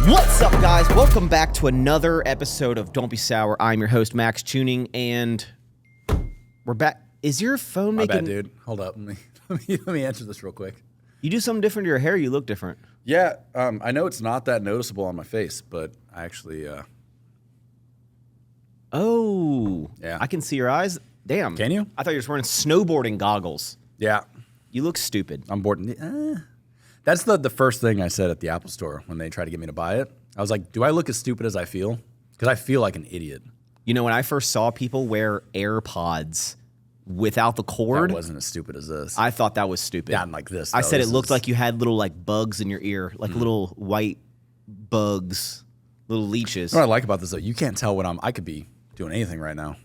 What's up, guys? Welcome back to another episode of Don't Be Sour. I'm your host, Max Tuning, and we're back. Is your phone making... My bad, dude. Hold up. Let me answer this real quick. You do something different to your hair, you look different. Yeah, I know it's not that noticeable on my face, but I actually... Oh. Yeah. I can see your eyes. Damn. Can you? I thought you were just wearing snowboarding goggles. Yeah. You look stupid. I'm bored. That's the first thing I said at the Apple store when they tried to get me to buy it. I was like, do I look as stupid as I feel? Because I feel like an idiot. You know, when I first saw people wear AirPods without the cord... That wasn't as stupid as this. I thought that was stupid. Not like this, I though. said This it looked is- like you had little like bugs in your ear, like little white bugs, little leeches. What I like about this, though, you can't tell when I could be doing anything right now.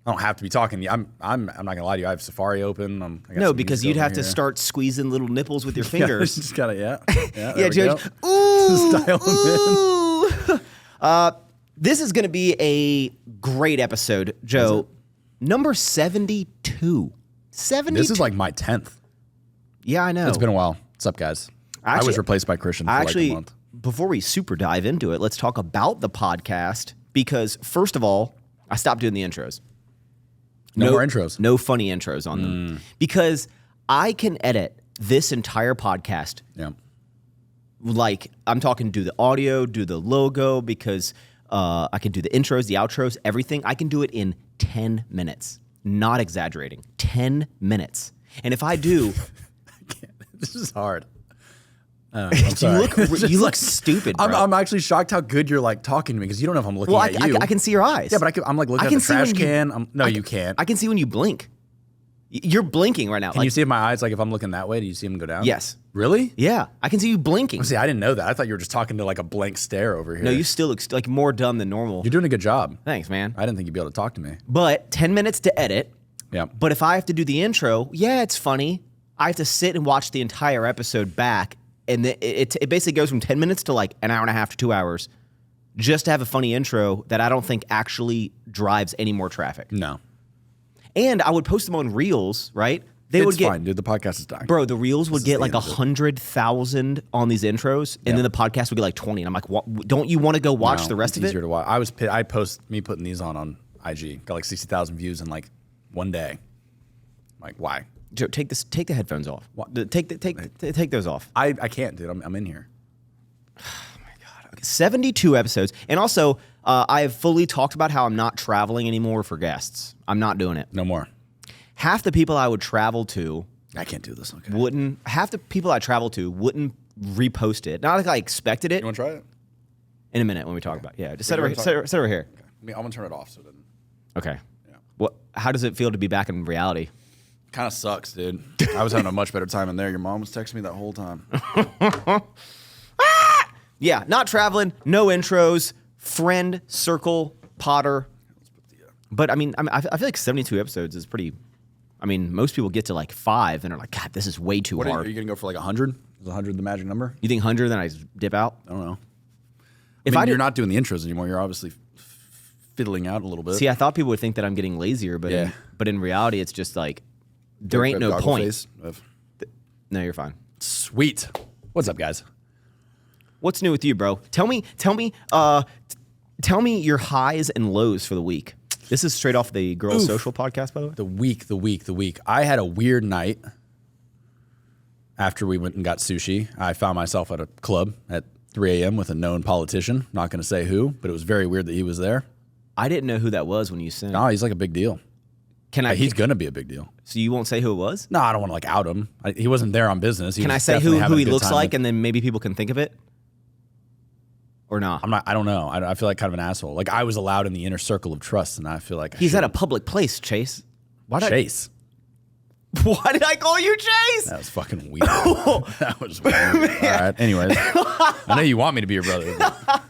I don't have to be talking. I'm not gonna lie to you. I have Safari open. I got No, some because music you'd over have to here. start squeezing little nipples with your fingers. Just gotta, yeah. Yeah, there we Joe. go. Ooh, Just dial 'em ooh. This is going to be a great episode, Joe. Number 72. 72. This is like my 10th. Yeah, I know. It's been a while. What's up, guys? I was replaced by Christian for like a month. Before we super dive into it, let's talk about the podcast because, first of all, I stopped doing the intros. No more intros. No funny intros on them. Because I can edit this entire podcast. Yeah. Like, I'm talking do the audio, do the logo, because I can do the intros, the outros, everything. I can do it in 10 minutes. Not exaggerating. 10 minutes. And if I do... This is hard. I'm sorry. you look stupid, bro. I'm actually shocked how good you're like talking to me because you don't know if I'm looking at you. I can see your eyes. Yeah, but I'm like looking at the trash can. You can't. I can see when you blink. You're blinking right now. Can you see my eyes? Like if I'm looking that way, do you see them go down? Yes. Really? Yeah, I can see you blinking. See, I didn't know that. I thought you were just talking to like a blank stare over here. No, you still look like more dumb than normal. You're doing a good job. Thanks, man. I didn't think you'd be able to talk to me. But 10 minutes to edit. Yeah. But if I have to do the intro, yeah, it's funny. I have to sit and watch the entire episode back. And it basically goes from 10 minutes to like an hour and a half to 2 hours just to have a funny intro that I don't think actually drives any more traffic. No. And I would post them on Reels, right? It's fine, dude. The podcast is dying. Bro, the Reels would get like 100,000 on these intros, and then the podcast would get like 20. And I'm like, what, don't you want to go watch the rest of it? It's easier to watch. I post me putting these on IG. Got like 60,000 views in like one day. I'm like, why? Joe, take the headphones off. Take those off. I can't, dude. I'm in here. Oh my God. Okay. 72 episodes. And also, I have fully talked about how I'm not traveling anymore for guests. I'm not doing it. No more. Half the people I would travel to I can't do this. Okay. wouldn't repost it. Not like I expected it. You want to try it? In a minute when we talk about it. Yeah, just set it over here. Okay. I'm going to turn it off so it doesn't. Okay. Yeah. How does it feel to be back in reality? Kind of sucks, dude. I was having a much better time in there. Your mom was texting me that whole time. Yeah, not traveling, no intros, friend, circle, Potter. But I mean, I feel like 72 episodes is pretty. I mean, most people get to like 5 and are like, God, this is way too hard. Are you going to go for like 100? Is 100 the magic number? You think 100, then I dip out? I don't know. If you're not doing the intros anymore. You're obviously fiddling out a little bit. See, I thought people would think that I'm getting lazier, but in reality, it's just like there ain't no point. No, you're fine. Sweet. What's up, guys? What's new with you, bro? Tell me your highs and lows for the week. This is straight off the Girls Social podcast, by the way. The week. I had a weird night after we went and got sushi. I found myself at a club at 3 a.m. with a known politician. Not going to say who, but it was very weird that he was there. I didn't know who that was when you sent. No, he's like a big deal. He's going to be a big deal. So you won't say who it was? No, I don't want to like out him. He wasn't there on business. Can I say who he looks like, and then maybe people can think of it? Or not? I don't know. I feel like kind of an asshole. Like I was allowed in the inner circle of trust, and I feel like he's at a public place, Chase. Chase. Why did I call you Chase? That was fucking weird. That was weird. All right. Anyways, I know you want me to be your brother. But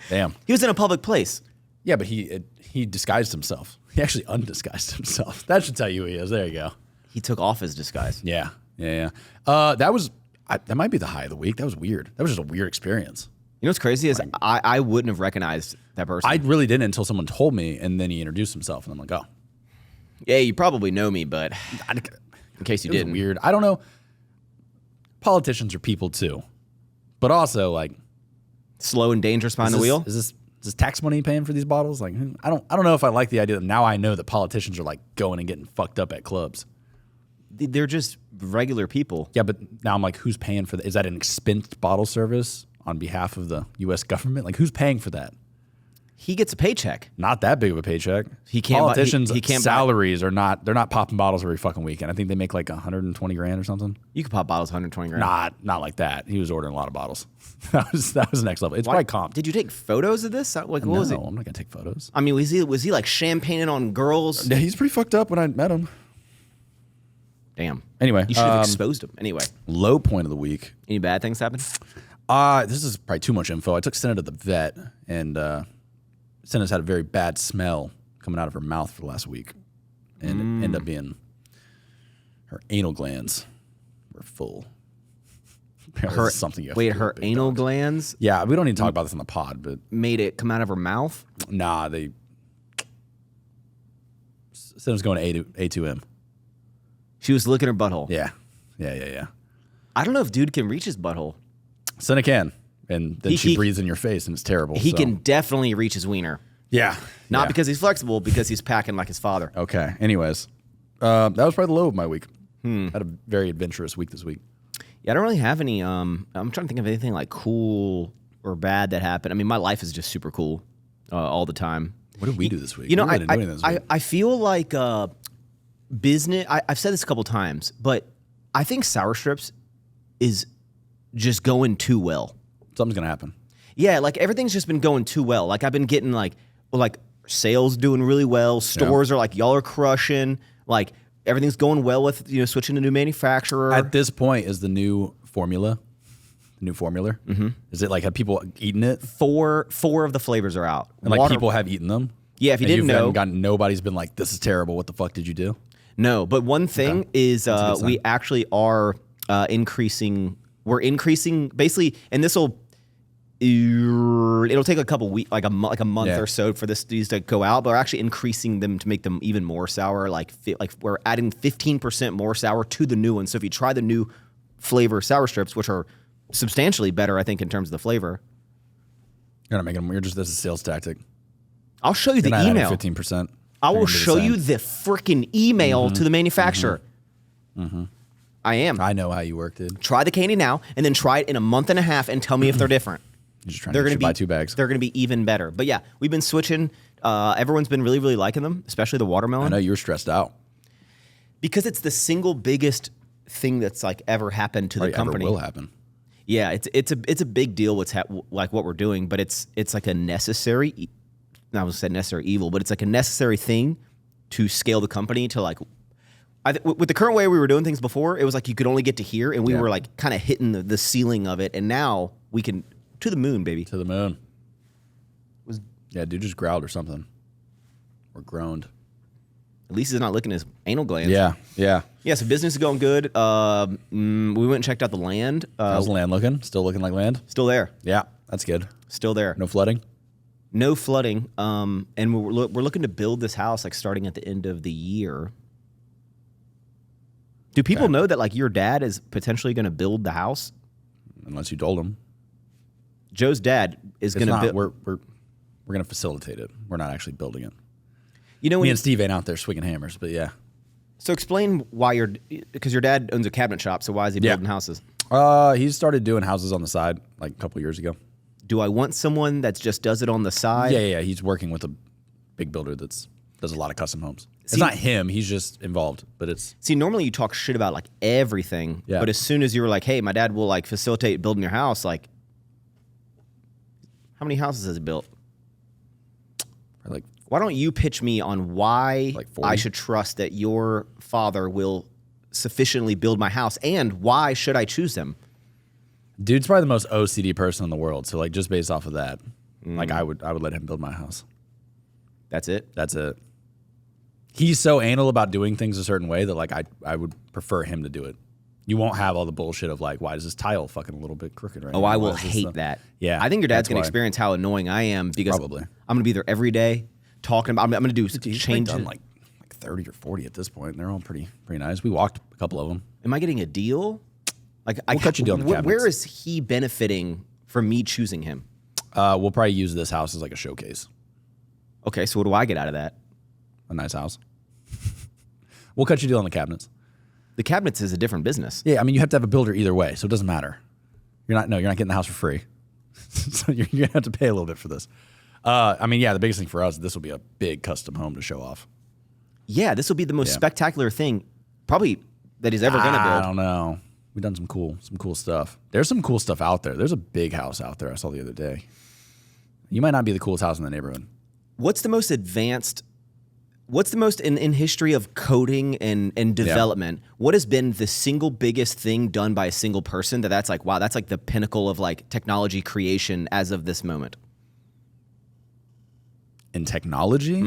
damn. He was in a public place. Yeah, but he disguised himself. He actually undisguised himself. That should tell you who he is. There you go. He took off his disguise. Yeah. That might be the high of the week. That was weird. That was just a weird experience. You know what's crazy is I wouldn't have recognized that person. I really didn't until someone told me, and then he introduced himself, and I'm like, oh. Yeah, you probably know me, but in case you didn't. Weird. I don't know. Politicians are people too. But also, like, Slow and dangerous behind the wheel. Is this tax money paying for these bottles? Like, I don't know if I like the idea that now I know that politicians are like going and getting fucked up at clubs. They're just regular people. Yeah, but now I'm like, who's paying for that? Is that an expensed bottle service on behalf of the U.S. government? Like, who's paying for that? He gets a paycheck. Not that big of a paycheck. Politicians' salaries are not. They're not popping bottles every fucking weekend. I think they make like 120 grand or something. You could pop bottles 120 grand. Not like that. He was ordering a lot of bottles. that was next level. It's probably comp. Did you take photos of this? Like, what was it? No, I'm not gonna take photos. I mean, was he like champagning on girls? Yeah, he's pretty fucked up when I met him. Damn. Anyway, you should have exposed him. Anyway, low point of the week. Any bad things happen? This is probably too much info. I took Senna to the vet, and Senna's had a very bad smell coming out of her mouth for the last week, and it ended up being her anal glands were full. Her something. Wait, her anal glands? Yeah, we don't need to talk about this on the pod, but made it come out of her mouth. Nah, Senna's going to A2M. She was licking her butthole. Yeah. I don't know if dude can reach his butthole. Senna can. And then she breathes in your face, and it's terrible. He can definitely reach his wiener. Yeah. Not because he's flexible, because he's packing like his father. Okay. Anyways, that was probably the low of my week. Had a very adventurous week this week. Yeah, I don't really have any. I'm trying to think of anything like cool or bad that happened. I mean, my life is just super cool all the time. What did we do this week? You know, I feel like business. I've said this a couple times, but I think Sour Strips is just going too well. Something's gonna happen. Yeah, like everything's just been going too well. Like I've been getting like sales doing really well. Stores are like, y'all are crushing. Like everything's going well with switching to new manufacturer. At this point, is the new formula? Mm-hmm. Is it like, have people eaten it? Four of the flavors are out. And like people have eaten them? Yeah, if you didn't know. Nobody's been like, this is terrible. What the fuck did you do? No, but one thing is we actually are increasing. We're increasing basically, and it'll take a couple weeks, like a month or so for these to go out. But we're actually increasing them to make them even more sour. Like we're adding 15% more sour to the new one. So if you try the new flavor Sour Strips, which are substantially better, I think in terms of the flavor, you're not making them. This is a sales tactic. I'll show you the email. 15%. I will show you the freaking email to the manufacturer. Mm-hmm. I am. I know how you work, dude. Try the candy now, and then try it in a month and a half, and tell me if they're different. You're just trying to buy 2 bags. They're going to be even better. But yeah, we've been switching. Everyone's been really, really liking them, especially the watermelon. I know you were stressed out because it's the single biggest thing that's like ever happened to the company. Ever will happen. Yeah, it's a big deal. Like what we're doing, but it's like a necessary. I was saying necessary evil, but it's like a necessary thing to scale the company to like. With the current way we were doing things before, it was like you could only get to here, and we were like kind of hitting the ceiling of it, and now we can to the moon, baby. To the moon. Yeah, dude just growled or something, or groaned. At least he's not licking his anal glands. Yeah. So business is going good. We went and checked out the land. How's the land looking? Still looking like land? Still there. Yeah, that's good. Still there. No flooding. No flooding. And we're looking to build this house like starting at the end of the year. Do people know that like your dad is potentially going to build the house? Unless you told him. Joe's dad is going to build. We're going to facilitate it. We're not actually building it. Me and Steve ain't out there swinging hammers, but yeah. So explain why because your dad owns a cabinet shop. So why is he building houses? He started doing houses on the side like a couple years ago. Do I want someone that just does it on the side? Yeah. He's working with a big builder does a lot of custom homes. It's not him. He's just involved, but it's... See, normally you talk shit about, like, everything. Yeah. But as soon as you were like, hey, my dad will, like, facilitate building your house, like... How many houses has he built? Like... Why don't you pitch me on why I should trust that your father will sufficiently build my house, and why should I choose him? Dude's probably the most OCD person in the world, so, like, just based off of that, like, I would let him build my house. That's it? That's it. He's so anal about doing things a certain way that like I would prefer him to do it. You won't have all the bullshit of like, why is this tile fucking a little bit crooked right now? Oh, I will hate that. Yeah. I think your dad's going to experience how annoying I am because I'm going to be there every day talking about, I'm going to do changes. Done like 30 or 40 at this point. And they're all pretty nice. We walked a couple of them. Am I getting a deal? Like we'll cut you a deal on the cabinets. Where is he benefiting from me choosing him? We'll probably use this house as like a showcase. Okay, so what do I get out of that? A nice house. We'll cut you a deal on the cabinets. The cabinets is a different business. Yeah, I mean, you have to have a builder either way, so it doesn't matter. You're not getting the house for free. So you're going to have to pay a little bit for this. I mean, yeah, the biggest thing for us, this will be a big custom home to show off. Yeah, this will be the most spectacular thing probably that he's ever going to build. I don't know. We've done some cool stuff. There's some cool stuff out there. There's a big house out there I saw the other day. You might not be the coolest house in the neighborhood. What's the most in history of coding and development? What has been the single biggest thing done by a single person that's like, wow, that's like the pinnacle of like technology creation as of this moment? In technology?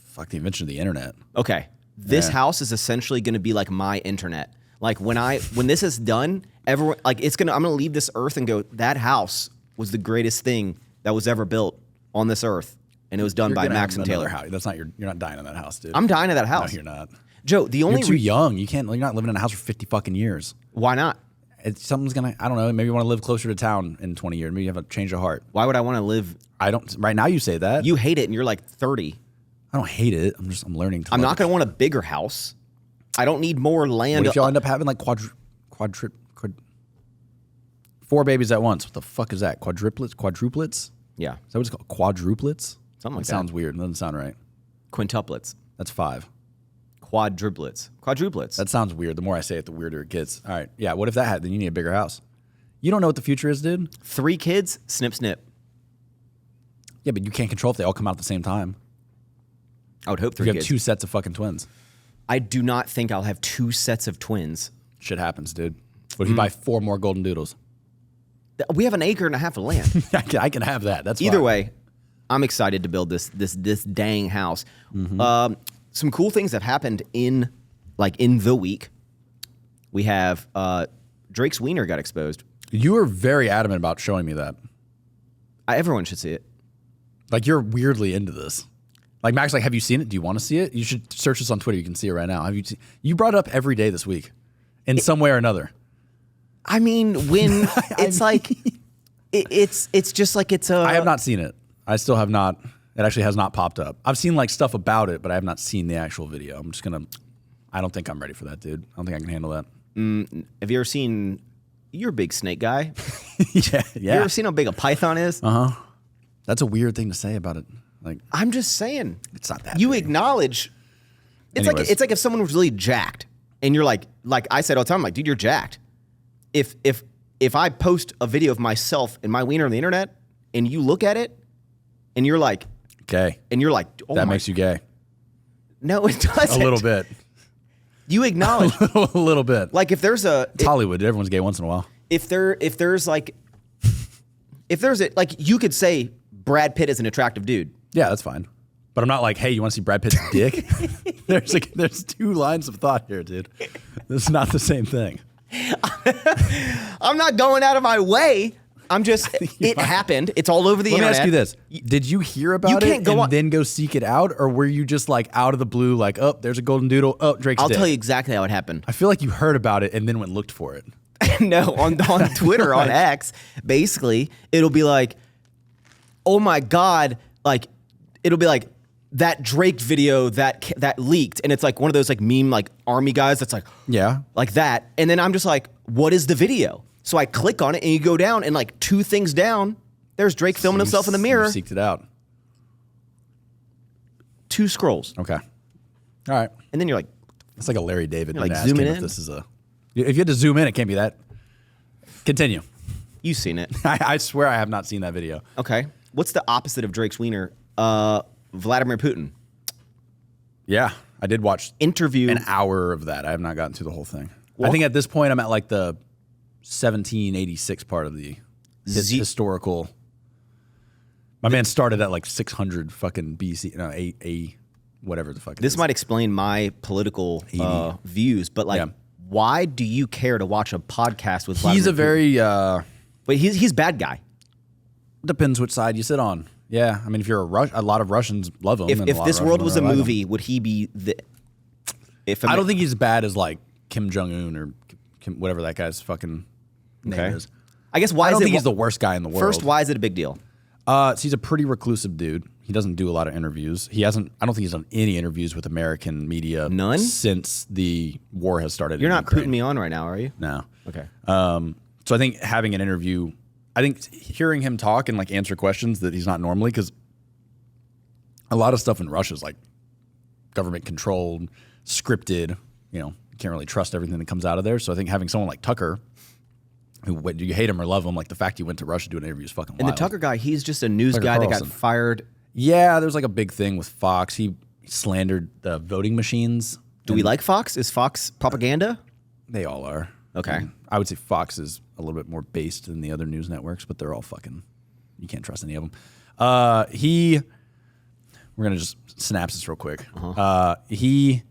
Fuck, the invention of the internet. Okay. This house is essentially going to be like my internet. Like when this is done, everyone like I'm going to leave this earth and go, that house was the greatest thing that was ever built on this earth. And it was done by Max and Taylor. House. That's not you're not dying in that house, dude. I'm dying in that house. No, you're not. Joe, you're too young. You're not living in a house for 50 fucking years. Why not? Something's gonna, I don't know, maybe you want to live closer to town in 20 years. Maybe you have a change of heart. Why would I want to live? I don't, right now you say that. You hate it and you're like 30. I don't hate it. I'm learning to. I'm not going to want a bigger house. I don't need more land. What if y'all end up having like 4 babies at once? What the fuck is that? Quadruplets? Yeah. Is that what it's called? Quadruplets? Something like that. Sounds weird. It doesn't sound right. Quintuplets. That's 5. Quadruplets. That sounds weird. The more I say it, the weirder it gets. All right. Yeah. What if that happened? Then you need a bigger house. You don't know what the future is, dude. 3 kids, snip, snip. Yeah, but you can't control if they all come out at the same time. I would hope 3 You kids. have 2 sets of fucking twins. I do not think I'll have 2 sets of twins. Shit happens, dude. What if you buy 4 more golden doodles? We have an acre and a half of land. I can have that. That's Either fine. way, I'm excited to build this dang house. Some cool things have happened in the week. We have Drake's wiener got exposed. You were very adamant about showing me that. Everyone should see it. Like, you're weirdly into this. Like, Max, like, have you seen it? Do you want to see it? You should search this on Twitter. You can see it right now. You brought it up every day this week in some way or another. I mean, when it's like, it's just like it's a... I have not seen it. I still have not. It actually has not popped up. I've seen like stuff about it, but I have not seen the actual video. I'm just going to... I don't think I'm ready for that, dude. I don't think I can handle that. Have you ever seen... You're a big snake guy. Yeah. You ever seen how big a python is? Uh-huh. That's a weird thing to say about it. Like, I'm just saying. It's not that You big. acknowledge... Anyways. It's like if someone was really jacked, and you're like I said all the time, I'm like, dude, you're jacked. If I post a video of myself and my wiener on the internet, and you look at it, and you're like... Gay. And you're like... Oh that makes you gay. No, it doesn't. A little bit. You acknowledge... A little bit. Like, if there's a... It's Hollywood. Everyone's gay once in a while. If there's you could say Brad Pitt is an attractive dude. Yeah, that's fine. But I'm not like, hey, you want to see Brad Pitt's dick? There's 2 lines of thought here, dude. This is not the same thing. I'm not going out of my way. I'm just, it happened. It's all over the internet. Let me ask you this. Did you hear about it and then go seek it out? Or were you just like out of the blue, like, oh, there's a golden doodle. Oh, Drake's dick. I'll tell you exactly how it happened. I feel like you heard about it and then went and looked for it. No, on Twitter, on X, basically, it'll be like, oh my God, like, it'll be like, that Drake video that leaked, and it's like one of those like meme like army guys that's like, yeah, like that. And then I'm just like, what is the video? So I click on it and you go down and like 2 things down, there's Drake filming himself in the mirror. You seeked it out. 2 scrolls. Okay. All right. And then you're like, it's like a Larry David. You're like zooming in. If this is if you had to zoom in, it can't be that. Continue. You've seen it. I swear I have not seen that video. Okay. What's the opposite of Drake's wiener? Vladimir Putin. Yeah, I did watch interview an hour of that. I have not gotten through the whole thing. I think at this point I'm at like the 1786 part of the historical. My man started at like 600 fucking BC. No, A whatever the fuck. This might explain my political views, but like, why do you care to watch a podcast with Vladimir He's a very... But he's bad guy. Depends which side you sit on. Yeah, I mean, if you're a lot of Russians love him. If this world was a movie, would he be the... I don't think he's as bad as like Kim Jong-un or whatever that guy's fucking name is. I guess why I don't think he's the worst guy in the world. First, why is it a big deal? So he's a pretty reclusive dude. He doesn't do a lot of interviews. I don't think he's done any interviews with American media. None? Since the war has started. You're not putting me on right now, are you? No. Okay. So I think having an interview, I think hearing him talk and like answer questions that he's not normally, because a lot of stuff in Russia is like government controlled, scripted. You can't really trust everything that comes out of there. So I think having someone like Tucker, who, whether you hate him or love him, like the fact he went to Russia to do an interview is fucking wild. And the Tucker guy, he's just a news guy that got fired. Yeah, there's like a big thing with Fox. He slandered the voting machines. Do we like Fox? Is Fox propaganda? They all are. Okay. I would say Fox is a little bit more based than the other news networks, but they're all fucking, you can't trust any of them. We're going to just synopsis real quick. He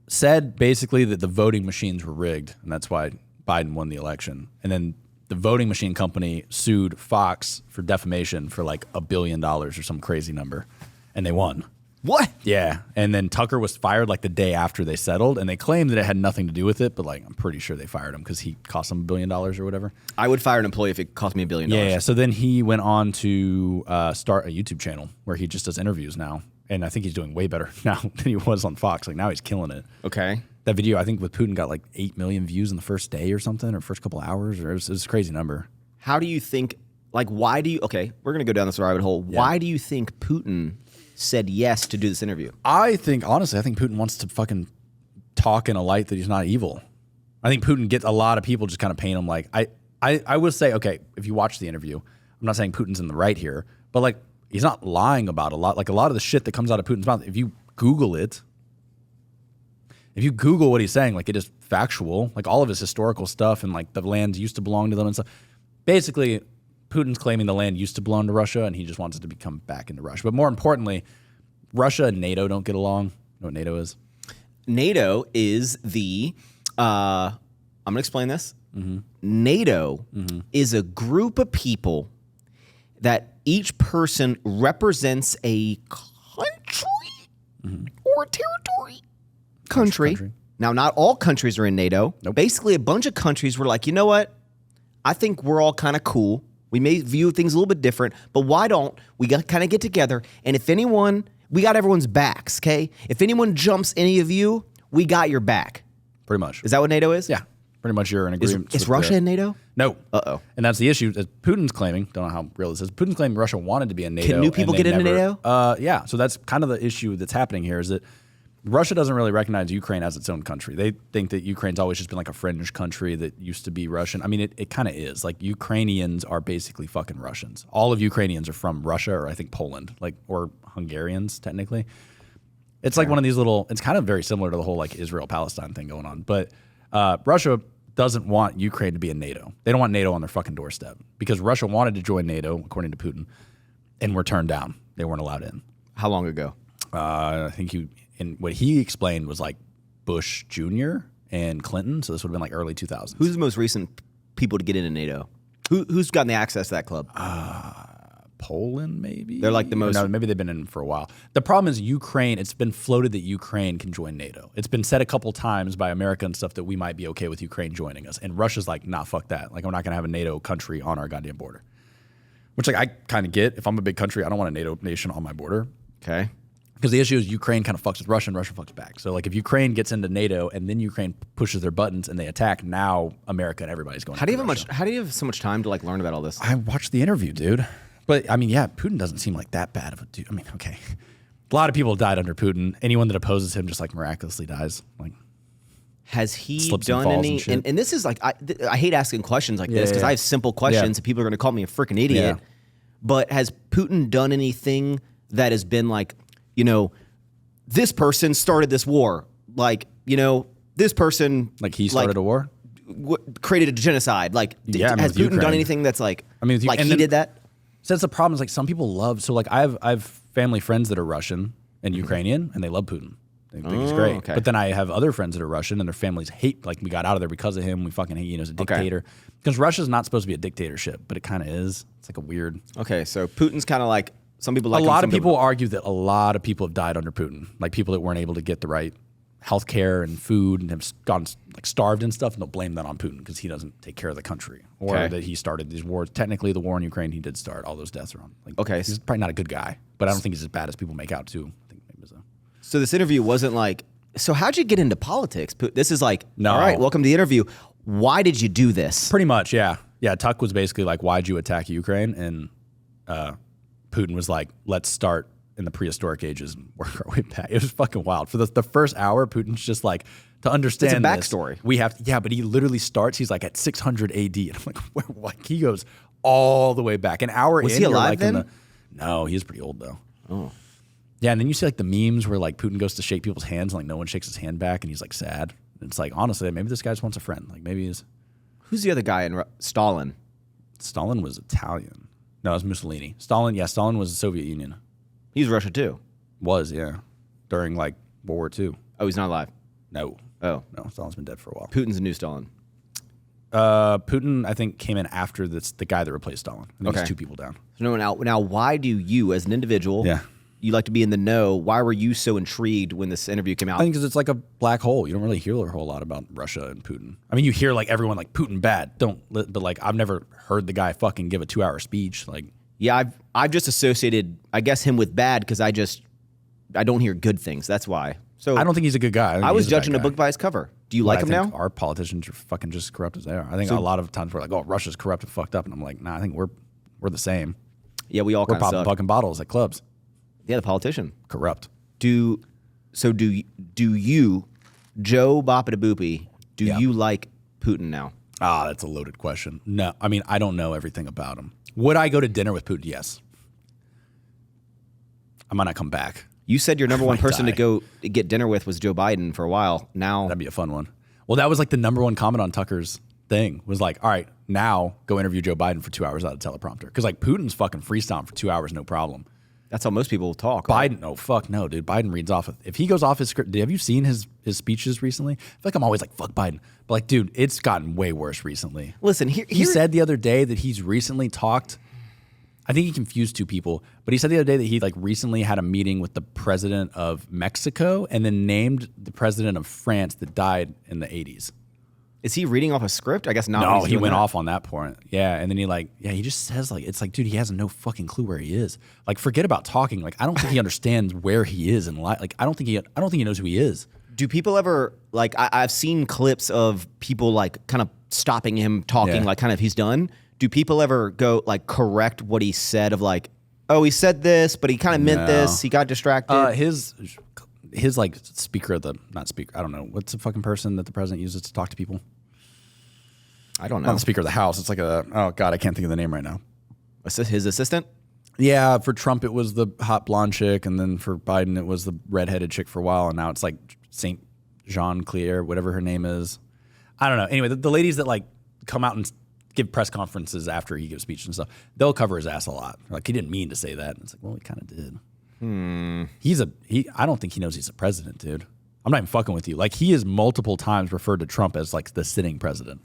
said basically that the voting machines were rigged, and that's why Biden won the election. And then the voting machine company sued Fox for defamation for like $1 billion or some crazy number, and they won. What? Yeah. And then Tucker was fired like the day after they settled, and they claimed that it had nothing to do with it, but like I'm pretty sure they fired him because he cost them $1 billion or whatever. I would fire an employee if it cost me $1 billion. Yeah. So then he went on to start a YouTube channel where he just does interviews now, and I think he's doing way better now than he was on Fox. Like now he's killing it. Okay. That video, I think with Putin, got like 8 million views in the first day or something, or first couple hours, or it was a crazy number. How do you think, like, why do you, okay, we're going to go down this rabbit hole. Yeah. Why do you think Putin said yes to do this interview? Honestly, I think Putin wants to fucking talk in a light that he's not evil. I think Putin gets a lot of people just kind of paint him like, I would say, okay, if you watch the interview, I'm not saying Putin's in the right here, but like, he's not lying about a lot. Like a lot of the shit that comes out of Putin's mouth, if you Google it, if you Google what he's saying, like it is factual, like all of his historical stuff and like the land used to belong to them and stuff. Basically, Putin's claiming the land used to belong to Russia and he just wants it to become back into Russia. But more importantly, Russia and NATO don't get along. You know what NATO is? NATO is the, I'm going to explain this. NATO is a group of people that each person represents a country or territory. Country. Now, not all countries are in NATO. Nope. Basically, a bunch of countries were like, you know what? I think we're all kind of cool. We may view things a little bit different, but why don't we kind of get together? And if anyone, we got everyone's backs, okay? If anyone jumps any of you, we got your back. Pretty much. Is that what NATO is? Yeah. Pretty much you're in agreement. Is Russia in NATO? No. Uh-oh. And that's the issue. Putin's claiming, don't know how real this is, Putin's claiming Russia wanted to be in NATO. Can new people get into NATO? Yeah. So that's kind of the issue that's happening here is that Russia doesn't really recognize Ukraine as its own country. They think that Ukraine's always just been like a fringe country that used to be Russian. I mean, it kind of is. Like Ukrainians are basically fucking Russians. All of Ukrainians are from Russia or I think Poland, like or Hungarians technically. It's like one of these little, it's kind of very similar to the whole like Israel-Palestine thing going on. But Russia doesn't want Ukraine to be in NATO. They don't want NATO on their fucking doorstep because Russia wanted to join NATO, according to Putin, and were turned down. They weren't allowed in. How long ago? I think and what he explained was like Bush Jr. and Clinton. So this would have been like early 2000s. Who's the most recent people to get into NATO? Who's gotten the access to that club? Poland, maybe? They're like the most... No, maybe they've been in for a while. The problem is Ukraine, it's been floated that Ukraine can join NATO. It's been said a couple times by America and stuff that we might be okay with Ukraine joining us. And Russia's like, nah, fuck that. Like, we're not going to have a NATO country on our goddamn border. Which, like, I kind of get. If I'm a big country, I don't want a NATO nation on my border. Okay. Because the issue is Ukraine kind of fucks with Russia and Russia fucks back. So, like, if Ukraine gets into NATO and then Ukraine pushes their buttons and they attack, now America and everybody's going How do you have so much time to, like, learn about all this? I watched the interview, dude. But, I mean, yeah, Putin doesn't seem like that bad of a dude. I mean, okay. A lot of people died under Putin. Anyone that opposes him just, like, miraculously dies. Like, has he slips done and falls any... And this is, like, I hate asking questions like this because I have simple questions and people are going to call me a freaking idiot. Yeah. But has Putin done anything that has been, like, you know... This person started this war. Like, you know, this person... Like he started a war? Created a genocide. Like, has Putin Ukraine. done anything that's like... I mean, like he did that? So that's the problem is like some people love... So like I have family friends that are Russian and Ukrainian and they love Putin. They think he's great. Okay. But then I have other friends that are Russian and their families hate... Like we got out of there because of him. We fucking hate, you know, as a dictator. Because Russia's not supposed to be a dictatorship, but it kind of is. It's like a weird... Okay, so Putin's kind of like... Some people like a lot of people argue that a lot of people have died under Putin, like people that weren't able to get the right healthcare and food and have gone like starved and stuff, and they'll blame that on Putin because he doesn't take care of the country or that he started these wars. Technically, the war in Ukraine, he did start. All those deaths are on. Like, he's probably not a good guy, but I don't think he's as bad as people make out too. I think maybe so. So this interview wasn't like, so how'd you get into politics? This is like, no. All right, welcome to the interview. Why did you do this? Pretty much, yeah. Yeah, Tuck was basically like, why'd you attack Ukraine? And Putin was like, let's start in the prehistoric ages and work our way back. It was fucking wild. For the first hour, Putin's just like, to understand it's a backstory. We have to, but he literally starts, he's like at 600 AD. And I'm like, what? He goes all the way back. An hour was in, he alive like then? No, he's pretty old though. Oh. Yeah, and then you see like the memes where like Putin goes to shake people's hands and like no one shakes his hand back and he's like sad. And it's like, honestly, maybe this guy just wants a friend. Like maybe he's... Who's the other guy in Stalin? Stalin was Italian. No, it was Mussolini. Stalin was the Soviet Union. He's Russia too. Was, yeah. During like World War II. Oh, he's not alive? No. Oh. No, Stalin's been dead for a while. Putin's a new Stalin. Putin, I think, came in after the guy that replaced Stalin. I think he's 2 people down. So now, why do you, as an individual, you like to be in the know? Why were you so intrigued when this interview came out? I think because it's like a black hole. You don't really hear a whole lot about Russia and Putin. I mean, you hear like everyone like Putin bad. But like I've never heard the guy fucking give a 2-hour speech. Like, yeah, I've just associated, I guess, him with bad because I don't hear good things. That's why. So I don't think he's a good guy. I was judging a book by his cover. Do you like him now? Our politicians are fucking just corrupt as they are. I think a lot of times we're like, oh, Russia's corrupt and fucked up, and I'm like, nah, I think we're the same. Yeah, we all kind of popping fucking bottles at clubs. Yeah, the politician Corrupt. Do you, Joe Boppity do you like Putin now? Ah, that's a loaded question. No, I mean, I don't know everything about him. Would I go to dinner with Putin? Yes. I might not come back. You said your number one person to go get dinner with was Joe Biden for a while. Now that'd be a fun one. Well, that was like the number one comment on Tucker's thing was like, all right, now go interview Joe Biden for 2 hours out of teleprompter. Because like Putin's fucking freestyling for 2 hours, no problem. That's how most people talk. Biden, right? no, fuck no, dude. Biden reads off. If he goes off his script, have you seen his speeches recently? I feel like I'm always like, fuck Biden. But like, dude, it's gotten way worse recently. Listen, he said the other day that he's recently talked. I think he confused 2 people, but he said the other day that he like recently had a meeting with the president of Mexico and then named the president of France that died in the 80s. Is he reading off a script? I guess not. No, he went off on that point. Yeah, and then he just says like, it's like, dude, he has no fucking clue where he is. Like, forget about talking. Like, I don't think he understands where he is in life. Like, I don't think he knows who he is. Do people ever like? I've seen clips of people like kind of stopping him talking, like kind of he's done. Do people ever go like correct what he said of like, oh, he said this, but he kind of meant this. He got distracted. His like speaker of the not speaker. I don't know what's the fucking person that the president uses to talk to people. I don't know. Not the Speaker of the House. It's like oh God, I can't think of the name right now. His assistant? Yeah, for Trump it was the hot blonde chick, and then for Biden it was the redheaded chick for a while, and now it's like Saint Jean Claire, whatever her name is. I don't know. Anyway, the ladies that like come out and give press conferences after he gives speeches and stuff, they'll cover his ass a lot. Like, he didn't mean to say that. And it's like, well, he kind of did. I don't think he knows he's a president, dude. I'm not even fucking with you. Like, he has multiple times referred to Trump as like the sitting president.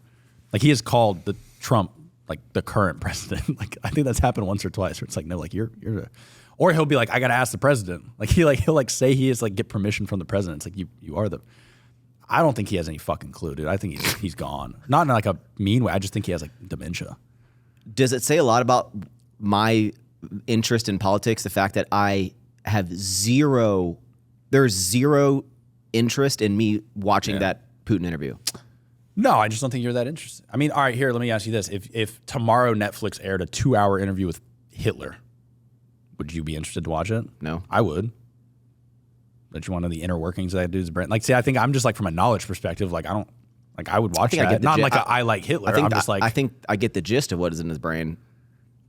Like, he has called the Trump like the current president. Like, I think that's happened once or twice where it's like, no, like you're or he'll be like, I gotta ask the president. Like he'll say he is like get permission from the president. It's like you are the. I don't think he has any fucking clue, dude. I think he's gone. Not in like a mean way. I just think he has like dementia. Does it say a lot about my interest in politics? The fact that I have there's zero interest in me watching that Putin interview. No, I just don't think you're that interested. I mean, all right, here, let me ask you this. If tomorrow Netflix aired a 2-hour interview with Hitler, would you be interested to watch it? No. I would. Don't you want to know the inner workings of that dude's brain? Like, see, I think I'm just like from a knowledge perspective, like I would watch that. Not like I like Hitler. I'm just like. I think I get the gist of what is in his brain.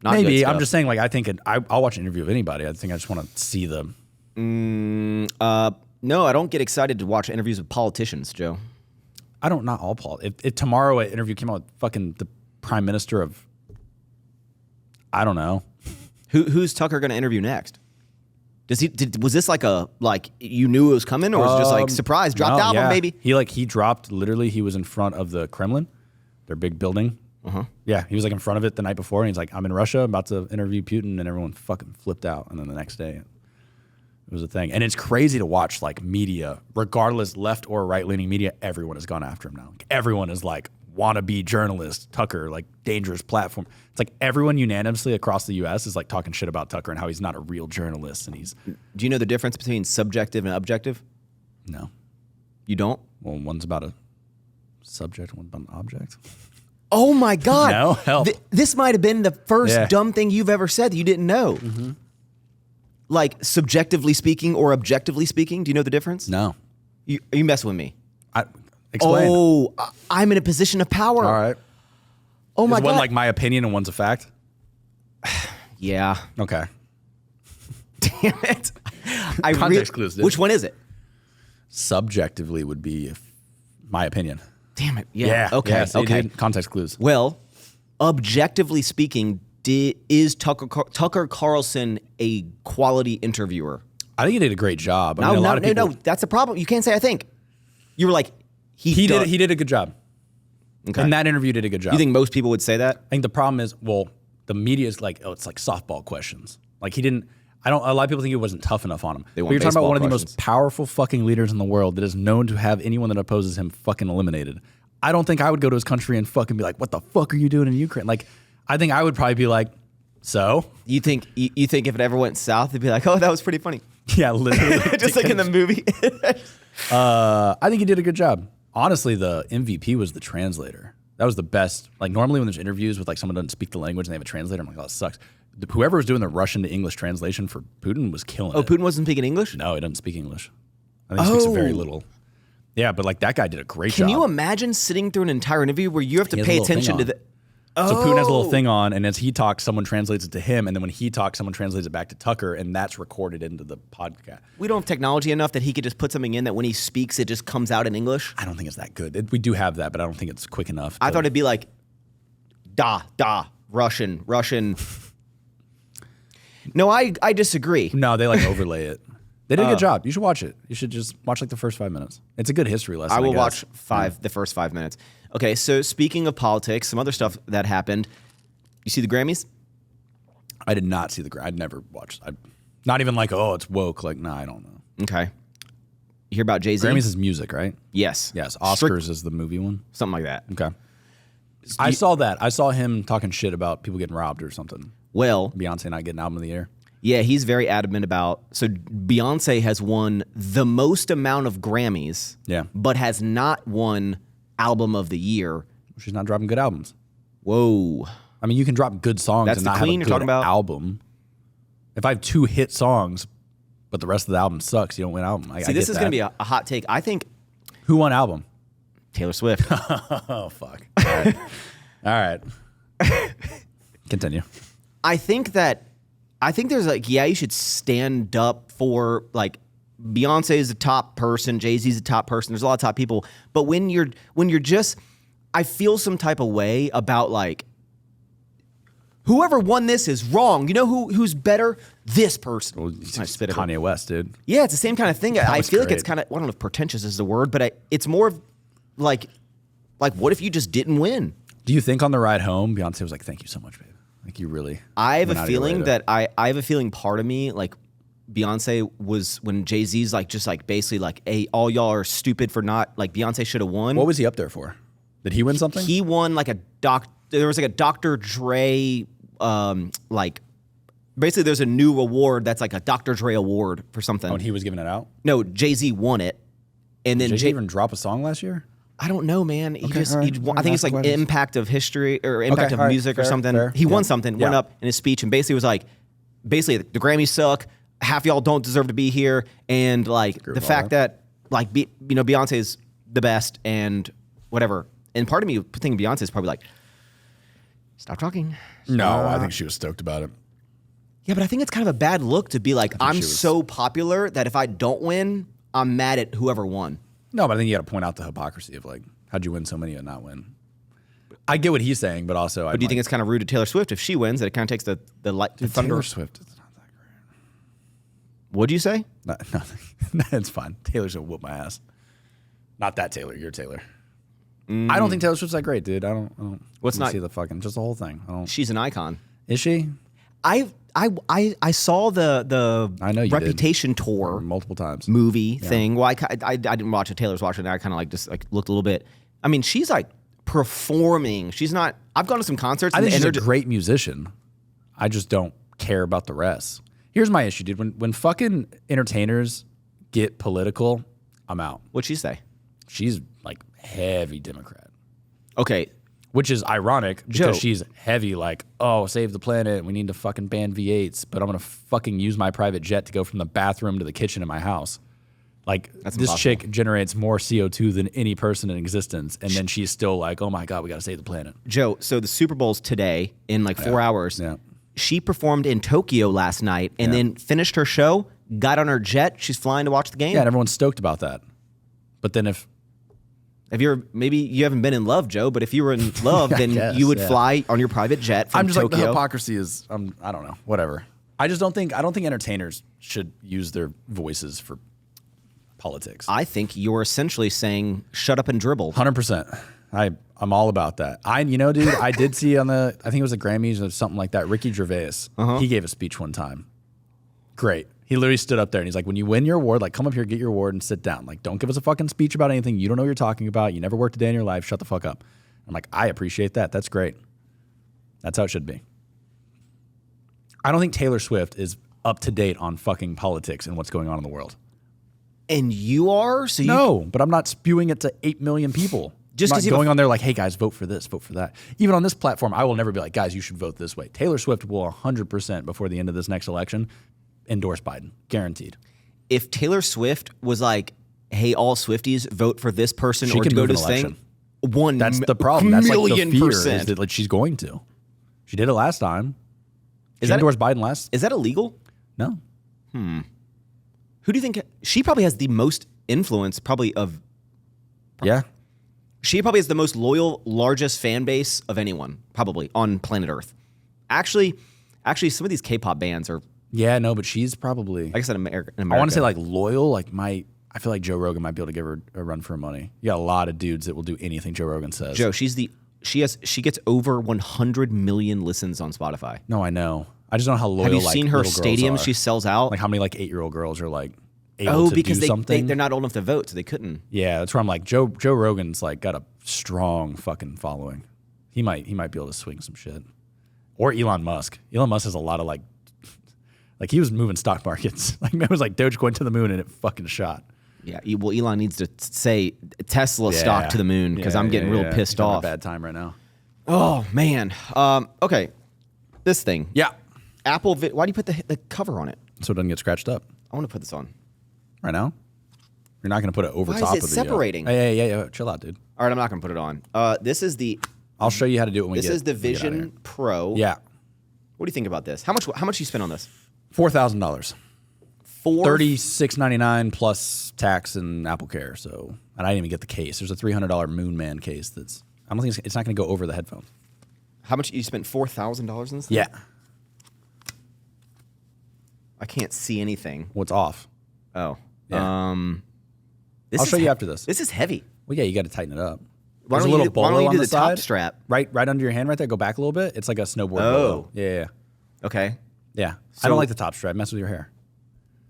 Not maybe. I'm just saying, like, I think I'll watch an interview of anybody. I think I just want to see them. No, I don't get excited to watch interviews with politicians, Joe. I don't, not all politics. If tomorrow an interview came out with fucking the prime minister of, I don't know. Who's Tucker going to interview next? Was this like you knew it was coming, or was it just like surprise dropped album, baby? He dropped literally. He was in front of the Kremlin, their big building. Yeah, he was like in front of it the night before, and he's like, "I'm in Russia, about to interview Putin," and everyone fucking flipped out. And then the next day, It was a thing. And it's crazy to watch like media, regardless left or right leaning media, everyone has gone after him now. Like, everyone is like wannabe journalist, Tucker, like dangerous platform. It's like everyone unanimously across the US is like talking shit about Tucker and how he's not a real journalist. And he's. Do you know the difference between subjective and objective? No. You don't? Well, one's about a subject, one's about an object. Oh my God. No, help. This might have been the first dumb thing you've ever said that you didn't know. Mm-hmm. Like subjectively speaking or objectively speaking. Do you know the difference? No. Are you messing with me? Explain. Oh, I'm in a position of power. All right. Oh my Is God. one like my opinion and one's a fact? Yeah. Okay. Damn it. Context clues, dude. Which one is it? Subjectively would be my opinion. Damn it. Yeah. Okay. Yeah, see, okay. dude, context clues. Well, objectively speaking, is Tucker Carlson a quality interviewer? I think he did a great job. I mean, No. That's a problem. You can't say I think. You were like, he did a good job. Okay. And that interview did a good job. You think most people would say that? I think the problem is, well, the media is like, oh, it's like softball questions. Like he didn't. A lot of people think he wasn't tough enough on him. They but want you're talking about baseball one of the questions. most powerful fucking leaders in the world that is known to have anyone that opposes him fucking eliminated. I don't think I would go to his country and fucking be like, what the fuck are you doing in Ukraine? Like, I think I would probably be like, so? You think if it ever went south, they'd be like, oh, that was pretty funny. Yeah, literally. Just like in the movie. I think he did a good job. Honestly, the MVP was the translator. That was the best. Like normally when there's interviews with like someone who doesn't speak the language and they have a translator, I'm like, oh, that sucks. Whoever was doing the Russian to English translation for Putin was killing it. Oh, Putin wasn't speaking English? No, he doesn't speak English. I think he speaks very little. Yeah, but like that guy did a great job. Can you imagine sitting through an entire interview where you have to pay attention to the... So Putin has a little thing on, and as he talks, someone translates it to him, and then when he talks, someone translates it back to Tucker, and that's recorded into the podcast. We don't have technology enough that he could just put something in that when he speaks, it just comes out in English? I don't think it's that good. We do have that, but I don't think it's quick enough. I thought it'd be like, Russian. No, I disagree. No, they like overlay it. They did a good job. You should watch it. You should just watch like the first 5 minutes. It's a good history lesson. I will watch the first 5 minutes. Okay, so speaking of politics, some other stuff that happened. You see the Grammys? I did not see I'd never watched. Not even like, oh, it's woke. Like, nah, I don't know. Okay. You hear about Jay-Z? Grammys is music, right? Yes. Yes. Oscars is the movie one. Something like that. Okay. I saw that. I saw him talking shit about people getting robbed or something. Well, Beyonce not getting album of the year. yeah, he's very adamant about. So Beyonce has won the most amount of Grammys, but has not won album of the year. She's not dropping good albums. Whoa. I mean, you can drop good songs That's and the not Queen have a you're talking good about? album. If I have 2 hit songs, but the rest of the album sucks, you don't win album. See, this is going to be a hot take. I think Who won album? Taylor Swift. Oh, fuck. All right. Continue. I think there's like, yeah, you should stand up for like Beyonce is the top person, Jay-Z's the top person. There's a lot of top people. But when you're just, I feel some type of way about like, whoever won this is wrong. You know who's better? This person. Well, Kanye West, dude. Yeah, it's the same kind of thing. I feel like it's great. kind of, I don't know if pretentious is the word, but it's more of like what if you just didn't win? Do you think on the ride home, Beyonce was like, thank you so much, babe? Like you really. I have went a out of your way feeling to- that I have a feeling part of me, like Beyonce was, when Jay-Z's like just like basically like, hey, all y'all are stupid for not, like Beyonce should have won. What was he up there for? Did he win something? He won like there was like a Dr. Dre, like basically there's a new award that's like a Dr. Dre award for something. Oh, and he was giving it out? No, Jay-Z won it. And then Did Jay-Z even drop a song last year? I don't know, man. He just, all right. I think it's like Questions. impact of history or impact of all right, music or fair, something. fair. He won Yeah. something, Yeah. went up in his speech and basically was like, the Grammys suck. Half y'all don't deserve to be here. And like the fact that like, Beyonce is the best and whatever. And part of me thinking Beyonce is probably like, stop talking. No, I think she was stoked about it. Yeah, but I think it's kind of a bad look to be like, I'm she was- so popular that if I don't win, I'm mad at whoever won. No, but I think you got to point out the hypocrisy of like, how'd you win so many and not win? I get what he's saying, but also, But do you think it's kind of rude to Taylor Swift if she wins that it kind of takes the thunder? Taylor Swift is not that great. What'd you say? Nothing. It's fine. Taylor's gonna whoop my ass. Not that Taylor. You're Taylor. I don't think Taylor Swift's that great, dude. I don't What's not- see the fucking just the whole thing. I don't. She's an icon. Is she? I I saw the I know you Reputation tour multiple times movie thing. Well, I didn't watch it. Taylor's watching it. I kind of like just like looked a little bit. I mean, she's like performing. She's not. I've gone to some concerts. I think she's a great musician. I just don't care about the rest. Here's my issue, dude. When fucking entertainers get political, I'm out. What'd she say? She's like heavy Democrat. Okay. Which is ironic because Joe. she's heavy, like, oh, save the planet. We need to fucking ban V8s, but I'm going to fucking use my private jet to go from the bathroom to the kitchen in my house. Like, That's this impossible. chick generates more CO2 than any person in existence. And then she's still like, oh my God, we got to save the planet. Joe, so the Super Bowl's today in like 4 hours. Yeah. She performed in Tokyo last night and then finished her show, got on her jet. She's flying to watch the game. Yeah, and everyone's stoked about that. But then if Maybe you haven't been in love, Joe, but if you were in love, then guess, you would fly on your private jet from I'm just Tokyo. like, the hypocrisy is, I don't know, whatever. I don't think entertainers should use their voices for politics. I think you're essentially saying shut up and dribble. 100%. I'm all about that. Dude, I did see on I think it was the Grammys or something like that, Ricky Gervais, he gave a speech one time. Great. He literally stood up there and he's like, when you win your award, like come up here, get your award and sit down. Like, don't give us a fucking speech about anything. You don't know what you're talking about. You never worked a day in your life. Shut the fuck up. I'm like, I appreciate that. That's great. That's how it should be. I don't think Taylor Swift is up to date on fucking politics and what's going on in the world. And you are? So No, but I'm not spewing it to 8 million people. Just I'm 'cause not you going on there like, hey guys, vote for this, vote for that. Even on this platform, I will never be like, guys, you should vote this way. Taylor Swift will 100% before the end of this next election endorse Biden, guaranteed. if Taylor Swift was like, hey, all Swifties vote for this person She or can to go move to an this election. thing, That's the problem. That's like the million fear percent. is that like she's going to. She did it last time. She that- endorsed Biden last? Is that illegal? No. Who do you think? She probably has the most influence, probably of. Yeah. She probably has the most loyal, largest fan base of anyone, probably on planet Earth. Actually, some of these K-pop bands are, Yeah, no, but she's probably. like I said, America. I want to say like loyal. Like I feel like Joe Rogan might be able to give her a run for her money. You got a lot of dudes that will do anything Joe Rogan says. Joe. She gets over 100 million listens on Spotify. No, I know. I just don't know how loyal. Have you like, seen her little girls stadiums are. she sells out? Like how many like 8-year-old girls are like able to because do something? they're not old enough to vote, so they couldn't. Yeah, that's where I'm like Joe Rogan's like got a strong fucking following. He might be able to swing some shit. Or Elon Musk. Elon Musk has a lot of like he was moving stock markets. Like man was like Dogecoin to the moon and it fucking shot. Yeah, well, Elon needs to say Tesla stock to the moon because I'm getting real pissed He's having off. a bad time right now. Oh man. Okay, this thing. Yeah. Apple. Why do you put the cover on it? So it doesn't get scratched up. I want to put this on. Right now? You're not going to put it over Why top is it of the separating? Yeah. Chill out, dude. All right, I'm not gonna put it on. This is the I'll show you how to do it when we this get is the when we get out of Vision Pro. here. Yeah. What do you think about this? How much you spend on this? $4,000. $36.99 $36.99 plus tax and Apple Care. So, and I didn't even get the case. There's a $300 Moon Man case that's. I don't think it's not going to go over the headphones. How much you spent $4,000 on this thing? Yeah. I can't see anything. What's off? Oh. Yeah. This I'll is show you after this. This is heavy. Well, yeah, you got to tighten it up. Why There's don't a little you do- why don't bolo you on do the the top side. strap? Right under your hand, right there. Go back a little bit. It's like a snowboard. Oh. bolo. Yeah. Okay. Yeah. I So- don't like the top strap. Mess with your hair.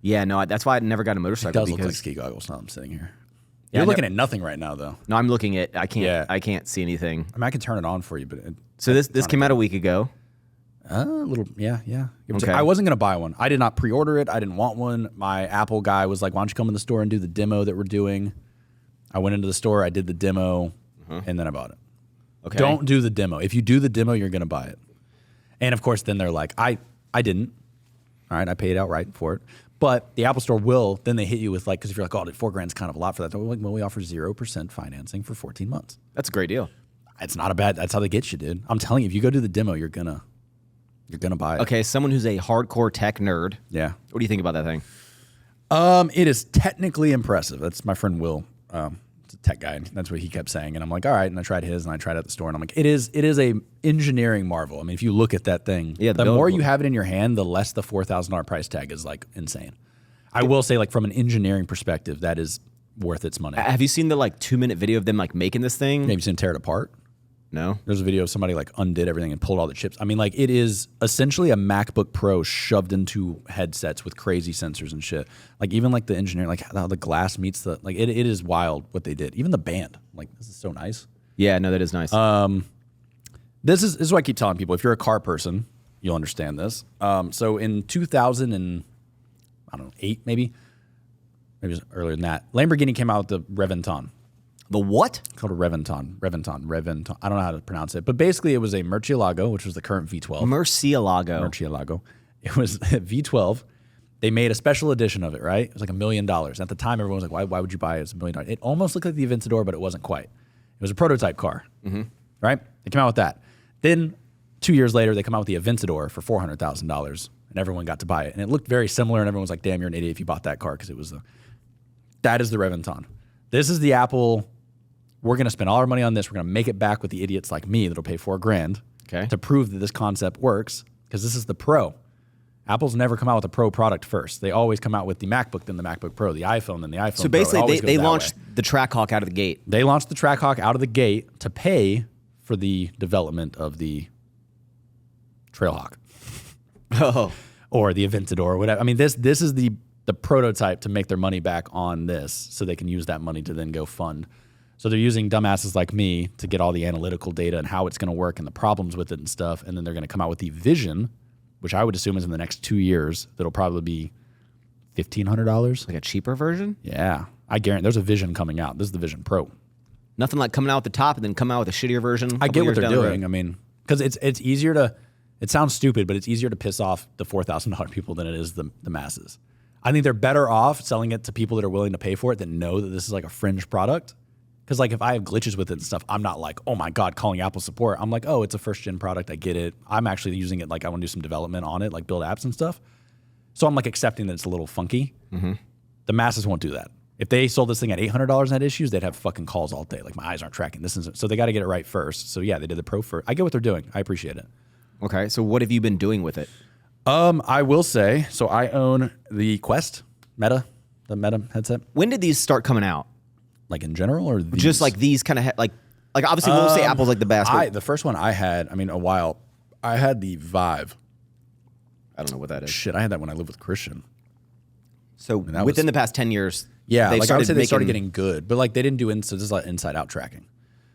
Yeah, no, that's why I never got a It motorcycle. does look like because ski goggles now I'm sitting here. Yeah, You're I looking know- at nothing right now, though. no, I'm looking at. I can't. Yeah. I can't see anything. I mean, I can turn it on for you, but So this came out a week ago. a little, yeah. Give or take. Okay. I wasn't gonna buy one. I did not pre-order it. I didn't want one. My Apple guy was like, "Why don't you come in the store and do the demo that we're doing?" I went into the store. I did the demo, and then I bought it. Okay. Don't do the demo. If you do the demo, you're gonna buy it. And of course, then they're like, "I didn't." All right, I paid outright for it. But the Apple Store will. Then they hit you with like, because if you're like, "Oh, $4,000's kind of a lot for that," they're like, "Well, we offer 0% financing for 14 months." That's a great deal. It's not a bad. That's how they get you, dude. I'm telling you, if you go do the demo, you're gonna buy it. Okay, someone who's a hardcore tech nerd. Yeah. What do you think about that thing? It is technically impressive. That's my friend Will. It's a tech guy. And that's what he kept saying. And I'm like, all right. And I tried his, and I tried it at the store. And I'm like, it is a engineering marvel. I mean, if you look at that thing, Yeah, the build more look. you have it in your hand, the less the $4,000 price tag is like insane. I will say, like from an engineering perspective, that is worth its money. Have you seen the 2-minute video of them making this thing? Maybe you seen tear it apart. No? There's a video of somebody like undid everything and pulled all the chips. I mean, like it is essentially a MacBook Pro shoved into headsets with crazy sensors and shit. Like even like the engineering, like how the glass meets the, like it is wild what they did. Even the band, like this is so nice. Yeah, no, that is nice. This is what I keep telling people. If you're a car person, you'll understand this. So in 2008, maybe it was earlier than that, Lamborghini came out with the Reventon. The what? It's called a Reventon. I don't know how to pronounce it. But basically, it was a Murcielago, which was the current V12. Murcielago. It was a V12. They made a special edition of it, right? It was like $1 million. At the time, everyone was like, why would you buy it? It's $1 million. It almost looked like the Aventador, but it wasn't quite. It was a prototype car, right? They came out with that. Then 2 years later, they come out with the Aventador for $400,000, and everyone got to buy it. And it looked very similar, and everyone was like, damn, you're an idiot if you bought that car, because it was that is the Reventon. This is the Apple. We're going to spend all our money on this. We're going to make it back with the idiots like me that'll pay $4,000 to prove that this concept works, because this is the Pro. Apple's never come out with a Pro product first. They always come out with the MacBook, then the MacBook Pro, the iPhone, then the iPhone Pro. So basically, they launched the Trackhawk out of the gate. They launched the Trackhawk out of the gate to pay for the development of the Trailhawk. Oh. Or the Aventador or whatever. I mean, this is the prototype to make their money back on this, so they can use that money to then go fund. So they're using dumbasses like me to get all the analytical data and how it's going to work and the problems with it and stuff. And then they're going to come out with the Vision, which I would assume is in the next 2 years. That'll probably be $1,500. Like a cheaper version? Yeah. I guarantee there's a Vision coming out. This is the Vision Pro. Nothing like coming out at the top and then come out with a shittier version. I get what they're doing. I mean, because it's easier to, it sounds stupid, but it's easier to piss off the $4,000 people than it is the masses. I think they're better off selling it to people that are willing to pay for it that know that this is like a fringe product. Because like if I have glitches with it and stuff, I'm not like, oh my God, calling Apple support. I'm like, oh, it's a first gen product. I get it. I'm actually using it like I want to do some development on it, like build apps and stuff. So I'm like accepting that it's a little funky. The masses won't do that. If they sold this thing at $800 and had issues, they'd have fucking calls all day. Like my eyes aren't tracking. This isn't. So they got to get it right first. So yeah, they did the Pro first. I get what they're doing. I appreciate it. Okay, so what have you been doing with it? I will say, so I own the Quest the Meta headset. When did these start coming out? Like in general, or these? Just like these kind of like obviously we won't say Apple's like the best. The first one I had, I mean, a while. I had the Vive. I don't know what that is. Shit, I had that when I lived with Christian. So within the past 10 years, yeah, like I would say they started getting good, but like they didn't do so this is like inside out tracking.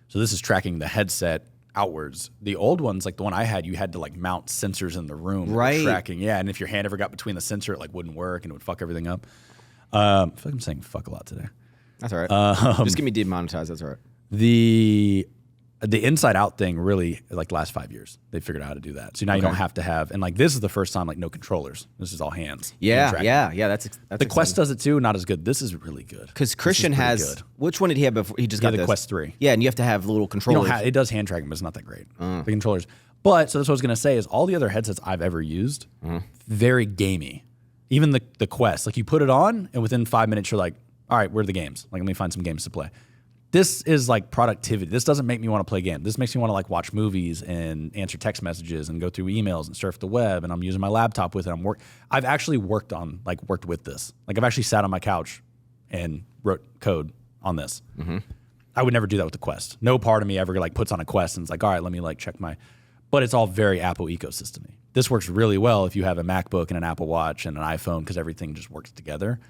So this is tracking the headset outwards. The old ones, like the one I had, you had to like mount sensors in the room, right? Tracking, yeah. And if your hand ever got between the sensor, it like wouldn't work and it would fuck everything up. I feel like I'm saying fuck a lot today. That's all right. Just get me demonetized. That's all right. The inside out thing really, like the last 5 years, they figured out how to do that. So now you don't have to have, and like this is the first time like no controllers. This is all hands. Yeah. That's the exciting. Quest does it too, not as good. This is really good. Because Christian has, good. Which one did he have before? He just got the this. Quest 3. Yeah, and you have to have little controllers. It does hand tracking, but it's not that great. The controllers. But, so that's what I was going to say, is all the other headsets I've ever used, very gamey. Even the Quest. Like you put it on, and within 5 minutes, you're like, all right, where are the games? Like, let me find some games to play. This is like productivity. This doesn't make me want to play games. This makes me want to like watch movies and answer text messages and go through emails and surf the web. And I'm using my laptop with it. I've actually worked with this. Like I've actually sat on my couch and wrote code on this. I would never do that with the Quest. No part of me ever like puts on a Quest and it's like, all right, let me like check but it's all very Apple ecosystem-y. This works really well if you have a MacBook and an Apple Watch and an iPhone, because everything just works together.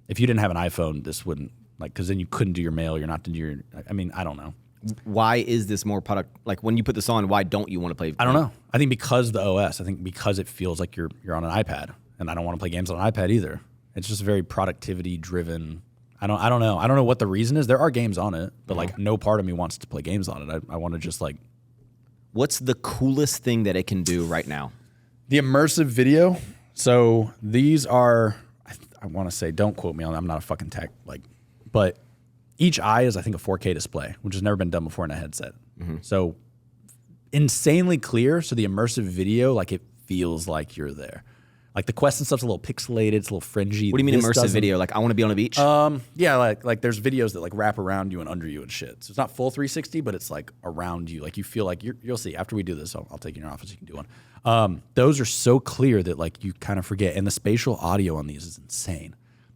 If you didn't have an iPhone, this wouldn't, like, because then you couldn't do your mail. You're not doing your, I mean, I don't know. Why is this more product, like when you put this on, why don't you want to play? I don't know. I think because the OS, I think because it feels like you're on an iPad, and I don't want to play games on an iPad either. It's just very productivity driven. I don't know. I don't know what the reason is. There are games on it, but like no part of me wants to play games on it. I want to just like. What's the coolest thing that it can do right now? The immersive video. So these are, I want to say, don't quote me on that. I'm not a fucking tech, but each eye is, I think, a 4K display, which has never been done before in a headset. So insanely clear. So the immersive video, like it feels like you're there. Like the Quest and stuff's a little pixelated, it's a little fringy. What do you mean immersive video? Like I want to be on a beach? Yeah, like there's videos that like wrap around you and under you and shit. So it's not full 360, but it's like around you. Like you feel like you'll see after we do this. I'll take you in your office. You can do one. Those are so clear that like you kind of forget. And the spatial audio on these is insane.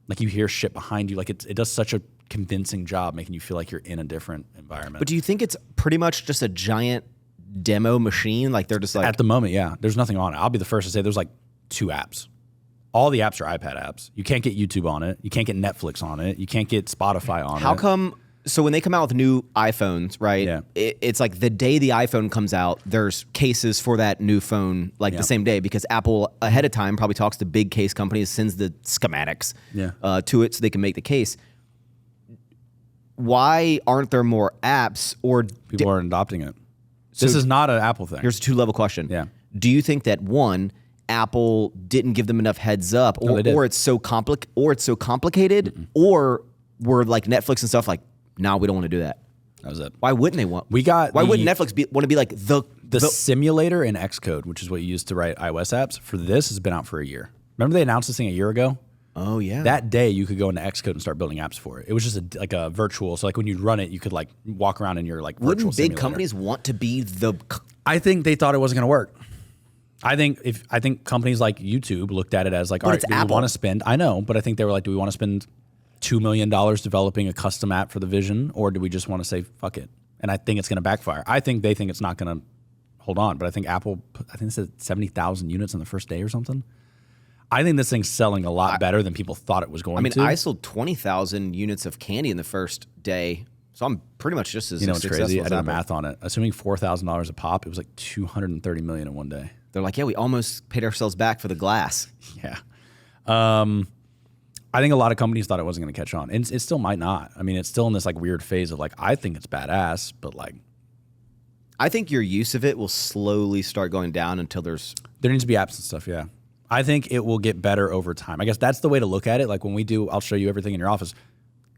Like you hear shit behind you. Like it does such a convincing job, making you feel like you're in a different environment. But do you think it's pretty much just a giant demo machine? Like they're just like at the moment, yeah, there's nothing on it. I'll be the first to say there's like 2 apps. All the apps are iPad apps. You can't get YouTube on it. You can't get Netflix on it. You can't get Spotify on it. How come? So when they come out with new iPhones, right? Yeah. It's like the day the iPhone comes out, there's cases for that new phone like the same day, because Apple ahead of time probably talks to big case companies, sends the schematics to it so they can make the case. Why aren't there more apps? Or people aren't adopting it? This is not an Apple thing. Here's a 2-level question. Yeah. Do you think that one, Apple didn't give them enough heads up, or it's so complicated, or were like Netflix and stuff like, no, we don't want to do that? That was it. Why wouldn't they want? Why wouldn't Netflix want to be like the simulator in Xcode, which is what you use to write iOS apps, for this has been out for a year. Remember they announced this thing a year ago? Oh yeah. That day you could go into Xcode and start building apps for it. It was just like a virtual. So like when you'd run it, you could like walk around in your like virtual Wouldn't big simulator. companies want to be the? I think they thought it wasn't going to work. I think companies like YouTube looked at it as like, all right, do we want to spend? I know, but I think they were like, do we want to spend $2 million developing a custom app for the Vision, or do we just want to say fuck it? And I think it's going to backfire. I think they think it's not going to hold on, but I think Apple, I think it said 70,000 units on the first day or something. I think this thing's selling a lot better than people thought it was going to. I sold 20,000 units of candy in the first day, so I'm pretty much just as what's successful crazy? as I did the Apple. math on it. Assuming $4,000 a pop, it was like $230 million in one day. They're like, yeah, we almost paid ourselves back for the glass. Yeah. I think a lot of companies thought it wasn't going to catch on. And it still might not. I mean, it's still in this like weird phase of like, I think it's badass, but like, I think your use of it will slowly start going down until there needs to be apps and stuff. Yeah. I think it will get better over time. I guess that's the way to look at it. Like when we do, I'll show you everything in your office.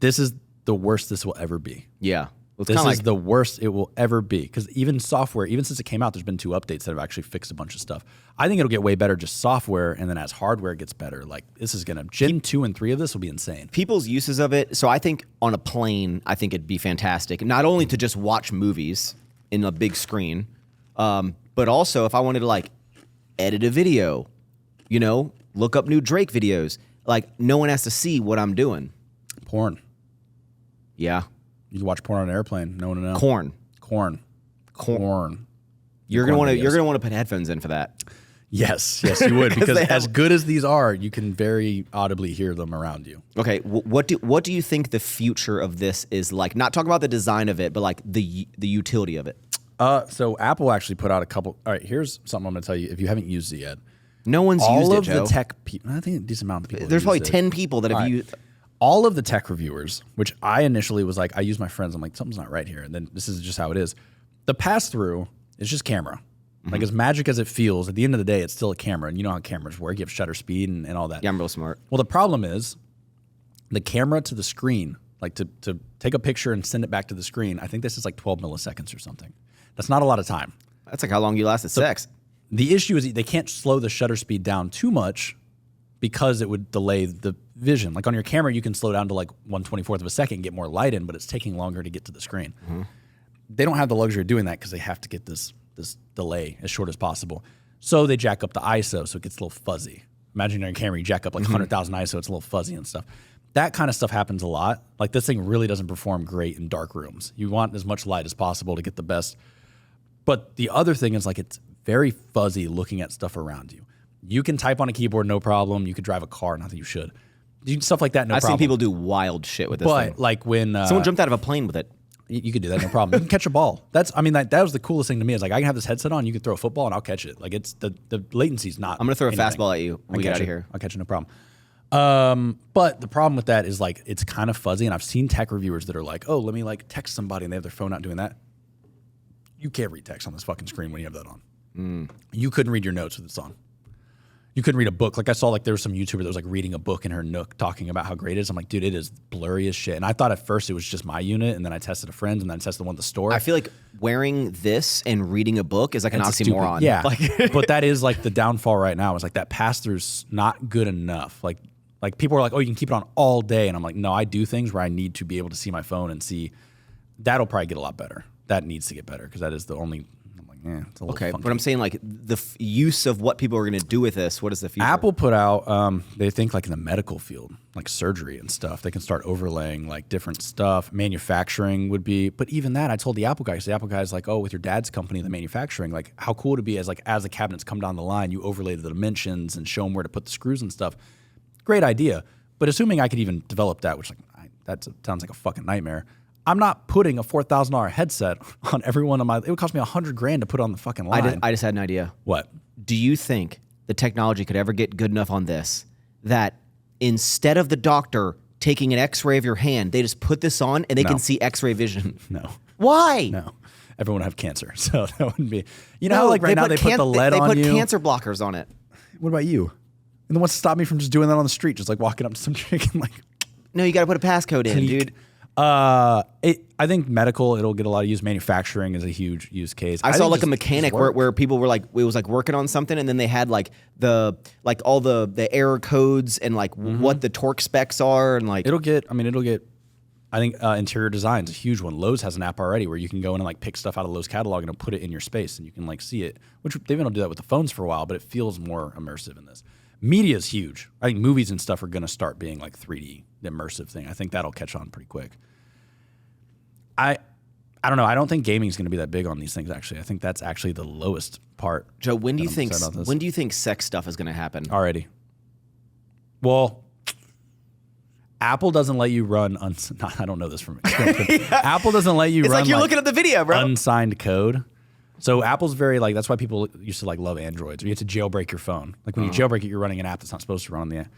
This is the worst this will ever be. Yeah. Well, this is the worst it will ever be. Because even software, even since it came out, there's been 2 updates that have actually fixed a bunch of stuff. I think it'll get way better just software, and then as hardware gets better, like this is gonna Gen 2 and 3 of this will be insane. People's uses of it. So I think on a plane, I think it'd be fantastic. Not only to just watch movies in a big screen, but also if I wanted to like edit a video, look up new Drake videos. Like no one has to see what I'm doing. Porn. Yeah. You can watch porn on an airplane. No one will know. Corn. You're gonna want to put headphones in for that. Yes, you would, because as good as these are, you can very audibly hear them around you. Okay, what do you think the future of this is like? Not talking about the design of it, but like the utility of it. So Apple actually put out a couple. All right, here's something I'm going to tell you if you haven't used it yet. No one's used it, Joe. All of the tech people, I think a decent amount of people. There's probably 10 people that have used. All of the tech reviewers, which I initially was like, I use my friends. I'm like, something's not right here. And then this is just how it is. The pass-through is just camera. Mm-hmm. Like as magic as it feels, at the end of the day, it's still a camera. And you know how cameras work. You have shutter speed and all that. Yeah, I'm real smart. Well, the problem is the camera to the screen, like to take a picture and send it back to the screen, I think this is like 12 milliseconds or something. That's not a lot of time. That's like how long you last at sex. The issue is they can't slow the shutter speed down too much because it would delay the vision. Like on your camera, you can slow down to like 1/24th of a second and get more light in, but it's taking longer to get to the screen. Mm-hmm. They don't have the luxury of doing that because they have to get this delay as short as possible. So they jack up the ISO so it gets a little fuzzy. Imagine on your camera, you jack up like 100,000 ISO, it's a little fuzzy and stuff. That kind of stuff happens a lot. Like this thing really doesn't perform great in dark rooms. You want as much light as possible to get the best. But the other thing is like it's very fuzzy looking at stuff around you. You can type on a keyboard, no problem. You could drive a car, not that you should. Stuff like that, no problem. I've seen people do wild shit with this thing. But like when someone jumped out of a plane with it. You could do that, no problem. You can catch a ball. That was the coolest thing to me. Is like I can have this headset on, you can throw a football, and I'll catch it. Like it's the latency's not. I'm gonna throw a fastball at you when we get out of here. I'll catch it, no problem. But the problem with that is like it's kind of fuzzy, and I've seen tech reviewers that are like, "Oh, let me like text somebody," and they have their phone out doing that. You can't read text on this fucking screen when you have that on. You couldn't read your notes with this on. You couldn't read a book. Like I saw like there was some YouTuber that was like reading a book in her Nook talking about how great it is. I'm like, dude, it is blurry as shit. And I thought at first it was just my unit, and then I tested a friend, and then I tested the one at the store. I feel like wearing this and reading a book is like an oxymoron. Yeah, but that is like the downfall right now. Is like that pass-through's not good enough. Like people are like, oh, you can keep it on all day, and I'm like, no, I do things where I need to be able to see my phone and see. That'll probably get a lot better. That needs to get better because that is the only. I'm like, it's a little Okay, funky. but I'm saying like the use of what people are going to do with this. What is the future? Apple put out, they think like in the medical field, like surgery and stuff, they can start overlaying like different stuff. Manufacturing would be, but even that, I told the Apple guy's like, oh, with your dad's company, the manufacturing, like how cool to be as the cabinets come down the line, you overlay the dimensions and show them where to put the screws and stuff. Great idea. But assuming I could even develop that, which that sounds like a fucking nightmare. I'm not putting a $4,000 headset on every one of my. It would cost me $100,000 to put on the fucking line. I just had an idea. What? Do you think the technology could ever get good enough on this that instead of the doctor taking an X-ray of your hand, they just put this on and they can see X-ray vision? No. Why? No. Everyone would have cancer, so that wouldn't be. You know how like right now they put the lead on you? They put cancer blockers on it. What about you? And then what's to stop me from just doing that on the street? Just like walking up to some chick and like. No, you got to put a passcode in, dude. I think medical, it'll get a lot of use. Manufacturing is a huge use case. I saw like a mechanic where people were like, it was like working on something, and then they had like all the error codes and like what the torque specs are, and like it'll get. I think interior design is a huge one. Lowe's has an app already where you can go in and like pick stuff out of Lowe's catalog and it'll put it in your space, and you can like see it. Which they've been able to do that with the phones for a while, but it feels more immersive in this. Media is huge. I think movies and stuff are going to start being like 3D, the immersive thing. I think that'll catch on pretty quick. I don't know. I don't think gaming is going to be that big on these things. Actually, I think that's actually the lowest part. Joe, when do you think sex stuff is going to happen? Already. Well, Apple doesn't let you run. I don't know this from experience. Apple doesn't let you it's run. It's like you're looking at the video, bro. Unsigned code. So Apple's very like, that's why people used to like love Androids. You have to jailbreak your phone. Like when you jailbreak it, you're running an app that's not supposed to run on the app.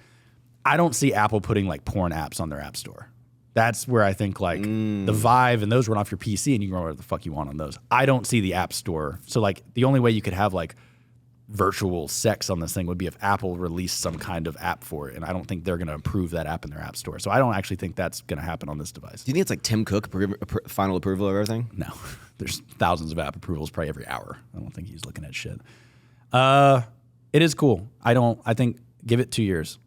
I don't see Apple putting like porn apps on their app store. That's where I think like the Vive and those run off your PC and you can run whatever the fuck you want on those. I don't see the app store. So like the only way you could have like virtual sex on this thing would be if Apple released some kind of app for it. And I don't think they're going to approve that app in their app store. So I don't actually think that's going to happen on this device. Do you think it's like Tim Cook, final approval of everything? No. There's thousands of app approvals probably every hour. I don't think he's looking at shit. It is cool. I think give it 2 years.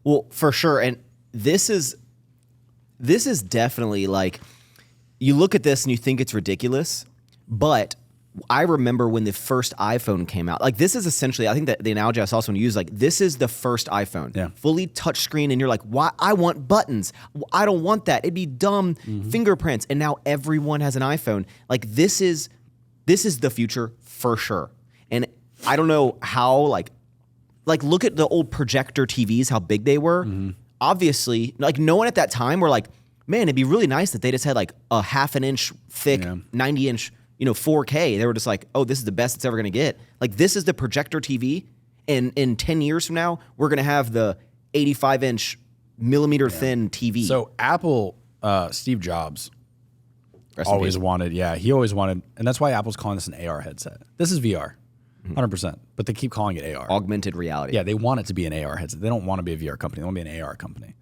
Well, for sure. And this is definitely like, you look at this and you think it's ridiculous, but I remember when the first iPhone came out. Like this is essentially, I think that the analogy I saw someone use, like this is the first iPhone. Yeah. Fully touchscreen, and you're like, why? I want buttons. I don't want that. It'd be dumb. Fingerprints. And now everyone has an iPhone. Like this is the future for sure. And I don't know how like look at the old projector TVs, how big they were. Obviously, like no one at that time were like, man, it'd be really nice that they just had like a half an inch thick, 90-inch, 4K. They were just like, oh, this is the best it's ever going to get. Like this is the projector TV. And in 10 years from now, we're going to have the 85-inch millimeter thin TV. So Apple, Steve Jobs always wanted, he always wanted, and that's why Apple's calling this an AR headset. This is VR, 100%, but they keep calling it AR. Augmented reality. Yeah, they want it to be an AR headset. They don't want to be a VR company. They want to be an AR company.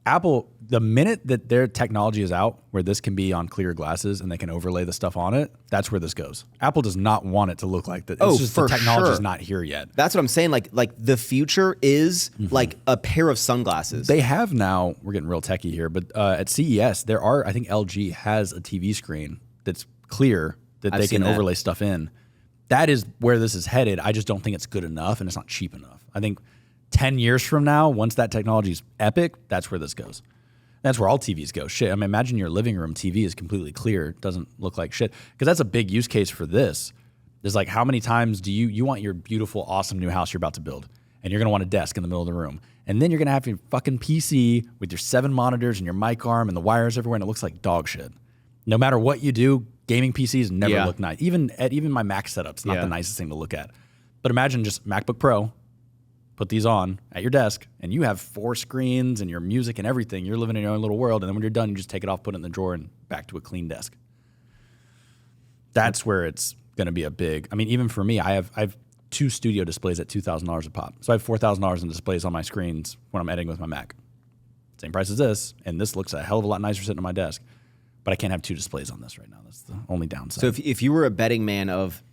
Apple, the minute that their technology is out where this can be on clear glasses and they can overlay the stuff on it, that's where this goes. Apple does not want it to look like that. It's just the technology is not here yet. That's what I'm saying. Like the future is like a pair of sunglasses. They have now, we're getting real techie here, but at CES, I think LG has a TV screen that's clear that they can overlay stuff in. That is where this is headed. I just don't think it's good enough and it's not cheap enough. I think 10 years from now, once that technology is epic, that's where this goes. That's where all TVs go. Shit, I mean, imagine your living room TV is completely clear. It doesn't look like shit. Because that's a big use case for this. There's like, how many times do you want your beautiful, awesome new house you're about to build, and you're going to want a desk in the middle of the room. And then you're going to have your fucking PC with your 7 monitors and your mic arm and the wires everywhere, and it looks like dog shit. No matter what you do, gaming PCs never look nice. Even my Mac setup's not the nicest thing to look at. But imagine just MacBook Pro, put these on at your desk, and you have 4 screens and your music and everything. You're living in your own little world, and then when you're done, you just take it off, put it in the drawer, and back to a clean desk. That's where it's going to be a big. I mean, even for me, I have 2 studio displays at $2,000 a pop. So I have $4,000 in displays on my screens when I'm editing with my Mac. Same price as this, and this looks a hell of a lot nicer sitting on my desk. But I can't have 2 displays on this right now. That's the only downside. So if you were a betting man of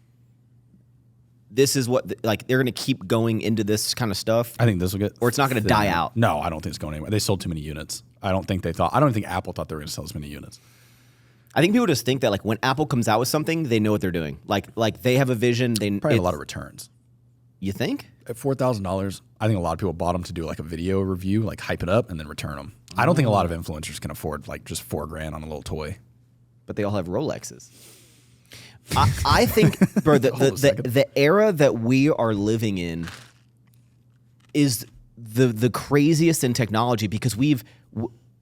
this is what, like, they're going to keep going into this kind of stuff. I think this will get... Or it's not going to die out. No, I don't think it's going anywhere. They sold too many units. I don't think Apple thought they were going to sell this many units. I think people just think that like when Apple comes out with something, they know what they're doing. Like they have a vision. They Probably a lot of returns. You think? At $4,000, I think a lot of people bought them to do like a video review, like hype it up and then return them. I don't think a lot of influencers can afford like just $4,000 on a little toy. But they all have Rolexes. I think, bro, the era that we are living in is the craziest in technology because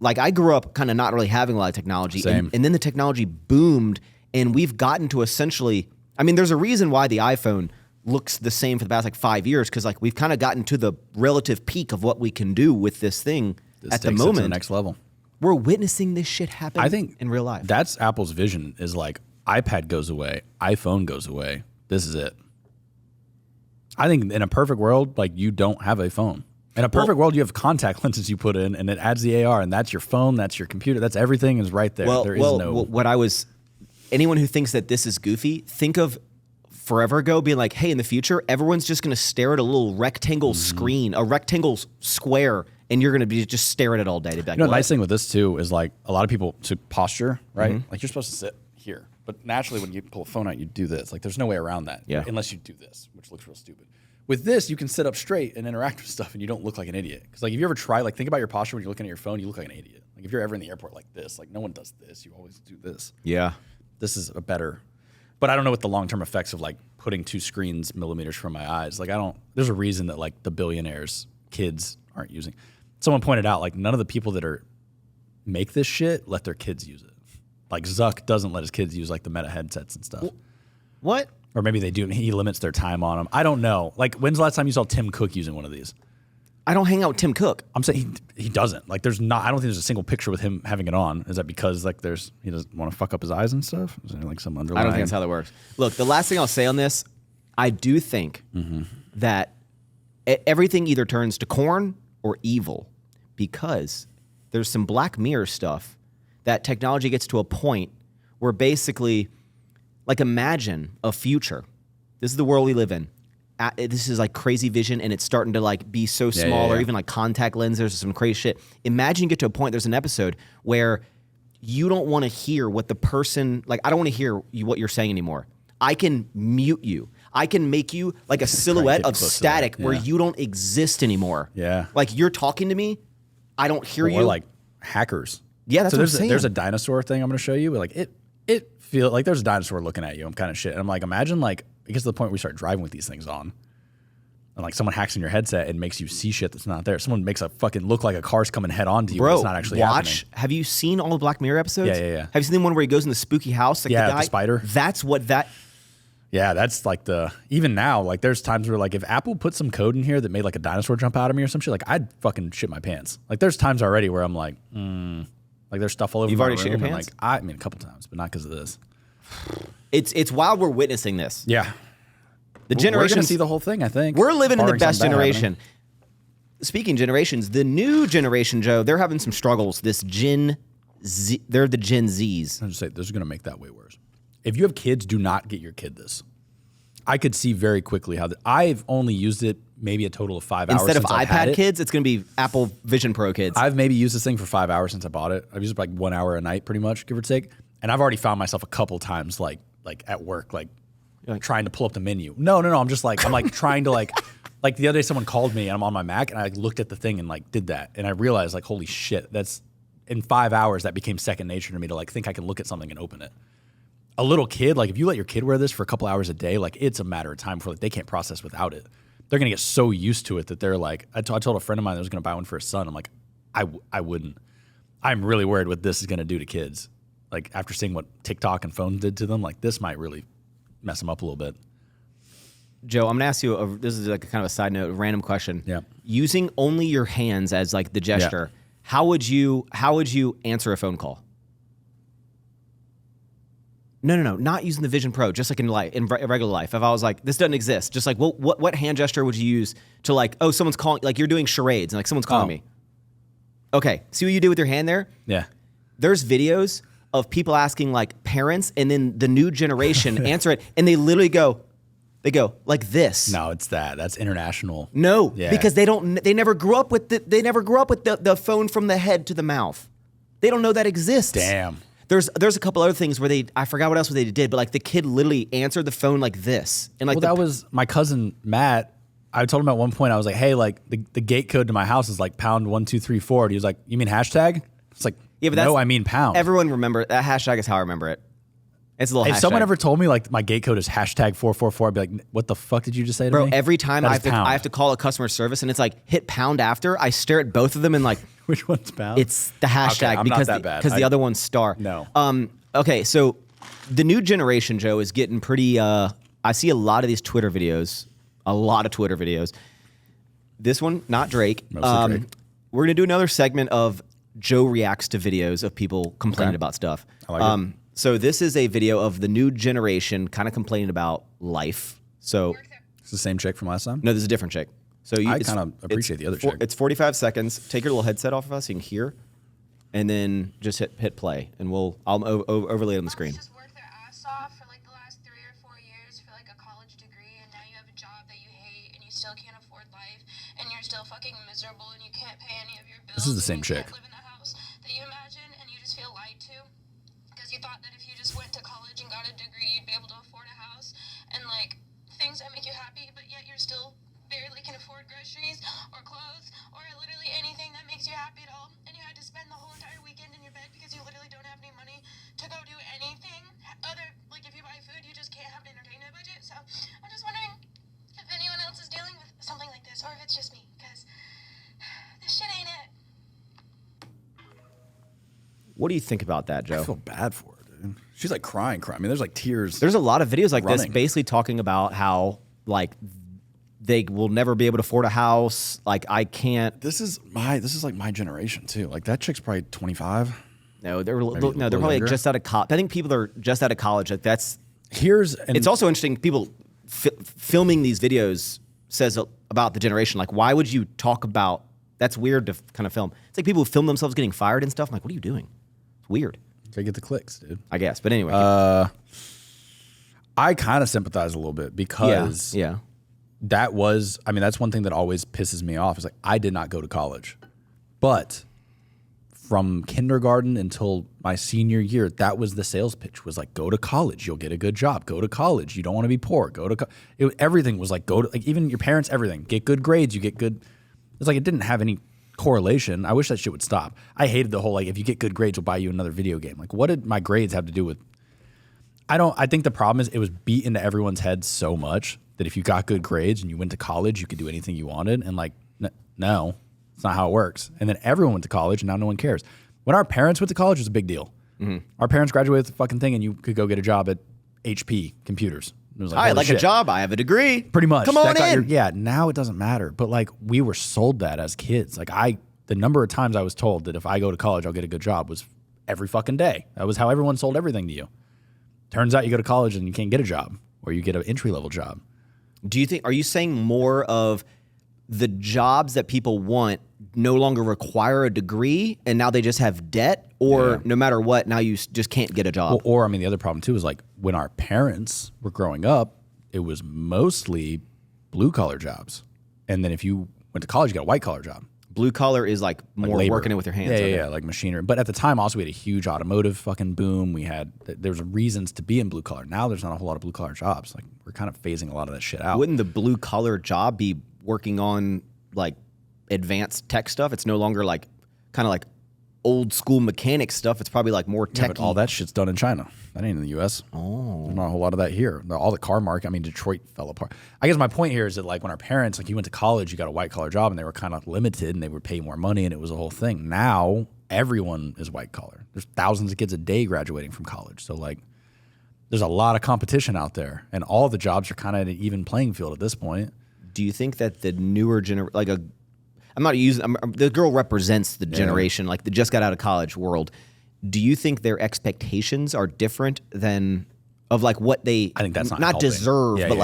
like I grew up kind of not really having a lot of technology. Same. And then the technology boomed and we've gotten to essentially, I mean, there's a reason why the iPhone looks the same for the past like 5 years because like we've kind of gotten to the relative peak of what we can do with this thing at the moment. To the next level. We're witnessing this shit happen I think in real life. That's Apple's vision is like iPad goes away, iPhone goes away. This is it. I think in a perfect world, like you don't have a phone. In a perfect world, you have contact lenses you put in and it adds the AR and that's your phone, that's your computer, that's everything is right there. There is no... anyone who thinks that this is goofy, think of forever ago being like, hey, in the future, everyone's just going to stare at a little rectangle screen, a rectangle square, and you're going to be just staring at it all day. To be like, the nice thing with this too is like a lot of people to posture, right? Like you're supposed to sit here, but naturally when you pull a phone out, you do this. Like there's no way around that, unless you do this, which looks real stupid. With this, you can sit up straight and interact with stuff, and you don't look like an idiot. Because like if you ever try, like think about your posture when you're looking at your phone, you look like an idiot. Like if you're ever in the airport like this, like no one does this. You always do this. Yeah, this is a better. But I don't know what the long-term effects of like putting two screens millimeters from my eyes. Like there's a reason that like the billionaires' kids aren't using. Someone pointed out like none of the people that make this shit let their kids use it. Like Zuck doesn't let his kids use like the Meta headsets and stuff. What? Or maybe they do, and he limits their time on them. I don't know. Like, when's the last time you saw Tim Cook using one of these? I don't hang out with Tim Cook. I'm saying he doesn't. Like, I don't think there's a single picture with him having it on. Is that because like he doesn't want to fuck up his eyes and stuff? Is there like some underlying? I don't think that's how that works. Look, the last thing I'll say on this, I do think that everything either turns to corn or evil because there's some Black Mirror stuff that technology gets to a point where basically, like imagine a future. This is the world we live in. This is like crazy vision and it's starting to like be so small or even like contact lenses or some crazy shit. Imagine you get to a point, there's an episode where you don't want to hear what the person, like I don't want to hear what you're saying anymore. I can mute you. I can make you like a silhouette of static where you don't exist anymore. Yeah. Like you're talking to me, I don't hear you. Or like hackers. Yeah, that's what I'm saying. There's a dinosaur thing I'm going to show you. Like it feels like there's a dinosaur looking at you. I'm kind of shit. And I'm like, imagine like, it gets to the point where we start driving with these things on. And like someone hacks in your headset and makes you see shit that's not there. Someone makes a fucking look like a car's coming head on to you, but it's not actually happening. Have you seen all the Black Mirror episodes? Yeah. Have you seen the one where he goes in the spooky house? Like the spider? That's what that... Yeah, that's like even now, like there's times where like if Apple put some code in here that made like a dinosaur jump out of me or some shit, like I'd fucking shit my pants. Like there's times already where I'm like, like there's stuff all over You've my already room. shit your pants? Like, I mean, a couple times, but not because of this. It's wild we're witnessing this. Yeah. The generations... We're going to see the whole thing, I think. We're living in the best generation. Speaking generations, the new generation, Joe, they're having some struggles. This Gen Z, they're the Gen Zs. I'm just saying, this is going to make that way worse. If you have kids, do not get your kid this. I could see very quickly how I've only used it maybe a total of 5 hours. Instead of since I've had iPad it. Kids, it's going to be Apple Vision Pro Kids. I've maybe used this thing for 5 hours since I bought it. I've used it for like 1 hour a night, pretty much, give or take. And I've already found myself a couple times, like at work, like trying to pull up the menu. No. I'm just like, trying to like the other day someone called me and I'm on my Mac and I looked at the thing and like did that. And I realized like, holy shit, that's in 5 hours that became second nature to me to like think I can look at something and open it. A little kid, like if you let your kid wear this for a couple hours a day, like it's a matter of time before like, they can't process without it. They're gonna get so used to it that they're like, I told a friend of mine that was gonna buy one for his son. I'm like, I wouldn't. I'm really worried what this is gonna do to kids. Like after seeing what TikTok and phones did to them, like this might really mess them up a little bit. Joe, I'm gonna ask you. This is like a kind of a side note, a random question. Yeah. Using only your hands as like the gesture, how would you answer a phone call? No, not using the Vision Pro, just like in regular life. If I was like, this doesn't exist, just like, what hand gesture would you use to like, oh, someone's calling, like you're doing charades and like someone's calling me. Okay, see what you did with your hand there? Yeah. There's videos of people asking like parents and then the new generation answer it and they literally go like this. No, it's that's international. No, because they never grew up with the phone from the head to the mouth. They don't know that exists. Damn. There's a couple other things where I forgot what else they did, but like the kid literally answered the phone like this. And like Well, that was my cousin Matt. I told him at one point, I was like, hey, like the gate code to my house is like #1234. And he was like, you mean hashtag? It's like, yeah, but no, I mean pound. Everyone remember that hashtag is how I remember it. It's a little If hashtag. someone ever told me like my gate code is #444, I'd be like, what the fuck did you just say to me? Bro, every time I That is have to call a customer service and it's like hit pound after, I stare at both of them and like, which one's pound? it's the hashtag Okay, I'm because not that bad. because the other one's star. No. Okay, so the new generation, Joe, is getting pretty. I see a lot of these Twitter videos, a lot of Twitter videos. This one, not Drake. Mostly Drake. We're gonna do another segment of Joe reacts to videos of people complaining about stuff. I like it. So this is a video of the new generation kind of complaining about life. So It's the same chick from last time? no, this is a different chick. So I kind of appreciate the other chick. It's 45 seconds. Take your little headset off of us so you can hear, and then just hit play, and I'll overlay it on the screen. Just work their ass off for like the last 3 or 4 years for like a college degree, and now you have a job that you hate, and you still can't afford life, and you're still fucking miserable, and you can't pay any of your bills. This is the same and you chick. can't live in the house that you imagine, and you just feel lied to because you thought that if you just went to college and got a degree, you'd be able to afford a house and like things that make you happy, but yet you're still barely can afford groceries or clothes or literally anything that makes you happy at all, and you had to spend the whole entire weekend in your bed because you literally don't have any money to go do anything other, like if you buy food you just can't have an entertainment budget. So I'm just wondering if anyone else is dealing with something like this or if it's just me, because this shit ain't it. What do you think about that, Joe? I feel bad for her, dude. She's like crying. I mean, there's like tears. There's a lot of videos like this running. basically talking about how like they will never be able to afford a house. Like I can't. This is like my generation too. Like that chick's probably 25. No, they're little probably like younger. just out of college. I think people are just out of college. Like that's. It's also interesting. People filming these videos says about the generation. Like, why would you talk about? That's weird to kind of film. It's like people who film themselves getting fired and stuff. I'm like, what are you doing? It's weird. Gotta get the clicks, dude. I guess, but anyway. I kind of sympathize a little bit because yeah. that's one thing that always pisses me off is like I did not go to college, but from kindergarten until my senior year, that was the sales pitch was like, go to college, you'll get a good job, go to college, you don't want to be poor, go to everything was like, like even your parents, everything, get good grades, you get good. It's like, it didn't have any correlation. I wish that shit would stop. I hated the whole, like, if you get good grades, we'll buy you another video game. Like, what did my grades have to do with, I think the problem is it was beat into everyone's head so much that if you got good grades and you went to college, you could do anything you wanted. And like, no, it's not how it works. And then everyone went to college and now no one cares. When our parents went to college, it was a big deal. Mm-hmm. Our parents graduated with the fucking thing and you could go get a job at HP Computers. It was like, I like shit. a job. I have a degree. Pretty much. Come on in. Yeah, now it doesn't matter. But like we were sold that as kids. Like the number of times I was told that if I go to college, I'll get a good job was every fucking day. That was how everyone sold everything to you. Turns out you go to college and you can't get a job or you get an entry-level job. Are you saying more of the jobs that people want no longer require a degree and now they just have debt, or no matter what, now you just can't get a job? Well, or, I mean, the other problem too is like when our parents were growing up, it was mostly blue-collar jobs. And then if you went to college, you got a white-collar job. Blue collar is like more labor. working it with your hands. Yeah, like machinery. But at the time, also, we had a huge automotive fucking boom. There was reasons to be in blue collar. Now there's not a whole lot of blue collar jobs. Like we're kind of phasing a lot of that shit out. Wouldn't the blue collar job be working on like advanced tech stuff? It's no longer like kind of like old school mechanic stuff. It's probably like more techy. Yeah, but all that shit's done in China. That ain't in the U.S. Oh. There's not a whole lot of that here. All the car market, I mean, Detroit fell apart. I guess my point here is that like when our parents, like you went to college, you got a white collar job and they were kind of limited and they would pay more money and it was a whole thing. Now everyone is white collar. There's thousands of kids a day graduating from college. So like there's a lot of competition out there and all the jobs are kind of at an even playing field at this point. Do you think that the newer generation, like the girl represents the generation, like the just got out of college world. Do you think their expectations are different than of like what they I think that's not helping. deserve, but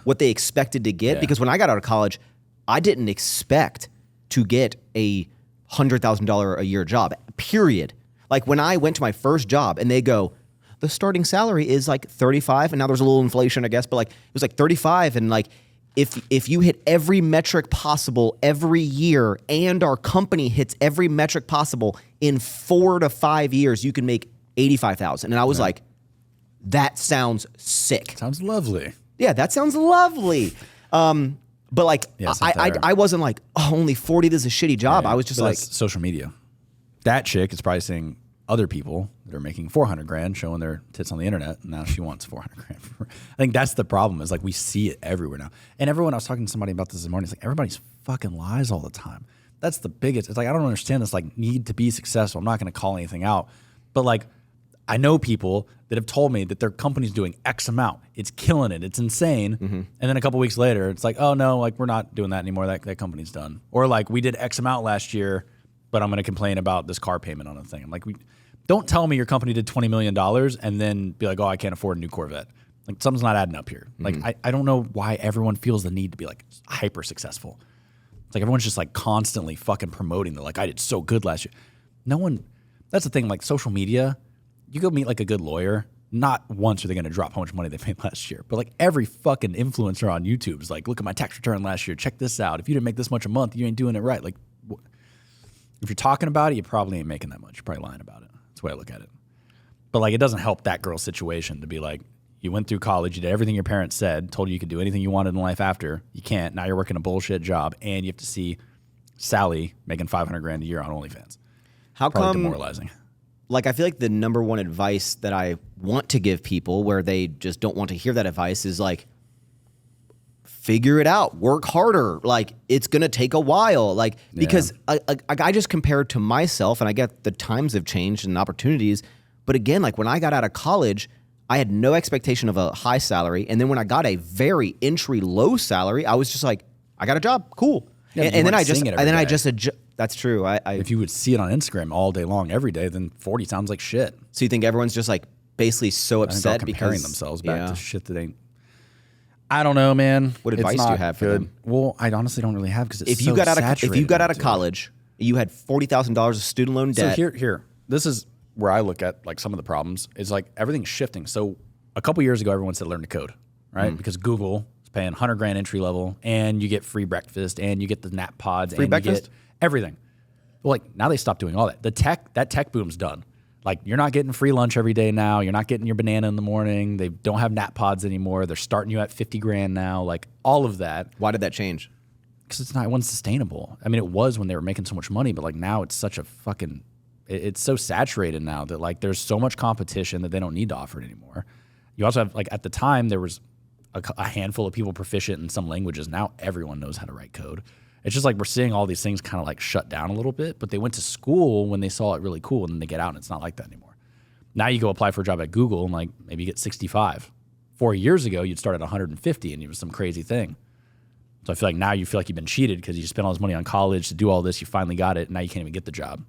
what they expected to get? Yeah. Because when I got out of college, I didn't expect to get a $100,000 a year job, period. Like when I went to my first job and they go, the starting salary is like 35, and now there's a little inflation, I guess, but like it was like 35, and like if you hit every metric possible every year and our company hits every metric possible in 4 to 5 years, you can make $85,000. And I was like, that sounds sick. Sounds lovely. Yeah, that sounds lovely. But like, Yeah, it's not I fair. I wasn't like, oh, only 40, this is a shitty job. I was just But like, that's social media. That chick is probably seeing other people that are making 400 grand showing their tits on the internet, and now she wants 400 grand. I think that's the problem, is like we see it everywhere now. And everyone, I was talking to somebody about this morning, it's like everybody's fucking lies all the time. That's the biggest. It's like, I don't understand this like need to be successful. I'm not going to call anything out, but like I know people that have told me that their company's doing X amount. It's killing it. It's insane. And then a couple weeks later, it's like, oh no, like we're not doing that anymore. That company's done. Or like we did X amount last year, but I'm going to complain about this car payment on a thing. I'm like, don't tell me your company did $20 million and then be like, oh, I can't afford a new Corvette. Like something's not adding up here. Like I don't know why everyone feels the need to be like hyper successful. It's like everyone's just like constantly fucking promoting that like I did so good last year. No one, that's the thing, like social media, you go meet like a good lawyer, not once are they going to drop how much money they made last year, but like every fucking influencer on YouTube is like, look at my tax return last year, check this out. If you didn't make this much a month, you ain't doing it right. Like if you're talking about it, you probably ain't making that much. You're probably lying about it. That's the way I look at it. But like, it doesn't help that girl's situation to be like, you went through college, you did everything your parents said, told you could do anything you wanted in life after. You can't. Now you're working a bullshit job, and you have to see Sally making 500 grand a year on OnlyFans. how Probably come? demoralizing. Like, I feel like the number one advice that I want to give people, where they just don't want to hear that advice, is like, figure it out, work harder. Like, it's going to take a while. Like, because I just compare it to myself, and I get the times have changed and opportunities. But again, like when I got out of college, I had no expectation of a high salary. And then when I got a very entry low salary, I was just like, I got a job. Cool. Yeah, and then I just that's true. if you would see it on Instagram all day long, every day, then 40 sounds like shit. So you think everyone's just like basically so I think they're upset comparing because themselves back to shit that ain't. I don't know, man. What It's advice do you not have for good. them? Well, I honestly don't really have, because it's if you so got out of saturated. college, you had $40,000 of student loan debt. So here, this is where I look at like some of the problems. Is like everything's shifting. So a couple years ago, everyone said learn to code, right? Because Google is paying 100 grand entry level, and you get free breakfast, and you get the nap pods, Free and breakfast? you get everything. Well, like now they stopped doing all that. That tech boom's done. Like you're not getting free lunch every day now. You're not getting your banana in the morning. They don't have nap pods anymore. They're starting you at 50 grand now. Like all of that. Why did that change? Because it wasn't sustainable. I mean, it was when they were making so much money, but like now it's such a fucking, it's so saturated now that like there's so much competition that they don't need to offer it anymore. You also have, like at the time, there was a handful of people proficient in some languages. Now everyone knows how to write code. It's just like we're seeing all these things kind of like shut down a little bit, but they went to school when they saw it really cool, and then they get out and it's not like that anymore. Now you go apply for a job at Google and like maybe you get 65. 4 years ago, you'd start at 150 and it was some crazy thing. So I feel like now you feel like you've been cheated because you spent all this money on college to do all this. You finally got it. And now you can't even get the job.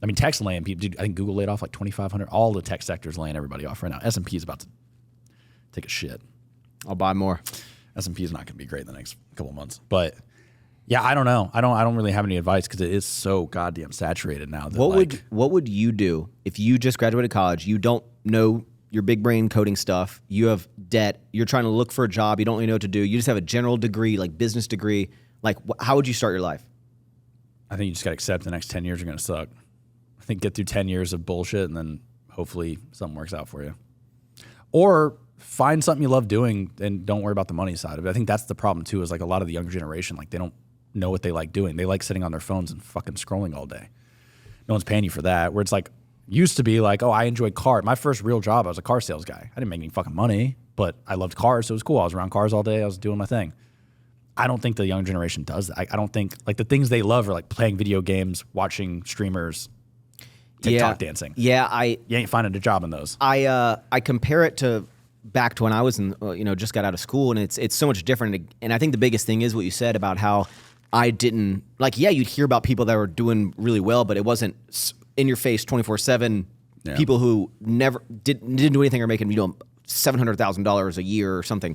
I mean, tech's laying people. Dude, I think Google laid off like 2,500. All the tech sector's laying everybody off right now. S&P is about to take a shit. I'll buy more. S&P is not going to be great in the next couple of months. But yeah, I don't know. I don't really have any advice because it is so goddamn saturated now. That What would you do if you just graduated college? You don't know your big brain coding stuff. You have debt. You're trying to look for a job. You don't really know what to do. You just have a general degree, like business degree. Like, how would you start your life? I think you just got to accept the next 10 years are going to suck. I think get through 10 years of bullshit and then hopefully something works out for you. Or find something you love doing and don't worry about the money side of it. I think that's the problem too, is like a lot of the younger generation, like they don't know what they like doing. They like sitting on their phones and fucking scrolling all day. No one's paying you for that. Where it's like, used to be like, oh, I enjoy cars. My first real job, I was a car sales guy. I didn't make any fucking money, but I loved cars, so it was cool. I was around cars all day. I was doing my thing. I don't think the young generation does that. I don't think, like, the things they love are like playing video games, watching streamers, TikTok dancing. Yeah, you ain't finding a job in those. I compare it to back to when I was in, just got out of school, and it's so much different. And I think the biggest thing is what you said about how I didn't, like, yeah, you'd hear about people that were doing really well, but it wasn't in your face 24/7. Yeah. People who never didn't do anything or making $700,000 a year or something.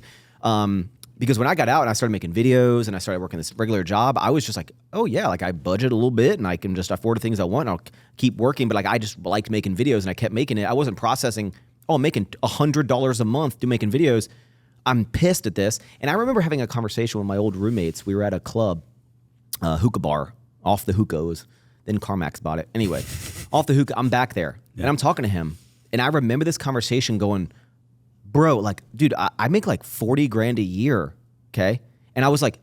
Because when I got out and I started making videos and I started working this regular job, I was just like, oh yeah, like I budget a little bit and I can just afford the things I want. And I'll keep working, but like I just liked making videos and I kept making it. I wasn't processing, oh, I'm making $100 a month to making videos. I'm pissed at this. And I remember having a conversation with my old roommates. We were at a club, hookah bar, off the hookahs. Then CarMax bought it. Anyway, off the hookah, I'm back there and I'm talking to him. And I remember this conversation going, bro, like, dude, I make like 40 grand a year. Okay. And I was like,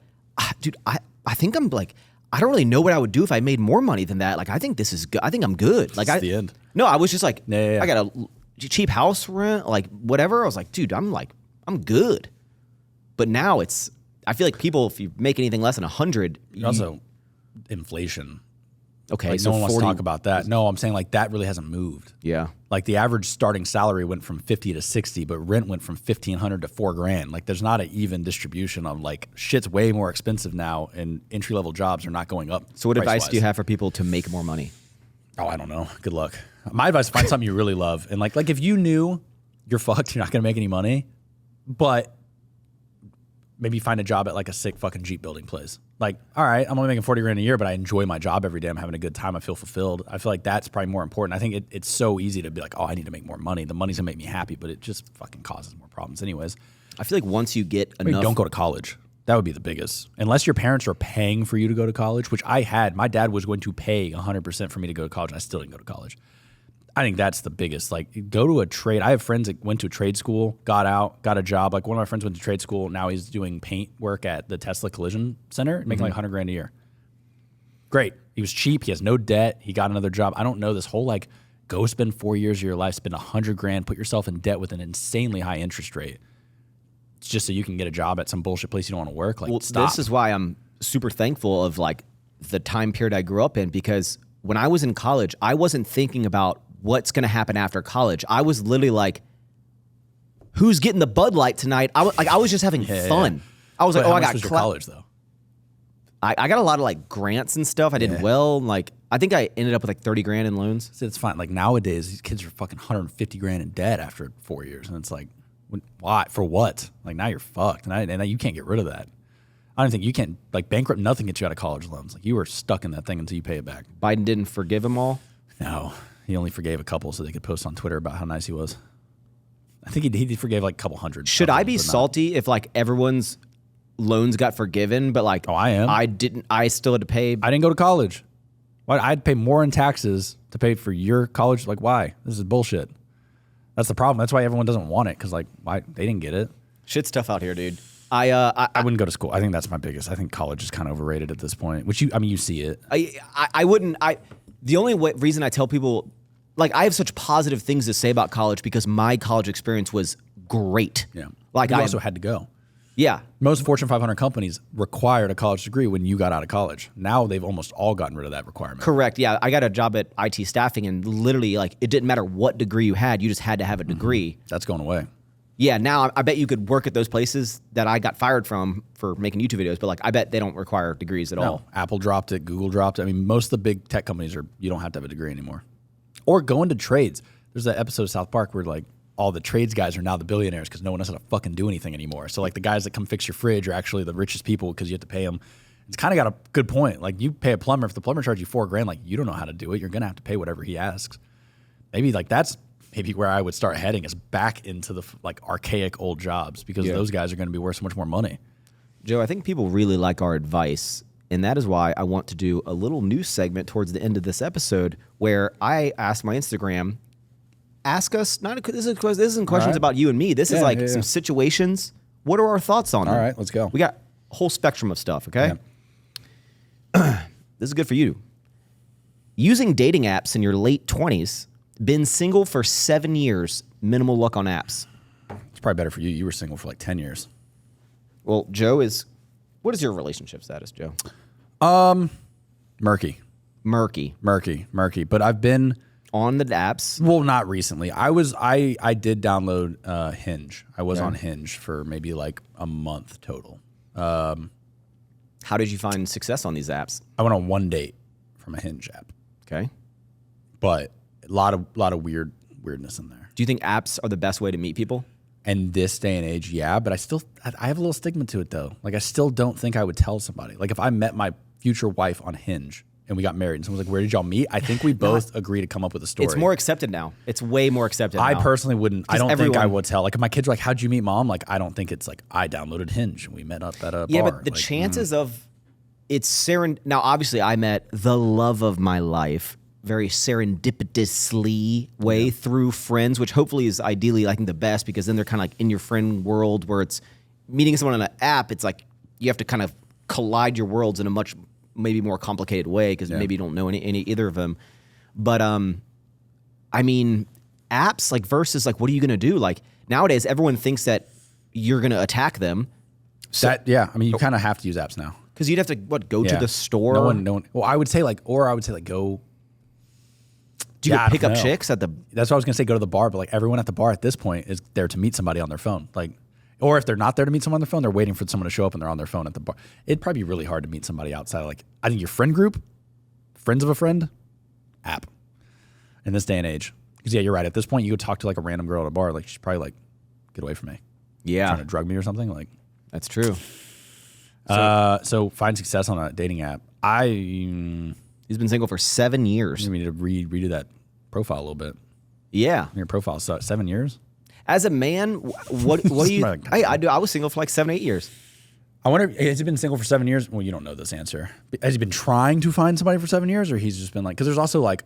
dude, I think I'm like, I don't really know what I would do if I made more money than that. Like, I think this is good. I think I'm good. Like, It's the end. No, I was just like, Yeah. I got a cheap house rent, like whatever. I was like, dude, I'm good. But now I feel like people, if you make anything less than 100, Also, inflation. okay, Like, so no one wants 40, to talk about that. No, I'm saying like that really hasn't moved. Yeah. Like the average starting salary went from 50 to 60, but rent went from 1,500 to $4,000. Like there's not an even distribution of like shit's way more expensive now, and entry level jobs are not going up. So what advice price-wise. do you have for people to make more money? Oh, I don't know. Good luck. My advice: find something you really love, and like if you knew you're fucked, you're not gonna make any money, but maybe find a job at like a sick fucking Jeep building place. Like, all right, I'm only making 40 grand a year, but I enjoy my job every day. I'm having a good time. I feel fulfilled. I feel like that's probably more important. I think it's so easy to be like, oh, I need to make more money. The money's gonna make me happy, but it just fucking causes more problems anyways. I feel like once you get Maybe enough, don't go to college. That would be the biggest. Unless your parents are paying for you to go to college, which I had. My dad was going to pay 100% for me to go to college, and I still didn't go to college. I think that's the biggest. Like, go to a trade. I have friends that went to a trade school, got out, got a job. Like, one of my friends went to trade school. Now he's doing paint work at the Tesla Collision Center, making like 100 grand a year. Great. He was cheap. He has no debt. He got another job. I don't know this whole like, go spend 4 years of your life, spend 100 grand, put yourself in debt with an insanely high interest rate. It's just so you can get a job at some bullshit place you don't want to work. Like, well, stop. this is why I'm super thankful of like the time period I grew up in, because when I was in college, I wasn't thinking about what's going to happen after college. I was literally like, who's getting the Bud Light tonight? I was just having fun. I was like, How I much got was your college though. I got a lot of like grants and stuff. I did well. Like, I think I ended up with like 30 grand in loans. See, it's fine. Like nowadays, these kids are fucking 150 grand in debt after 4 years, and it's like, why? For what? Like now you're fucked, and you can't get rid of that. I don't think you can like bankrupt. Nothing gets you out of college loans. Like you were stuck in that thing until you pay it back. Biden didn't forgive them all. No, he only forgave a couple so they could post on Twitter about how nice he was. I think he forgave like a couple hundred. Should I be salty if like everyone's loans got forgiven, but like I am. I still had to pay. I didn't go to college. Why? I'd pay more in taxes to pay for your college. Like why? This is bullshit. That's the problem. That's why everyone doesn't want it, because like why they didn't get it. Shit's tough out here, dude. I wouldn't go to school. I think that's my biggest. I think college is kind of overrated at this point. Which you see it. I wouldn't. The only reason I tell people, like, I have such positive things to say about college because my college experience was great. Yeah. Like you I also had to go. Yeah. Most Fortune 500 companies required a college degree when you got out of college. Now they've almost all gotten rid of that requirement. Correct. Yeah. I got a job at IT staffing, and literally, like, it didn't matter what degree you had. You just had to have a degree. That's going away. Yeah. Now I bet you could work at those places that I got fired from for making YouTube videos, but like, I bet they don't require degrees at all. Apple dropped it. Google dropped it. I mean, most of the big tech companies you don't have to have a degree anymore. Or go into trades. There's that episode of South Park where like all the trades guys are now the billionaires because no one knows how to fucking do anything anymore. So like the guys that come fix your fridge are actually the richest people because you have to pay them. It's kind of got a good point. Like you pay a plumber, if the plumber charges you $4,000, like you don't know how to do it, you're gonna have to pay whatever he asks. Maybe like that's maybe where I would start heading, is back into the like archaic old jobs, because those guys are going to be worth so much more money. Joe, I think people really like our advice, and that is why I want to do a little news segment towards the end of this episode where I asked my Instagram, ask us, this isn't questions about you and me. This is like some situations. What are our thoughts on them? All right, let's go. We got a whole spectrum of stuff, okay? Yeah. This is good for you. Using dating apps in your late 20s, been single for 7 years, minimal luck on apps. It's probably better for you. You were single for like 10 years. Well, Joe what is your relationship status, Joe? Murky. But I've been on the apps. Well, not recently. I did download Hinge. I was on Hinge for maybe like a month total. How did you find success on these apps? I went on one date from a Hinge app. Okay. But a lot of weirdness in there. Do you think apps are the best way to meet people? And this day and age, yeah. But I have a little stigma to it though. Like I still don't think I would tell somebody. Like if I met my future wife on Hinge and we got married and someone's like, where did y'all meet? I think we both agree to come up with a story. It's more accepted now. It's way more accepted I now. personally wouldn't. I don't think I would tell. Like if my kids are like, how'd you meet mom? Like I don't think it's like I downloaded Hinge and we met up at a bar. Yeah, but the chances of it's now obviously I met the love of my life very serendipitously way through friends, which hopefully is ideally, I think, the best, because then they're kind of like in your friend world, where it's meeting someone on an app. It's like you have to kind of collide your worlds in a much maybe more complicated way, because maybe you don't know any either of them. But I mean, apps like versus like, what are you gonna do? Like nowadays, everyone thinks that you're gonna attack them. So, I mean, you kind of have to use apps now. Because you'd have to go to the store. No one. Well, I would say go. Do you pick up chicks at the? That's what I was gonna say. Go to the bar, but like everyone at the bar at this point is there to meet somebody on their phone. Like, or if they're not there to meet someone on their phone, they're waiting for someone to show up and they're on their phone at the bar. It'd probably be really hard to meet somebody outside. Like, I think your friend group, friends of a friend, app. In this day and age, because you're right. At this point, you go talk to like a random girl at a bar. Like, she's probably like, get away from me. Yeah, trying to drug me or something. Like, that's true. So find success on a dating app. He's been single for 7 years. You need to redo that profile a little bit. Yeah, Your profile, so 7 years. As a man, what do you? I was single for like 7, 8 years. I wonder, has he been single for 7 years? Well, you don't know this answer. Has he been trying to find somebody for 7 years, or he's just been like? Because there's also like,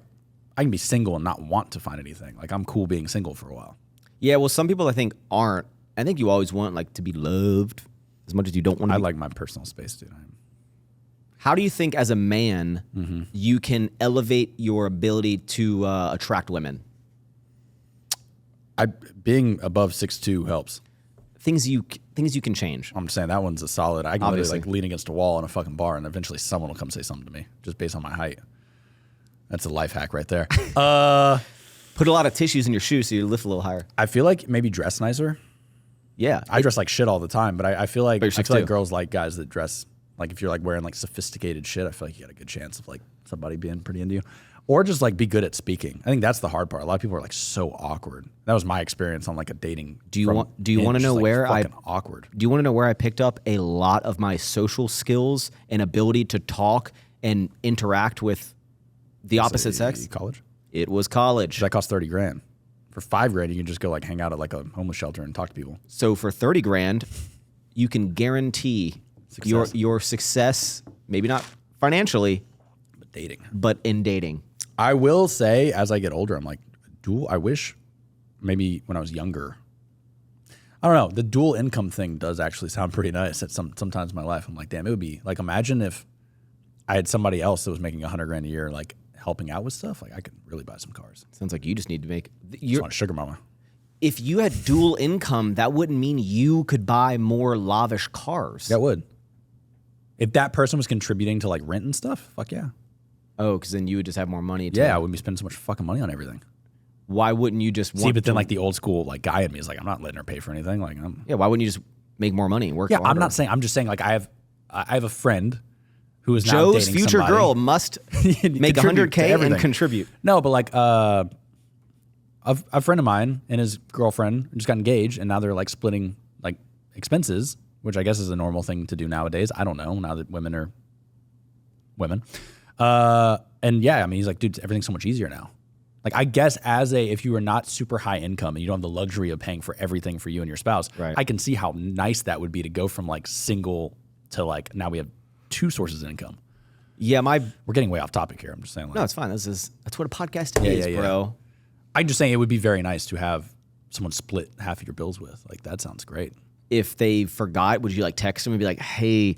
I can be single and not want to find anything. Like, I'm cool being single for a while. Yeah, well, some people I think aren't. I think you always want like to be loved as much as you don't want to. I like my personal space, dude. How do you think, as a man, you can elevate your ability to attract women? Being above 6'2" helps. Things you can change. I'm saying that one's a solid. I can Obviously. literally like lean against a wall in a fucking bar, and eventually someone will come say something to me just based on my height. That's a life hack right there. Put a lot of tissues in your shoes so you lift a little higher. I feel like maybe dress nicer. Yeah, I dress like shit all the time, but I feel like But girls like guys that dress like, if you're like wearing like sophisticated shit. I feel like you got a good chance of like somebody being pretty into you, or just like be good at speaking. I think that's the hard part. A lot of people are like so awkward. That was my experience on like a dating. Do you want to know where awkward? Do you want to know where I picked up a lot of my social skills and ability to talk and interact with the opposite sex? College. It was college. That cost $30,000. For $5,000, you can just go like hang out at like a homeless shelter and talk to people. So for $30,000, you can guarantee your success, maybe not financially, but in dating. I will say, as I get older, I'm like, I wish maybe when I was younger. I don't know. The dual income thing does actually sound pretty nice at sometimes in my life. I'm like, damn, it would be like, imagine if I had somebody else that was making $100,000 a year, like helping out with stuff. Like, I could really buy some cars. Sounds like you just need to make. Just want a sugar mama. If you had dual income, that wouldn't mean you could buy more lavish cars. That would. If that person was contributing to like rent and stuff, fuck yeah. Oh, because then you would just have more money. Yeah, I wouldn't be spending so much fucking money on everything. Why wouldn't you just see? But then like the old school like guy in me is like, I'm not letting her pay for anything. Like, why wouldn't you just make more money and work? Yeah, harder? I'm not saying. I'm just saying like I have a friend who is now Joe's dating future somebody. girl must make $100K and contribute. No, but like a friend of mine and his girlfriend just got engaged, and now they're like splitting like expenses, which I guess is a normal thing to do nowadays. I don't know, now that women are women. And yeah, I mean, he's like, dude, everything's so much easier now. Like, I guess if you were not super high income and you don't have the luxury of paying for everything for you and your spouse, right. I can see how nice that would be to go from like single to like now we have two sources of income. Yeah, we're getting way off topic here. I'm just saying. Like, no, it's fine. That's what a podcast is, bro. I'm just saying it would be very nice to have someone split half of your bills with. Like, that sounds great. If they forgot, would you like text them and be like, "Hey,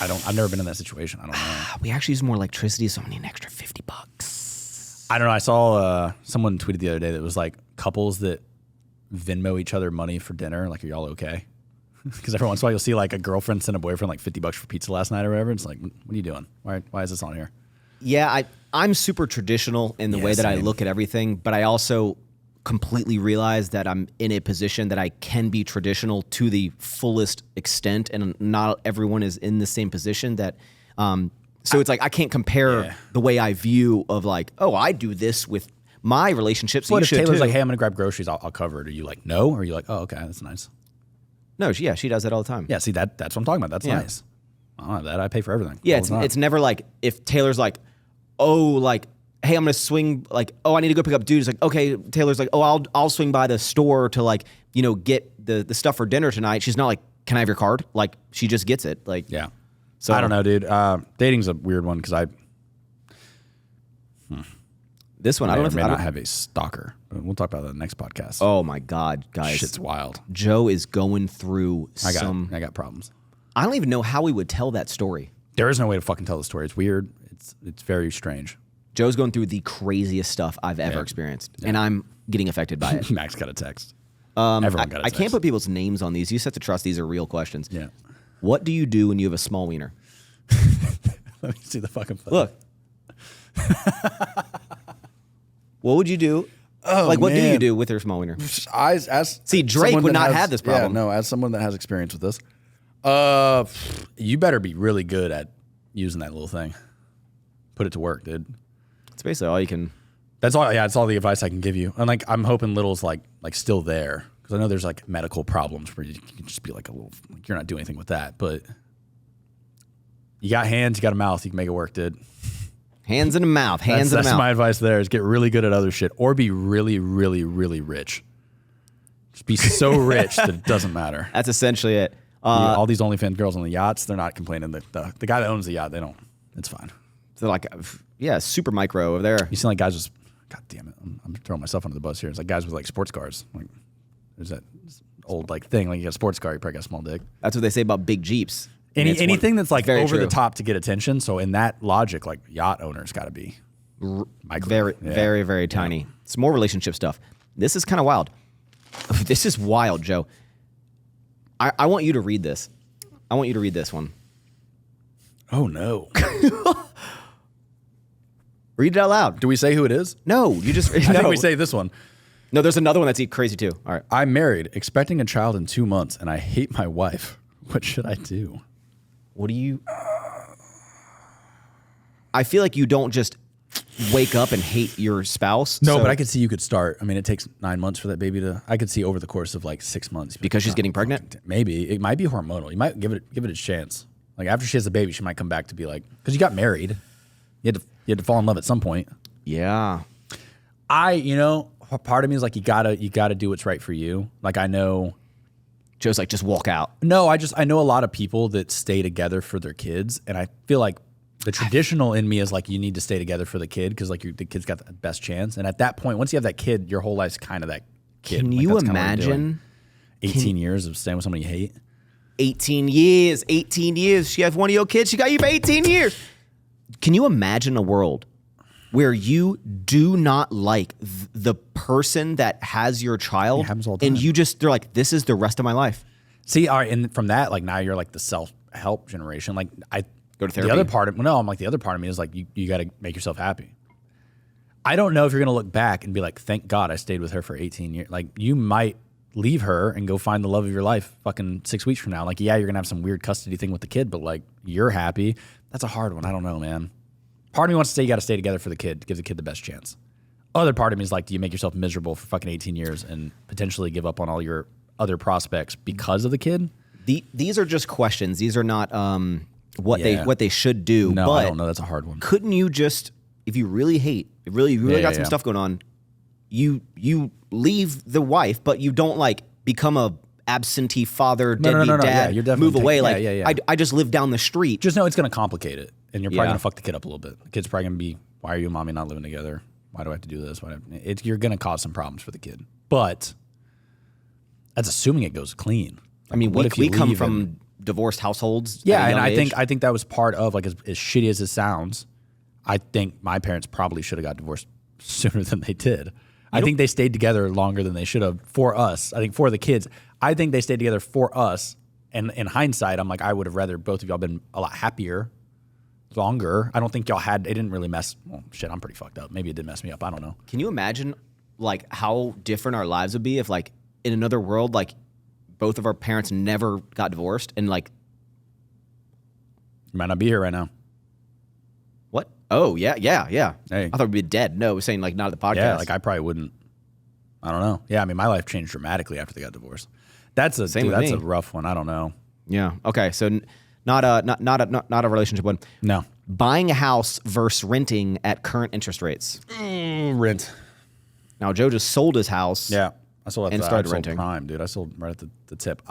I've never been in that situation. I don't know. We actually use more electricity, so I need an extra $50." I don't know. I saw someone tweeted the other day that was like couples that Venmo each other money for dinner. Like, are y'all okay? Because every once in a while you'll see like a girlfriend send a boyfriend like $50 for pizza last night or whatever. It's like, what are you doing? Why is this on here? Yeah, I'm super traditional in the way that I look at everything, but I also completely realize that I'm in a position that I can be traditional to the fullest extent, and not everyone is in the same position. That so it's like I can't compare the way I view of like, oh, I do this with my relationships. So what if Taylor's too. like, hey, I'm gonna grab groceries, I'll cover it. Are you like, no? Or are you like, oh, okay, that's nice? No, she does that all the time. Yeah, see, that's what I'm talking about. That's nice. I don't have that. I pay for everything. Yeah, it's never like if Taylor's like, oh, like, hey, I'm gonna swing, like, oh, I need to go pick up dude. It's like, okay, Taylor's like, oh, I'll swing by the store to like, get the stuff for dinner tonight. She's not like, can I have your card? Like, she just gets it. Like, yeah. So I don't know, dude. Dating's a weird one because This one, I I don't don't know. know. May not have a stalker. But we'll talk about that in the next podcast. Oh my God, guys. Shit's wild. Joe is going through I some. got problems. I don't even know how we would tell that story. There is no way to fucking tell the story. It's weird. It's very strange. Joe's going through the craziest stuff I've ever experienced, and I'm getting affected by it. Max got a text. Everyone got a text. I can't put people's names on these. You just have to trust these are real questions. Yeah. What do you do when you have a small wiener? Let me see the fucking photo. Look. What would you do? Oh, What do you man. do with your small wiener? As See, Drake someone would that not has- have this problem. Yeah, no, as someone that has experience with this, you better be really good at using that little thing. Put it to work, dude. It's basically all you can. That's all. Yeah, it's all the advice I can give you. And like, I'm hoping Little's like still there because I know there's like medical problems where you can just be like a little. Like, you're not doing anything with that, but you got hands, you got a mouth, you can make it work, dude. Hands in the mouth. Hands in the That's mouth. my advice. There is get really good at other shit, or be really, really, really rich. Just be so rich that it doesn't matter. That's essentially it. All these OnlyFans girls on the yachts, they're not complaining. The guy that owns the yacht, they don't. It's fine. So like, yeah, super micro over there. You see like guys just, God damn it, I'm throwing myself under the bus here. It's like guys with like sports cars. Like there's that old like thing, like you got a sports car, you probably got a small dick. That's what they say about big Jeeps. And it's Anything that's like very over the true. top to get attention. So in that logic, like yacht owners got to be micro. Very, Yeah. very, very tiny. It's more relationship stuff. This is kind of wild. This is wild, Joe. I want you to read this. I want you to read this one. Oh no. Read it out loud. Do we say who it is? No, you just. I think we say this one. No, there's another one that's crazy too. All right. I'm married, expecting a child in 2 months, and I hate my wife. What should I do? What do you? I feel like you don't just wake up and hate your spouse. No, so- but I could see you could start. I mean, it takes 9 months for that baby to. I could see over the course of like 6 months because she's getting pregnant. Maybe it might be hormonal. You might give it a chance. Like after she has the baby, she might come back to be like, because you got married, you had to fall in love at some point. Yeah. Part of me is like you gotta do what's right for you. Like I know. Joe's like, just walk out. No, I know a lot of people that stay together for their kids, and I feel like the traditional in me is like you need to stay together for the kid because like the kid's got the best chance. And at that point, once you have that kid, your whole life's kind of that kid. Can Like, you that's kinda what you're doing. imagine 18 years of staying with somebody you hate? 18 years? 18 years. She has one of your kids. She got you for 18 years. Can you imagine a world where you do not like the person that has your child, It happens all the and time. they're like, this is the rest of my life? See, all right, and from that, like now you're like the self-help generation. Like I Go to therapy. The other part of the other part of me is like you got to make yourself happy. I don't know if you're gonna look back and be like, thank God I stayed with her for 18 years. Like you might leave her and go find the love of your life fucking 6 weeks from now. Like yeah, you're gonna have some weird custody thing with the kid, but like you're happy. That's a hard one. I don't know, man. Part of me wants to say you got to stay together for the kid to give the kid the best chance. Other part of me is like, do you make yourself miserable for fucking 18 years and potentially give up on all your other prospects because of the kid? These are just questions. These are not what Yeah. they should do. No, but I don't know. That's a hard one. couldn't you just, if you really hate, if you really got some yeah. stuff going on, you leave the wife, but you don't like become a absentee father, deadbeat no. dad, Yeah, you're definitely move away. taking- Like yeah. I just live down the street. Just know it's going to complicate it, and you're probably Yeah. going to fuck the kid up a little bit. The kid's probably going to be, why are you and mommy not living together? Why do I have to do this? You're going to cause some problems for the kid. But that's assuming it goes clean. I mean, What we if you come leave from and- divorced households. Yeah, at a and young age. I think that was part of like as shitty as it sounds. I think my parents probably should have got divorced sooner than they did. I think they stayed together longer than they should have for us. I think for the kids, I think they stayed together for us. And in hindsight, I'm like, I would have rather both of y'all been a lot happier, longer. I don't think y'all had. It didn't really mess. Well, shit, I'm pretty fucked up. Maybe it did mess me up. I don't know. Can you imagine like how different our lives would be if like in another world like both of our parents never got divorced and like You might not be here right now. what? Oh yeah. Hey. I thought we'd be dead. No, we're saying like not at the podcast. Yeah, like I probably wouldn't. I don't know. Yeah, I mean, my life changed dramatically after they got divorced. That's a Same with that's me. a rough one. I don't know. Yeah. Okay. So not a relationship one. No. Buying a house versus renting at current interest rates. Rent. Now Joe just sold his house. Yeah, I sold at And the started I sold renting. Prime, dude. I sold right at the tip.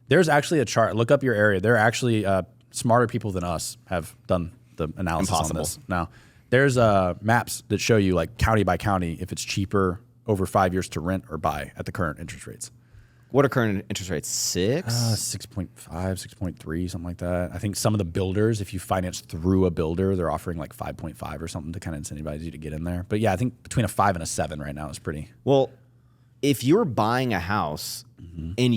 There's actually a chart. Look up your area. There are actually smarter people than us have done the analysis Impossible. on this. Now, There's maps that show you like county by county if it's cheaper over 5 years to rent or buy at the current interest rates. What are current interest rates? 6.5, 6.3, something like that. I think some of the builders, if you finance through a builder, they're offering like 5.5 or something to kind of incentivize you to get in there. But yeah, I think between a 5 and a 7 right now is pretty. Well, if you're buying a house and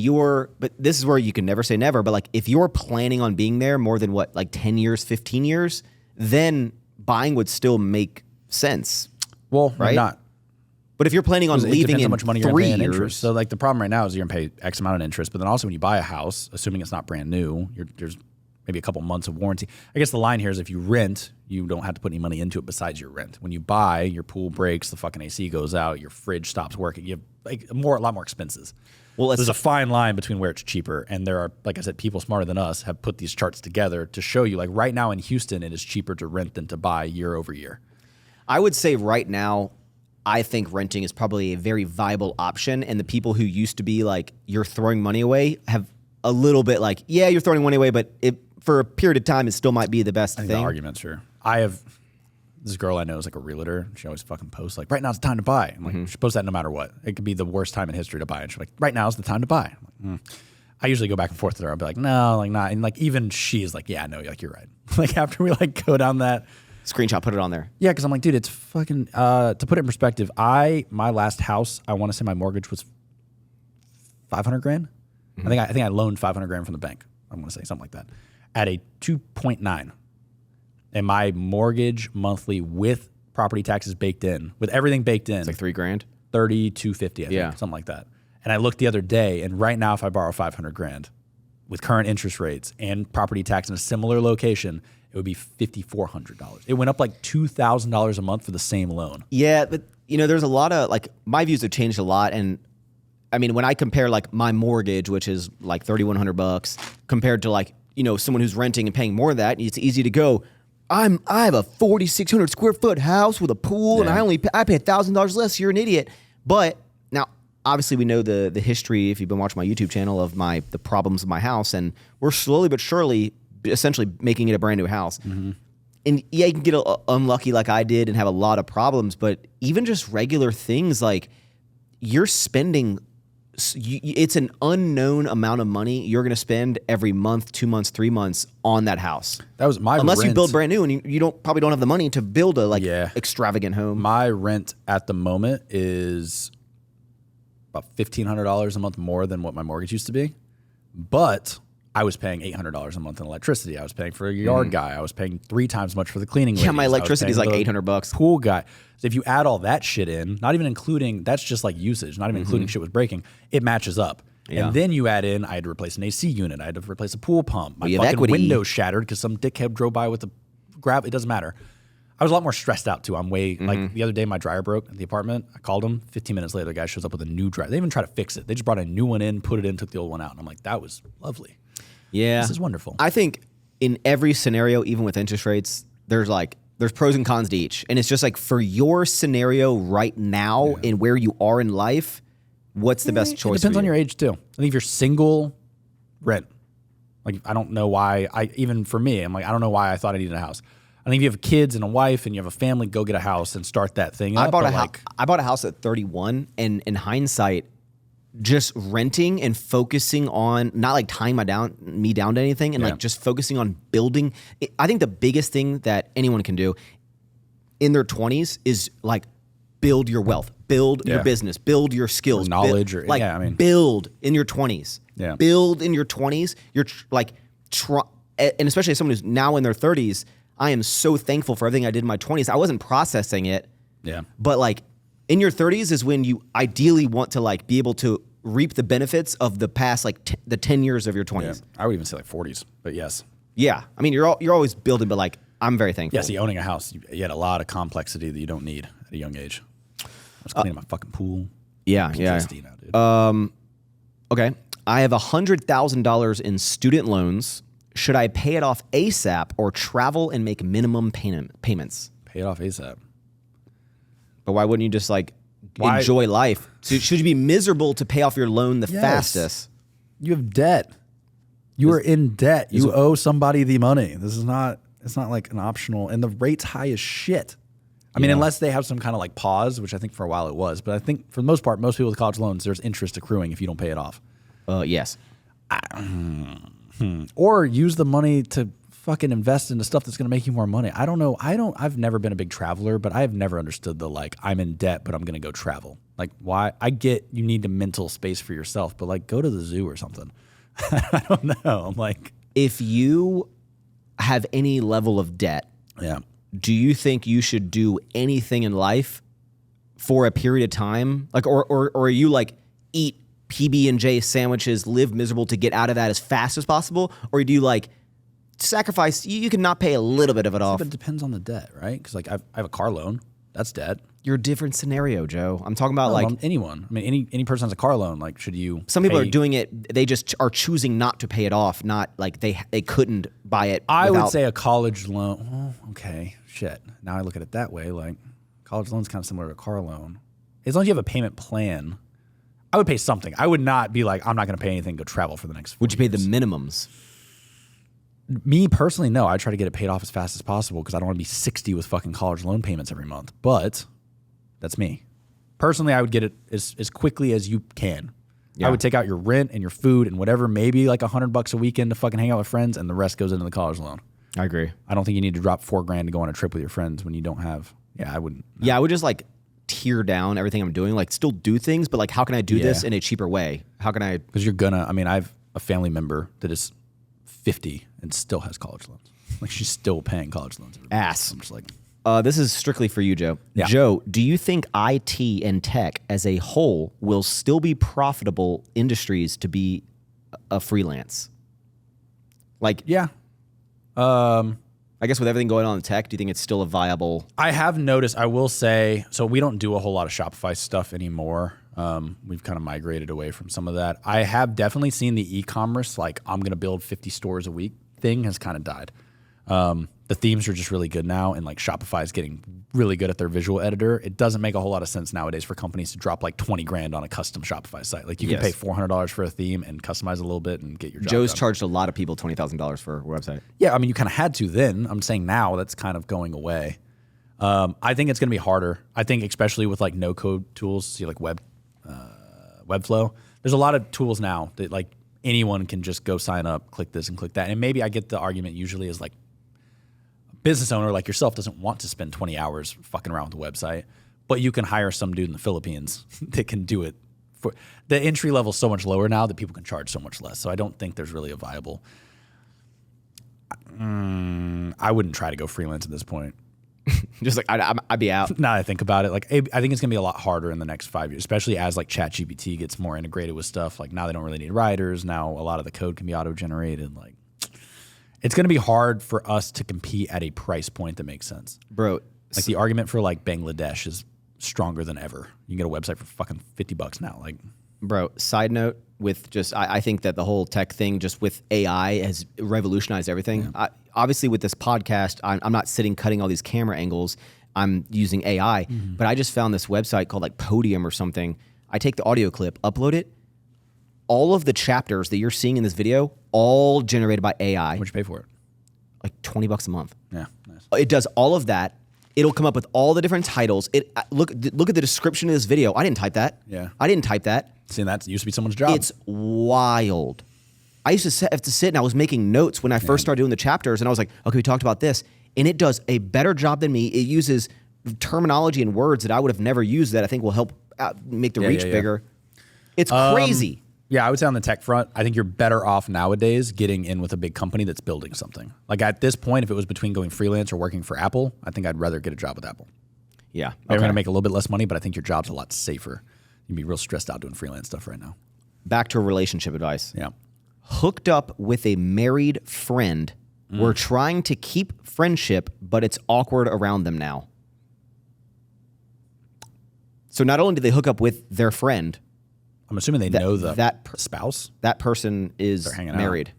but this is where you can never say never, but like if you're planning on being there more than what, like 10 years, 15 years, then buying would still make sense. Well, right? Not. But if you're planning on leaving in how much money 3 you're gonna pay in years, interest. So like the problem right now is you're gonna pay X amount of interest, but then also when you buy a house, assuming it's not brand new, there's maybe a couple months of warranty. I guess the line here is if you rent, you don't have to put any money into it besides your rent. When you buy, your pool breaks, the fucking AC goes out, your fridge stops working. You have like a lot more expenses. Well, there's a fine line between where it's cheaper, and there are, like I said, people smarter than us have put these charts together to show you. Like right now in Houston, it is cheaper to rent than to buy year over year. I would say right now, I think renting is probably a very viable option, and the people who used to be like, you're throwing money away, have a little bit like, yeah, you're throwing money away, but for a period of time, it still might be the best thing. The argument's true. I have this girl I know is like a realtor. She always fucking posts like, right now it's the time to buy. I'm like, she posts that no matter what. It could be the worst time in history to buy. And she's like, right now is the time to buy. I'm like, I usually go back and forth with her. I'll be like, no, like not. And like even she's like, yeah, no, like you're right. Like after we like go down that. Screenshot, put it on there. Yeah, because I'm like, dude, it's fucking. To put it in perspective, my last house, I want to say my mortgage was $500,000. I think I loaned $500,000 from the bank. I want to say something like that at a 2.9, and my mortgage monthly with property taxes baked in, with everything baked in, It's like $3,000. $3,250, I think, something like that. And I looked the other day, and right now, if I borrow $500,000 with current interest rates and property tax in a similar location, it would be $5,400. It went up like $2,000 a month for the same loan. Yeah, but there's a lot of like my views have changed a lot, and I mean when I compare like my mortgage, which is like $3,100, compared to like someone who's renting and paying more than that, it's easy to go. I have a 4,600 square foot house with a pool, and I pay $1,000 less. You're an idiot. But now, obviously, we know the history. If you've been watching my YouTube channel of the problems of my house, and we're slowly but surely essentially making it a brand new house. And yeah, you can get unlucky like I did and have a lot of problems, but even just regular things like you're spending, it's an unknown amount of money you're going to spend every month, 2 months, 3 months on that house. That was my Unless rent. you build brand new, and you probably don't have the money to build a extravagant home. My rent at the moment is about $1,500 a month more than what my mortgage used to be, but I was paying $800 a month in electricity. I was paying for a yard guy. I was paying 3 times much for the cleaning ladies. Yeah, my electricity is like $800. Pool guy. So if you add all that shit in, not even including, that's just like usage, not even including shit was breaking, it matches up. Yeah. And then you add in, I had to replace an AC unit. I had to replace a pool pump. My fucking window shattered because some dickhead drove by with a grab. It doesn't matter. I was a lot more stressed out too. I'm way, like the other day my dryer broke at the apartment. I called him. 15 minutes later, the guy shows up with a new dryer. They didn't even try to fix it. They just brought a new one in, put it in, took the old one out. And I'm like, that was lovely. Yeah. This is wonderful. I think in every scenario, even with interest rates, there's pros and cons to each. And it's just like for your scenario right now and where you are in life, what's the best choice? It depends on your age too. I think if you're single, rent. Like, I don't know why. Even for me, I'm like, I don't know why I thought I needed a house. I think if you have kids and a wife and you have a family, go get a house and start that thing up. I bought a house at 31, and in hindsight, just renting and focusing on not like tying me down to anything, and like just focusing on building. I think the biggest thing that anyone can do in their 20s is like build your wealth, build your business, build your skills, or knowledge, build in your 20s. Yeah. Build in your 20s. You're and especially as someone who's now in their 30s, I am so thankful for everything I did in my 20s. I wasn't processing it. Yeah. But like in your 30s is when you ideally want to like be able to reap the benefits of the past the 10 years of your 20s. Yeah. I would even say like 40s, but yes. Yeah. I mean, you're always building, but like I'm very thankful. Yeah, see, owning a house, you had a lot of complexity that you don't need at a young age. I was cleaning my fucking pool. Yeah. PTSD now, dude. Okay. I have $100,000 in student loans. Should I pay it off ASAP or travel and make minimum payments? Pay it off ASAP. But why wouldn't you just enjoy life? So should you be miserable to pay off your loan the fastest? You have debt. You are in debt. You owe somebody the money. It's not like an optional, and the rate's high as shit. I mean, unless they have some kind of like pause, which I think for a while it was. But I think for the most part, most people with college loans, there's interest accruing if you don't pay it off. Yes. Or use the money to fucking invest into stuff that's going to make you more money. I don't know. I've never been a big traveler, but I've never understood the like, I'm in debt, but I'm going to go travel. Like, why? I get you need a mental space for yourself, but like, go to the zoo or something. I don't know. I'm like, if you have any level of debt, yeah. Do you think you should do anything in life for a period of time? Like, or you like eat PB&J sandwiches, live miserable to get out of that as fast as possible? Or do you like sacrifice, you can not pay a little bit of it off? But it depends on the debt, right? Because like I have a car loan. That's debt. You're a different scenario, Joe. I'm talking about like anyone. I mean, any person has a car loan. Like, should you? Some people are doing it. They just are choosing not to pay it off. Not like they couldn't buy it. I would say a college loan. Oh, okay, shit. Now I look at it that way. Like, college loan's kind of similar to a car loan. As long as you have a payment plan, I would pay something. I would not be like, I'm not going to pay anything. Go travel for the next 4 Would you pay the years. minimums? Me personally, no. I try to get it paid off as fast as possible because I don't want to be 60 with fucking college loan payments every month. But that's me. Personally, I would get it as quickly as you can. Yeah. I would take out your rent and your food and whatever, maybe like $100 a weekend to fucking hang out with friends, and the rest goes into the college loan. I agree. I don't think you need to drop $4,000 to go on a trip with your friends when you don't have. Yeah, I wouldn't. No. Yeah, I would just like tear down everything I'm doing. Like, still do things, but like, how can I do this in a cheaper way? How can I? Because you're gonna. I mean, I have a family member that is 50 and still has college loans. Like, she's still paying college loans. Ass. I'm just like. This is strictly for you, Joe. Yeah. Joe, do you think IT and tech as a whole will still be profitable industries to be a freelance? Like, yeah. I guess with everything going on in tech, do you think it's still a viable? I have noticed, I will say, so we don't do a whole lot of Shopify stuff anymore. We've kind of migrated away from some of that. I have definitely seen the e-commerce, like I'm going to build 50 stores a week thing has kind of died. The themes are just really good now, and like Shopify is getting really good at their visual editor. It doesn't make a whole lot of sense nowadays for companies to drop like $20,000 on a custom Shopify site. Like, you can pay $400 for a theme and customize a little bit and get your job Joe's done. charged a lot of people $20,000 for a website. Yeah, I mean, you kind of had to then. I'm saying now that's kind of going away. I think it's going to be harder. I think especially with like no-code tools, see like Webflow. There's a lot of tools now that like anyone can just go sign up, click this and click that. And maybe I get the argument usually is like a business owner like yourself doesn't want to spend 20 hours fucking around with the website, but you can hire some dude in the Philippines that can do it. For the entry level is so much lower now that people can charge so much less. So I don't think there's really a viable. I wouldn't try to go freelance at this point. Just like I'd be out. Now that I think about it, like I think it's gonna be a lot harder in the next 5 years, especially as like ChatGPT gets more integrated with stuff. Like, now they don't really need writers. Now a lot of the code can be auto-generated. Like, it's gonna be hard for us to compete at a price point that makes sense, Bro. Like, the argument for like Bangladesh is stronger than ever. You can get a website for fucking $50 now. Like, Bro, side note with just, I think that the whole tech thing just with AI has revolutionized everything. Yeah. Obviously, with this podcast, I'm not sitting cutting all these camera angles. I'm using AI, but I just found this website called like Podium or something. I take the audio clip, upload it. All of the chapters that you're seeing in this video, all generated by AI. What'd you pay for it? Like $20 a month. Yeah, nice. It does all of that. It'll come up with all the different titles. Look at the description of this video. I didn't type that. Yeah. I didn't type that. See, that used to be someone's job. It's wild. I used to have to sit and I was making notes when I first started doing the chapters, and I was like, okay, we talked about this. And it does a better job than me. It uses terminology and words that I would have never used that I think will help make the reach bigger. It's crazy. Yeah, I would say on the tech front, I think you're better off nowadays getting in with a big company that's building something. Like, at this point, if it was between going freelance or working for Apple, I think I'd rather get a job with Apple. Yeah. They're going to make a little bit less money, but I think your job's a lot safer. You'd be real stressed out doing freelance stuff right now. Back to relationship advice. Yeah. Hooked up with a married friend. We're trying to keep friendship, but it's awkward around them now. So not only do they hook up with their friend, I'm assuming they know the spouse. That person is married.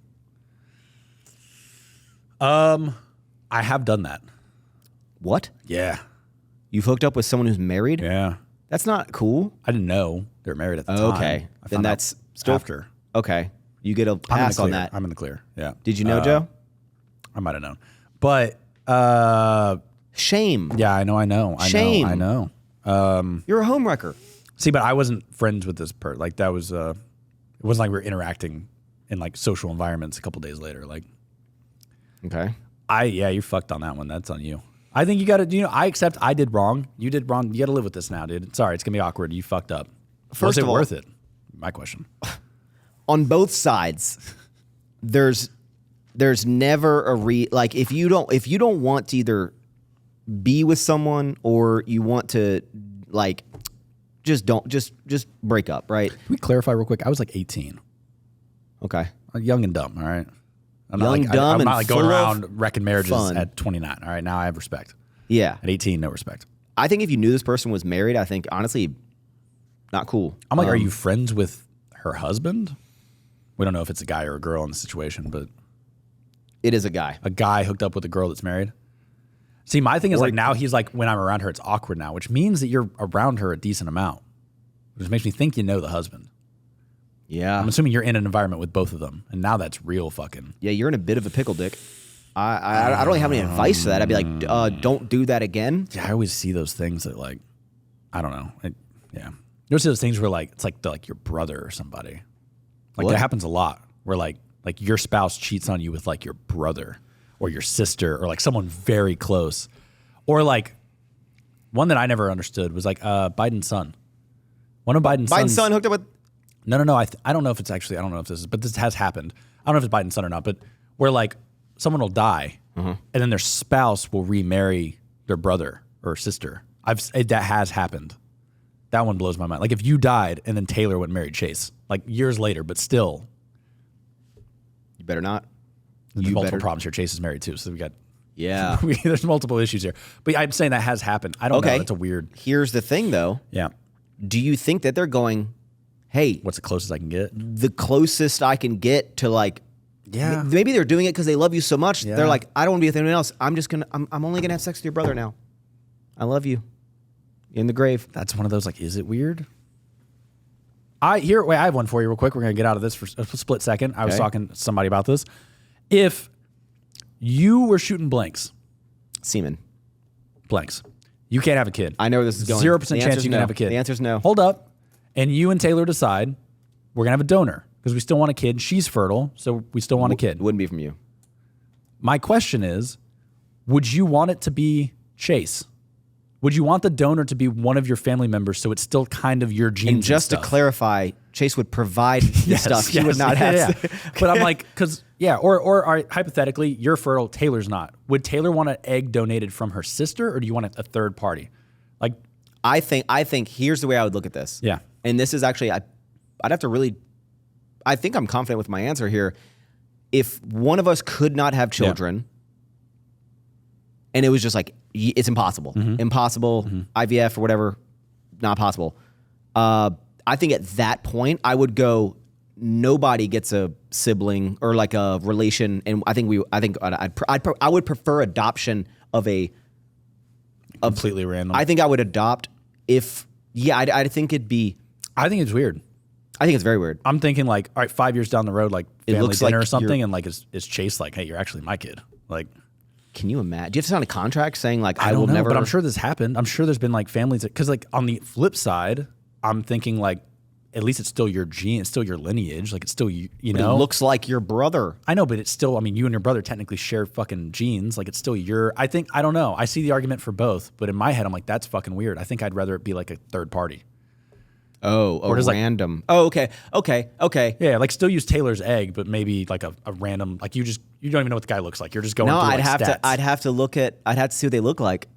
I have done that. What? Yeah. You've hooked up with someone who's married? Yeah. That's not cool. I didn't know they were married at the time. Okay. Then that's still after. Okay. You get a pass on that. I'm in the clear. Yeah. Did you know, Joe? I might have known. But Shame. Yeah, I know. Shame. I know. You're a homewrecker. See, but I wasn't friends with this person. Like that was, it wasn't like we were interacting in like social environments a couple days later. Like, Okay. yeah, you fucked on that one. That's on you. I think you got to, I accept I did wrong. You did wrong. You got to live with this now, dude. Sorry, it's going to be awkward. You fucked up. Was it worth it? My question. On both sides, there's never like if you don't want to either be with someone or you want to like just break up, right? Can we clarify real quick? I was like 18. Okay. Young and dumb, all right? I'm Young, dumb, I'm and not like going full of around wrecking marriages fun. at 29. All right, now I have respect. Yeah. At 18, no respect. I think if you knew this person was married, I think honestly, not cool. I'm like, are you friends with her husband? We don't know if it's a guy or a girl in the situation, but It is a guy. a guy hooked up with a girl that's married. See, my thing is like now he's like, when I'm around her, it's awkward now, which means that you're around her a decent amount, which makes me think you know the husband. Yeah. I'm assuming you're in an environment with both of them, and now that's real fucking. Yeah, you're in a bit of a pickle, Dick. I don't really have any advice for that. I'd be like, don't do that again. Yeah, I always see those things that like, I don't know. Yeah, you see those things where like it's like your brother or somebody. Like What? that happens a lot. Where like your spouse cheats on you with like your brother or your sister or like someone very close, or like one that I never understood was like Biden's son. One of Biden's son hooked up with. No. I don't know if it's actually. I don't know if this is, but this has happened. I don't know if it's Biden's son or not, but where like someone will die and then their spouse will remarry their brother or sister. That has happened. That one blows my mind. Like if you died and then Taylor went and married Chase, like years later, but still. You better not. There's You multiple better. problems here. Chase is married too, so we got. Yeah. There's multiple issues here, but I'm saying that has happened. I don't know. Okay. It's a weird. Here's the thing, though. Yeah. Do you think that they're going, hey, What's the closest I can get? the closest I can get to like, Yeah. maybe they're doing it because they love you so much. Yeah. They're like, I don't want to be with anyone else. I'm only gonna have sex with your brother now. I love you. In the grave. That's one of those like, is it weird? I have one for you real quick. We're gonna get out of this for a split second. I was Okay. talking to somebody about this. If you were shooting blanks, Semen. you can't have a kid. I know where this is going. 0% The chance answer's you can no. have a kid. The answer's no. Hold up. And you and Taylor decide we're gonna have a donor because we still want a kid. She's fertile, so we still want a kid. It wouldn't be from you. My question is, would you want it to be Chase? Would you want the donor to be one of your family members so it's still kind of your genes? And just to stuff? clarify, Chase would provide the stuff. He would not have to. But I'm like, because, or all right, hypothetically, you're fertile, Taylor's not. Would Taylor want an egg donated from her sister or do you want a third party? Like, I think here's the way I would look at this. Yeah. And this is actually, I'd have to really, I think I'm confident with my answer here. If one of us could not have children and it was just like, it's impossible, impossible, IVF or whatever, not possible. I think at that point I would go, nobody gets a sibling or like a relation. And I would prefer adoption of a, completely random. I think I would adopt if, I think it'd be, I think it's weird. I think it's very weird. I'm thinking like, all right, 5 years down the road, like It family looks dinner like or something, you're- and like is Chase like, hey, you're actually my kid? Like, Can you imagine? Do you have to sign a contract saying like, I I don't will know, never, but I'm sure this happened. I'm sure there's been like families because like on the flip side, I'm thinking like, at least it's still your gene, it's still your lineage, like it's still you it know. looks like your brother. I know, but it's still. I mean, you and your brother technically share fucking genes. Like it's still your. I think I don't know. I see the argument for both, but in my head, I'm like, that's fucking weird. I think I'd rather it be like a third party. Oh, does, like- random. Okay. Yeah, like still use Taylor's egg, but maybe like a random. Like you don't even know what the guy looks like. You're just going. No, through, I'd like, have stats. to. I'd have to see what they look like.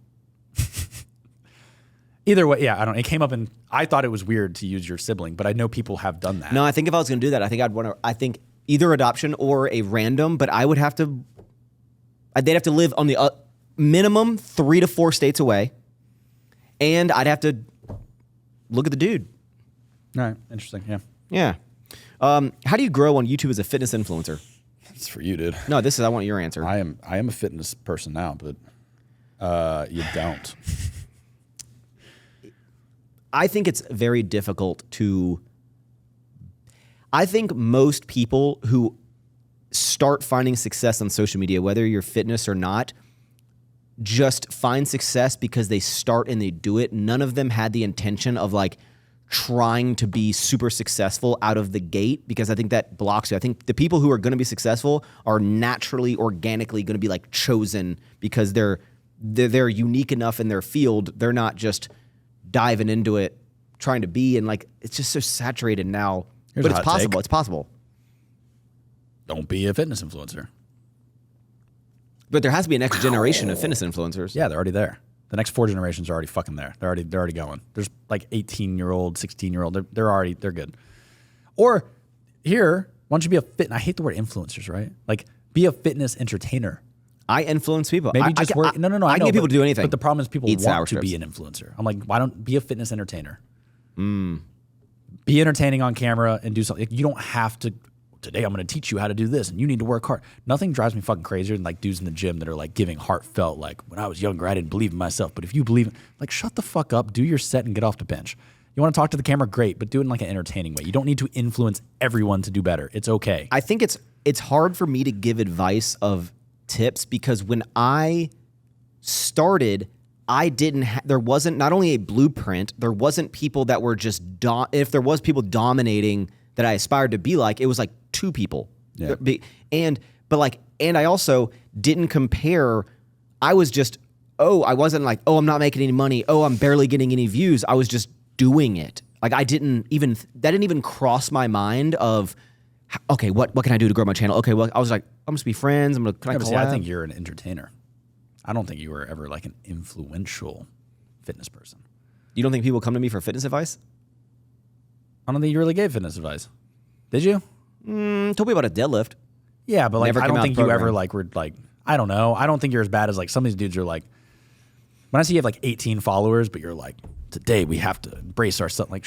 Either way, yeah, I don't. It came up and I thought it was weird to use your sibling, but I know people have done that. No, I think if I was going to do that, I think I'd want to. I think either adoption or a random, but I would have to. They'd have to live on the minimum 3 to 4 states away, and I'd have to look at the dude. All right, interesting. Yeah, Yeah. How do you grow on YouTube as a fitness influencer? it's for you, dude. No, I want your answer. I am a fitness person now, but you don't. I think it's very difficult to. I think most people who start finding success on social media, whether you're fitness or not, just find success because they start and they do it. None of them had the intention of like trying to be super successful out of the gate, because I think that blocks you. I think the people who are going to be successful are naturally, organically going to be like chosen because they're unique enough in their field. They're not just diving into it trying to be, and like it's just so saturated now. But it's possible. It's possible. Don't be a fitness influencer. But there has to be a next generation of fitness influencers. Yeah, they're already there. The next 4 generations are already fucking there. They're already going. There's like 18-year-old, 16-year-old. They're good. Or here, why don't you be a fit? I hate the word influencers, right? Like be a fitness entertainer. I influence people. Maybe just work. No. I can get people to do anything. But the problem is people want to be an influencer. I'm like, why don't be a fitness entertainer? Be entertaining on camera and do something. You don't have to. Today I'm going to teach you how to do this, and you need to work hard. Nothing drives me fucking crazier than like dudes in the gym that are like giving heartfelt, like when I was younger I didn't believe in myself, but if you believe, like shut the fuck up, do your set and get off the bench. You want to talk to the camera, great, but do it in like an entertaining way. You don't need to influence everyone to do better. It's okay. I think it's hard for me to give advice of tips because when I started, I didn't. There wasn't not only a blueprint. There wasn't people that were just. If there was people dominating that I aspired to be like, it was like 2 people. Yeah. And I also didn't compare. I was just. I wasn't like, I'm not making any money. I'm barely getting any views. I was just doing it. Like that didn't even cross my mind of, okay, what can I do to grow my channel? Okay, well, I was like, I'm just be friends. Can I collab? I think you're an entertainer. I don't think you were ever like an influential fitness person. You don't think people come to me for fitness advice? I don't think you really gave fitness advice. Did you? Told me about a deadlift. Yeah, but like Never I don't came out think the you ever program. like were like, I don't know. I don't think you're as bad as like some of these dudes are like, when I see you have like 18 followers, but you're like, today we have to embrace ourselves. Like,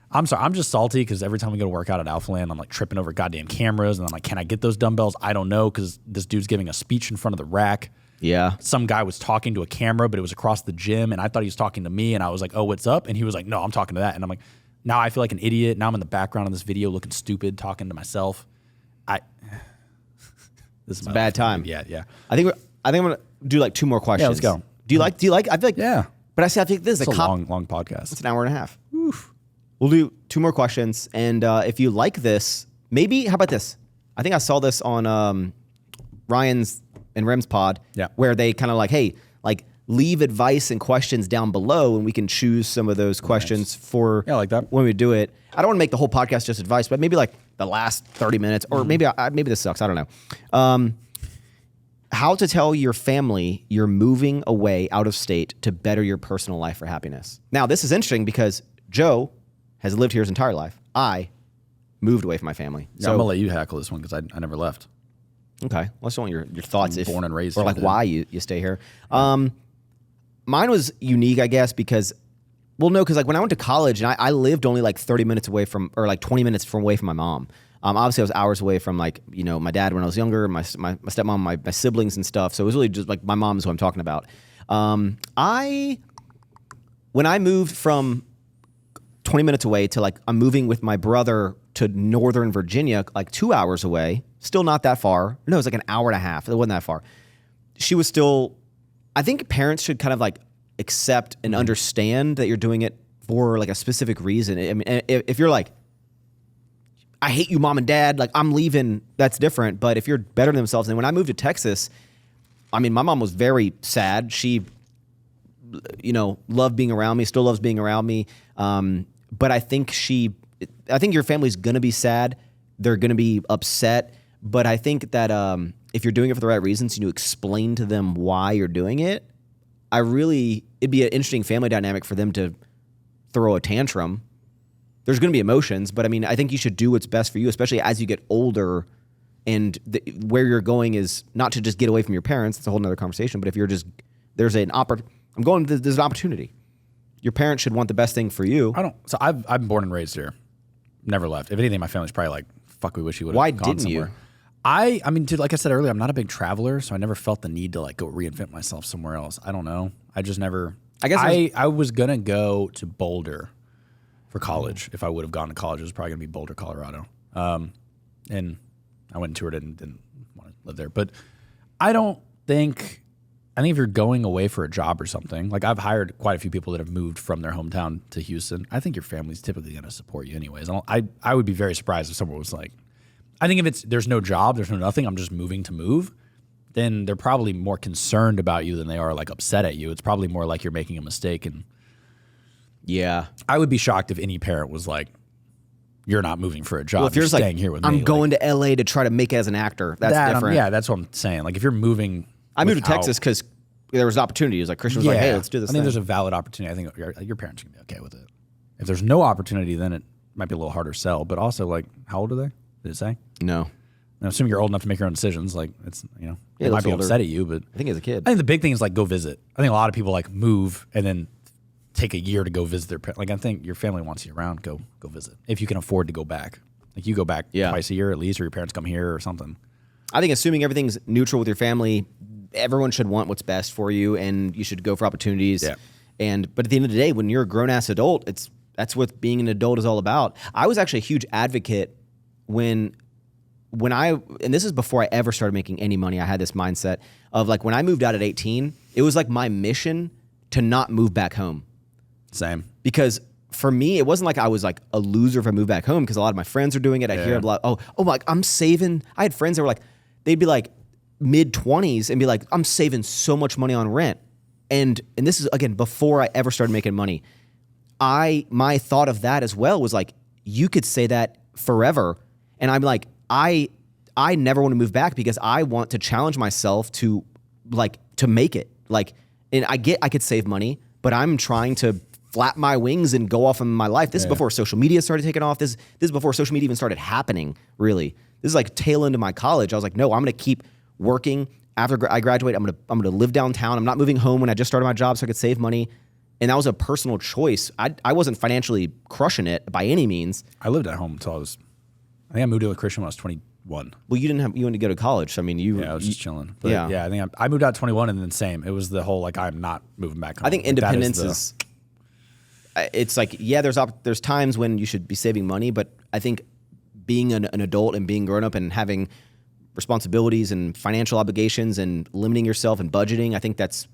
I'm sorry. I'm just salty because every time we go to work out at Alpha Land, I'm like tripping over goddamn cameras. And I'm like, can I get those dumbbells? I don't know because this dude's giving a speech in front of the rack. Yeah. Some guy was talking to a camera, but it was across the gym. And I thought he was talking to me. And I was like, oh, what's up? And he was like, no, I'm talking to that. And I'm like, now I feel like an idiot. Now I'm in the background of this video looking stupid, talking to myself. This is a bad time. Yeah. I think I'm gonna do like 2 more questions. Yeah, let's go. Do you like? I feel like Yeah. But I think this is It's a long podcast. It's an hour and a half. Oof. We'll do 2 more questions, and if you like this, maybe how about this? I think I saw this on Ryan's and Rem's pod, where they kind of like, hey, like leave advice and questions down below, and we can choose some of those questions for I like that when we do it. I don't want to make the whole podcast just advice, but maybe like the last 30 minutes, or maybe this sucks. I don't know. How to tell your family you're moving away out of state to better your personal life for happiness. Now, this is interesting because Joe has lived here his entire life. I moved away from my family. Yeah, I'm going to let you hackle this one because I never left. Okay. Well, I just want your thoughts. Born and raised or here, like why you stay here. Mine was unique, I guess, because, well, no, because like when I went to college, and I lived only like 30 minutes away from, or like 20 minutes away from my mom. Obviously, I was hours away from like, my dad when I was younger, my stepmom, my siblings and stuff. So it was really just like my mom is who I'm talking about. When I moved from 20 minutes away to like, I'm moving with my brother to Northern Virginia, like 2 hours away, still not that far. No, it was like an hour and a half. It wasn't that far. She was still, I think parents should kind of like accept and understand that you're doing it for like a specific reason. I mean, if you're like, I hate you, mom and dad, like I'm leaving, that's different. But if you're better than themselves, and when I moved to Texas, I mean, my mom was very sad. She, loved being around me, still loves being around me. But I think your family's gonna be sad. They're gonna be upset. But I think that if you're doing it for the right reasons and you explain to them why you're doing it, it'd be an interesting family dynamic for them to throw a tantrum. There's going to be emotions, but I mean, I think you should do what's best for you, especially as you get older. And where you're going is not to just get away from your parents. It's a whole nother conversation. But if you're just, there's an opportunity. Your parents should want the best thing for you. So I'm born and raised here. Never left. If anything, my family's probably like, fuck, we wish you would have Why gone didn't somewhere. you? I mean, dude, like I said earlier, I'm not a big traveler, so I never felt the need to like go reinvent myself somewhere else. I don't know. I just never. I guess I was gonna go to Boulder for college. If I would have gone to college, it was probably gonna be Boulder, Colorado. And I went and toured it and didn't want to live there. But I don't think I think if you're going away for a job or something, like I've hired quite a few people that have moved from their hometown to Houston. I think your family's typically going to support you anyways. I would be very surprised if someone was like, I think if there's no job, there's no nothing, I'm just moving to move, then they're probably more concerned about you than they are like upset at you. It's probably more like you're making a mistake. And yeah, I would be shocked if any parent was like, you're not moving for a job. Well, if you're just staying here with me. I'm going to LA to try to make it as an actor. That's different. Yeah, that's what I'm saying. Like if you're moving, I moved to Texas because there was an opportunity. It was like Christian was like, hey, let's do this. I think there's a valid opportunity. I think your parents are gonna be okay with it. If there's no opportunity, then it might be a little harder to sell. But also, like, how old are they? Did it say? No. I'm assuming you're old enough to make your own decisions. Like it's Yeah, it might be upset at you, but I think as a kid. I think the big thing is like go visit. I think a lot of people like move and then take a year to go visit their parents. Like I think your family wants you around. Go visit if you can afford to go back. Like you go back twice a year at least, or your parents come here or something. I think assuming everything's neutral with your family, everyone should want what's best for you, and you should go for opportunities. Yeah. But at the end of the day, when you're a grown ass adult, that's what being an adult is all about. I was actually a huge advocate when and this is before I ever started making any money. I had this mindset of like when I moved out at 18, it was like my mission to not move back home. Same. Because for me, it wasn't like I was like a loser if I moved back home because a lot of my friends are doing it. I hear a lot, like I'm saving. I had friends that were like, they'd be like mid-20s and be like, I'm saving so much money on rent. And this is, again, before I ever started making money. My thought of that as well was like, you could say that forever. And I'm like, I never want to move back because I want to challenge myself to make it. Like, and I could save money, but I'm trying to flap my wings and go off in my life. This is before social media started taking off. This is before social media even started happening, really. This is like tail end of my college. I was like, no, I'm going to keep working. After I graduate, I'm going to live downtown. I'm not moving home when I just started my job so I could save money. And that was a personal choice. I wasn't financially crushing it by any means. I lived at home until I think I moved to a Christian when I was 21. Well, you went to go to college. So, I mean, I was just chilling. But yeah, I think I moved out at 21 and then same. It was the whole, like, I'm not moving back home. I think independence is it's like, there's times when you should be saving money, but I think being an adult and being grown up and having responsibilities and financial obligations and limiting yourself and budgeting, I think that's,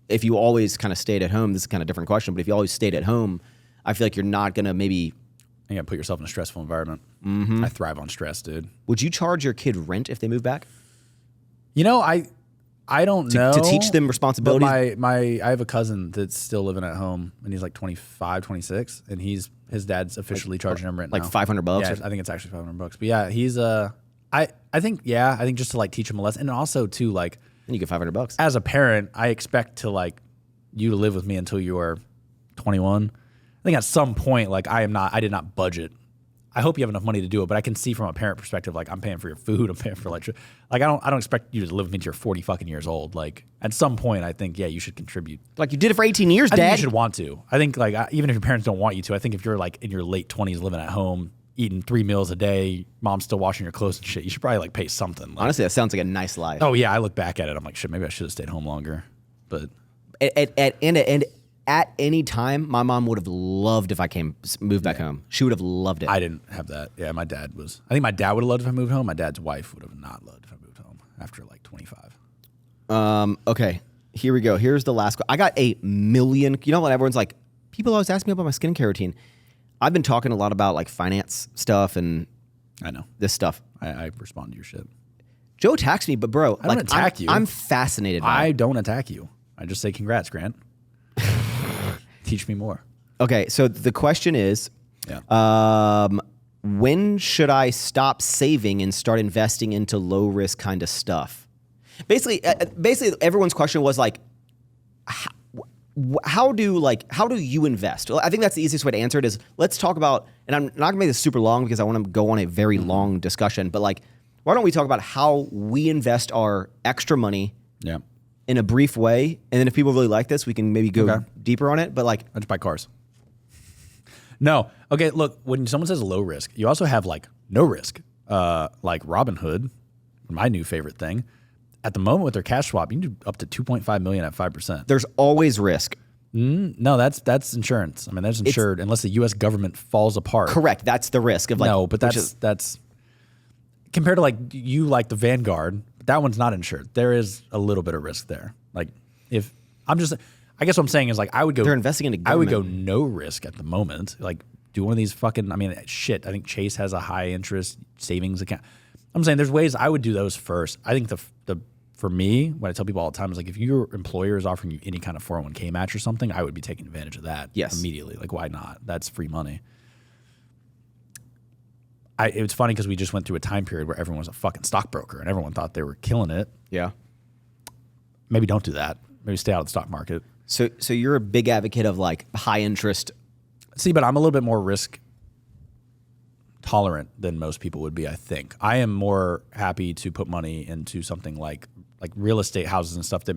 if you always kind of stayed at home, this is kind of a different question, but if you always stayed at home, I feel like you're not going to maybe... You got to put yourself in a stressful environment. Mm-hmm. I thrive on stress, dude. Would you charge your kid rent if they move back? You know, I don't know. To teach them responsibilities? But I have a cousin that's still living at home, and he's like 25, 26, and his dad's officially charging him rent like now. $500? Yeah, I think it's actually $500. But yeah, he's I think just to like teach him a lesson, and also too like. And you get $500. As a parent, I expect to like you to live with me until you are 21. I think at some point, like I did not budget. I hope you have enough money to do it, but I can see from a parent perspective, like I'm paying for your food, I'm paying for electricity. Like I don't expect you to live with me until you're 40 fucking years old. Like at some point, I think you should contribute. Like you did it for 18 years, I Dad. think you should want to. I think like even if your parents don't want you to, I think if you're like in your late 20s living at home, eating 3 meals a day, mom's still washing your clothes and shit, you should probably like pay something. Like, honestly, that sounds like a nice life. Oh yeah, I look back at it, I'm like, shit, maybe I should have stayed home longer. But at any time, my mom would have loved if I moved back home. She would have loved it. I didn't have that. Yeah, my dad was. I think my dad would have loved if I moved home. My dad's wife would have not loved if I moved home after like 25. Okay, here we go. Here's the last. I got 1 million. You know what? Everyone's like, people always ask me about my skincare routine. I've been talking a lot about like finance stuff and I know this stuff. I respond to your shit. Joe attacks me, but bro, I don't attack you. I'm fascinated by it. I don't attack you. I just say congrats, Grant. Teach me more. Okay, so the question is, when should I stop saving and start investing into low risk kind of stuff? Basically, everyone's question was like, how do you invest? Well, I think that's the easiest way to answer it is let's talk about, and I'm not gonna make this super long because I want to go on a very long discussion, but like, why don't we talk about how we invest our extra money in a brief way, and then if people really like this, we can maybe go deeper on it. But like, I just buy cars. No, okay. Look, when someone says low risk, you also have like no risk, like Robinhood, my new favorite thing. At the moment with their cash swap, you can do up to 2.5 million at 5%. There's always risk. No, that's insurance. I mean, that's insured unless the U.S. government falls apart. Correct. That's the risk of like. No, but that's compared to like the Vanguard. That one's not insured. There is a little bit of risk there. Like if I'm just, I guess what I'm saying is like I would go. They're investing into I would government. go no risk at the moment. Like do one of these fucking. I mean, shit. I think Chase has a high interest savings account. I'm saying there's ways I would do those first. I think the for me, what I tell people all the time is like if your employer is offering you any kind of 401k match or something, I would be taking advantage of that immediately. Like why not? That's free money. It was funny because we just went through a time period where everyone was a fucking stockbroker and everyone thought they were killing it. Yeah. Maybe don't do that. Maybe stay out of the stock market. So you're a big advocate of like high interest. See, but I'm a little bit more risk tolerant than most people would be, I think. I am more happy to put money into something like real estate houses and stuff that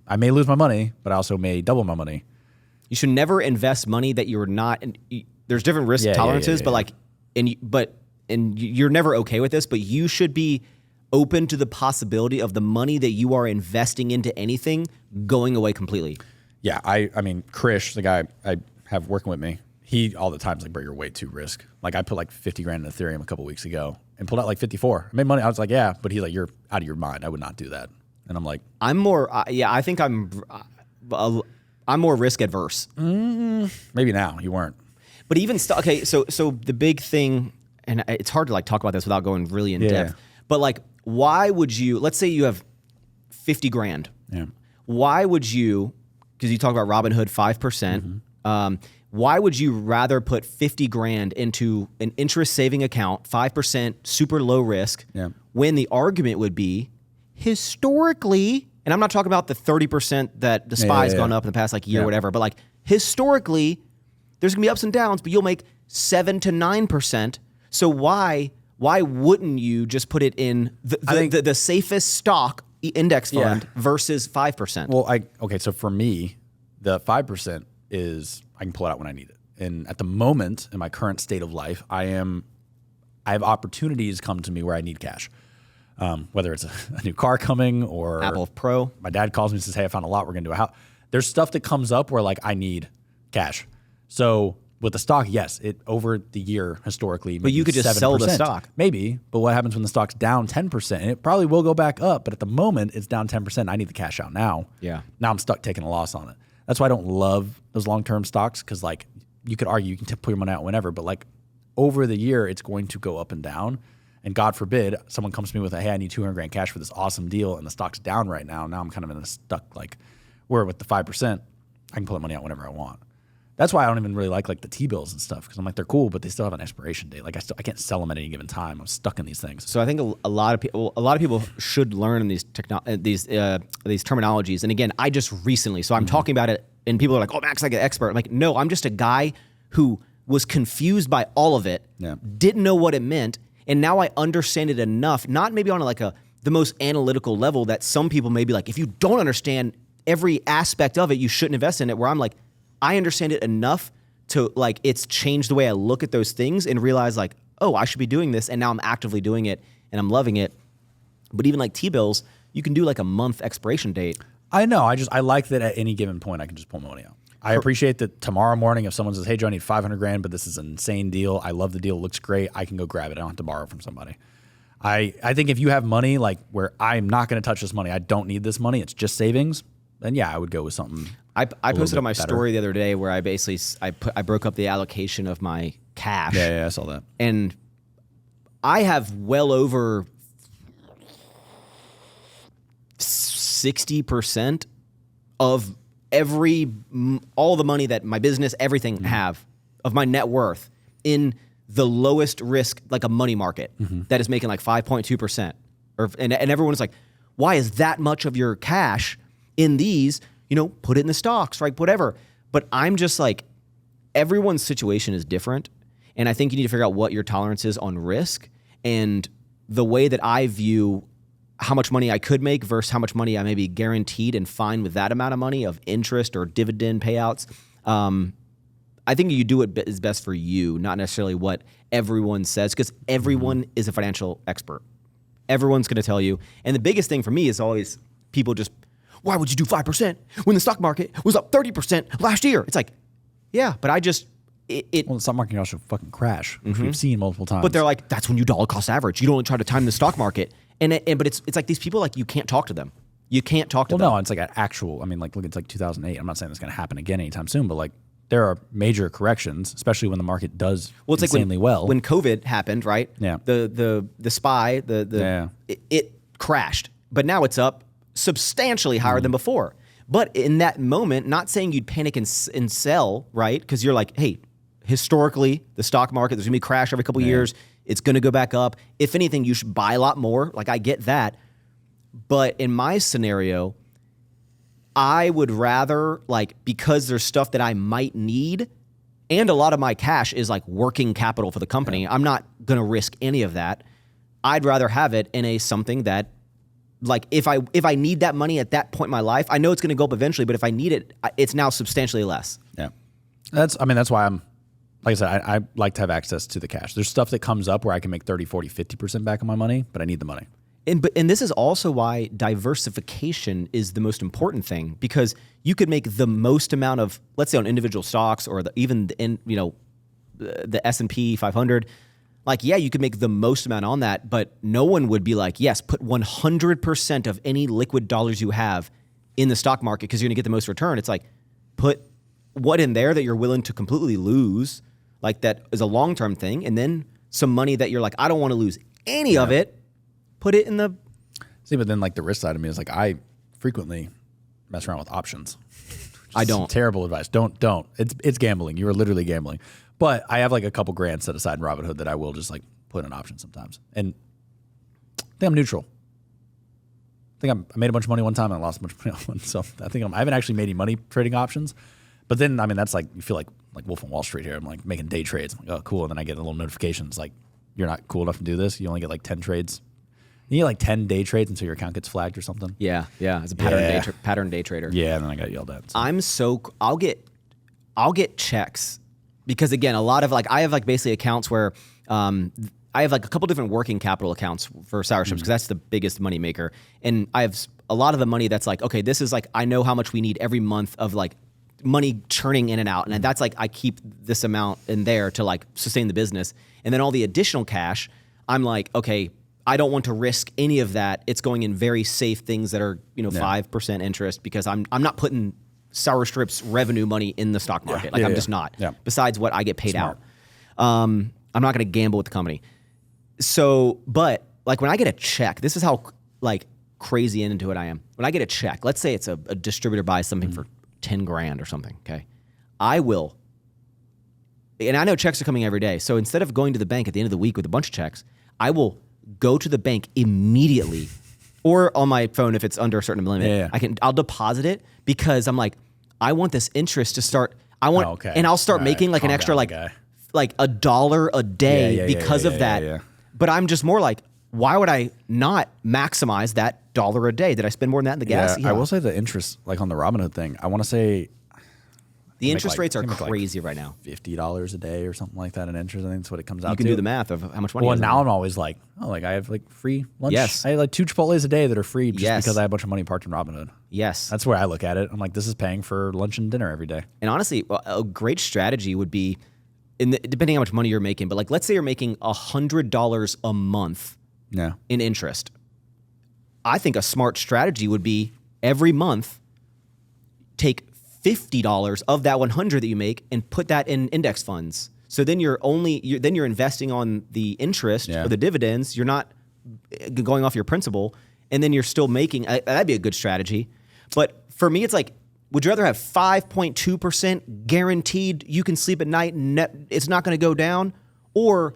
I may lose my money, but I also may double my money. You should never invest money that you're not. There's different risk tolerances, but like, and you're never okay with this, but you should be open to the possibility of the money that you are investing into anything going away completely. Yeah, I mean, Krish, the guy I have working with me, he all the time is like, bro, you're way too risk. Like I put like 50 grand in Ethereum a couple weeks ago and pulled out like 54. I made money. I was like, yeah, but he's like, you're out of your mind. I would not do that. And I'm like, I'm more, I think I'm more risk adverse. Maybe now you weren't. But even okay, so the big thing, and it's hard to like talk about this without going really in depth. But like, why would you? Let's say you have 50 grand. Yeah. Why would you? Because you talk about Robinhood 5%. Why would you rather put 50 grand into an interest saving account, 5%, super low risk, when the argument would be historically, and I'm not talking about the 30% that the SPY's gone up in the past like year or whatever, but like historically, there's gonna be ups and downs, but you'll make 7 to 9%. So why wouldn't you just put it in the safest stock index fund versus 5%? Well, okay, so for me, the 5% is I can pull it out when I need it. And at the moment, in my current state of life, I have opportunities come to me where I need cash. Whether it's a new car coming or Apple Pro. My dad calls me and says, hey, I found a lot. We're going to do a house. There's stuff that comes up where like I need cash. So with the stock, yes, it over the year historically. But you could just 7%. sell the stock. Maybe. But what happens when the stock's down 10%? And it probably will go back up. But at the moment, it's down 10%. I need the cash out now. Yeah. Now I'm stuck taking a loss on it. That's why I don't love those long-term stocks because like you could argue you can pull your money out whenever. But like over the year, it's going to go up and down. And God forbid, someone comes to me with hey, I need 200 grand cash for this awesome deal. And the stock's down right now. Now I'm kind of in a stuck like where with the 5%, I can pull that money out whenever I want. That's why I don't even really like the T-bills and stuff because I'm like they're cool, but they still have an expiration date. Like I can't sell them at any given time. I'm stuck in these things. So I think a lot of people should learn these terminologies. And again, I just recently, so I'm talking about it, and people are like, "Oh, Max, like an expert." I'm like, no, I'm just a guy who was confused by all of it, didn't know what it meant, and now I understand it enough. Not maybe on the most analytical level that some people may be like, if you don't understand every aspect of it, you shouldn't invest in it. Where I'm like, I understand it enough to like it's changed the way I look at those things and realize like, oh, I should be doing this, and now I'm actively doing it and I'm loving it. But even like T-bills, you can do like a month expiration date. I know. I like that at any given point I can just pull money out. I appreciate that tomorrow morning if someone says, hey, Joe, I need 500 grand, but this is an insane deal. I love the deal. It looks great. I can go grab it. I don't have to borrow from somebody. I think if you have money like where I'm not going to touch this money, I don't need this money, it's just savings, then yeah, I would go with something. I posted on my story the other day where I basically I broke up the allocation of my cash. Yeah, I saw that. And I have well over 60% of all the money that my business, everything have of my net worth in the lowest risk, like a money market that is making like 5.2%. And everyone is like, why is that much of your cash in these? Put it in the stocks, right? Whatever. But I'm just like, everyone's situation is different. And I think you need to figure out what your tolerance is on risk. And the way that I view how much money I could make versus how much money I may be guaranteed and fine with that amount of money of interest or dividend payouts. I think you do what is best for you, not necessarily what everyone says, because everyone is a financial expert. Everyone's going to tell you. And the biggest thing for me is always people just, why would you do 5% when the stock market was up 30% last year? It's like, yeah, but I just, well, the stock market also fucking crash, which we've seen multiple times. But they're like, that's when you dollar cost average. You don't try to time the stock market. But it's like these people, like you can't talk to them. You can't talk to Well, them. no, it's like an actual. I mean, like look, it's like 2008. I'm not saying it's going to happen again anytime soon, but like there are major corrections, especially when the market does Well, it's insanely like well. when COVID happened, right? Yeah. The SPY, it crashed, but now it's up substantially higher than before. But in that moment, not saying you'd panic and sell, right? Because you're like, hey, historically, the stock market, there's gonna be a crash every couple years. It's gonna go back up. If anything, you should buy a lot more. Like I get that. But in my scenario, I would rather, like, because there's stuff that I might need, and a lot of my cash is like working capital for the company. I'm not gonna risk any of that. I'd rather have it in a something that, like, if I need that money at that point in my life, I know it's gonna go up eventually, but if I need it, it's now substantially less. Yeah. That's why I'm, like I said, I like to have access to the cash. There's stuff that comes up where I can make 30, 40, 50% back on my money, but I need the money. And this is also why diversification is the most important thing, because you could make the most amount of, let's say on individual stocks or the S&P 500. Like, yeah, you could make the most amount on that, but no one would be like, yes, put 100% of any liquid dollars you have in the stock market because you're going to get the most return. It's like, put what in there that you're willing to completely lose, like that is a long-term thing, and then some money that you're like, I don't want to lose any of it. Put it in the... See, but then like the risk side of me is like I frequently mess around with options. I don't. Terrible advice. Don't. It's gambling. You are literally gambling. But I have like a couple grand set aside in Robinhood that I will just like put in options sometimes. And I think I'm neutral. I made a bunch of money one time and I lost a bunch of money on one. So I haven't actually made any money trading options. But then, I mean, that's like, you feel like Wolf on Wall Street here. I'm like making day trades. I'm like, oh, cool. And then I get a little notifications like, you're not cool enough to do this. You only get like 10 trades. You get like 10 day trades until your account gets flagged or something. Yeah. As a pattern day trader. Yeah, and then I got yelled at. So. I'll get checks because again, a lot of like I have like basically accounts where I have like a couple different working capital accounts for Sour Strips because that's the biggest money maker, and I have a lot of the money that's like, okay, this is like I know how much we need every month of like money churning in and out, and that's like I keep this amount in there to like sustain the business, and then all the additional cash, I'm like, okay, I don't want to risk any of that. It's going in very safe things that are 5% interest because I'm not putting Sour Strips revenue money in the stock market. I'm just not. Yeah. Besides what I get paid out, I'm not going to gamble with the company. So, but like when I get a check, this is how like crazy into it I am. When I get a check, let's say it's a distributor buys something for 10 grand or something. Okay, I will. And I know checks are coming every day. So instead of going to the bank at the end of the week with a bunch of checks, I will go to the bank immediately or on my phone if it's under a certain limit. I'll deposit it because I'm like, I want this interest to start. And I'll start making like an extra like $1 a day because of that. Yeah. But I'm just more like, why would I not maximize that $1 a day? Did I spend more than that in the gas? Yeah. I will say the interest, like on the Robinhood thing, I want to say the interest rates are crazy right now. $50 a day or something like that in interest. I think that's what it comes out to. You can do the math of how much money. Well, now I'm always like, I have like free lunch. Yes. I have like 2 Chipotles a day that are free just because I have a bunch of money parked in Robinhood. Yes. That's where I look at it. I'm like, this is paying for lunch and dinner every day. And honestly, a great strategy would be, depending on how much money you're making, but like let's say you're making $100 a month in interest. I think a smart strategy would be every month take $50 of that 100 that you make and put that in index funds. So then you're investing on the interest or the dividends. You're not going off your principal, and then you're still making. That'd be a good strategy. But for me, it's like, would you rather have 5.2% guaranteed you can sleep at night and it's not going to go down, or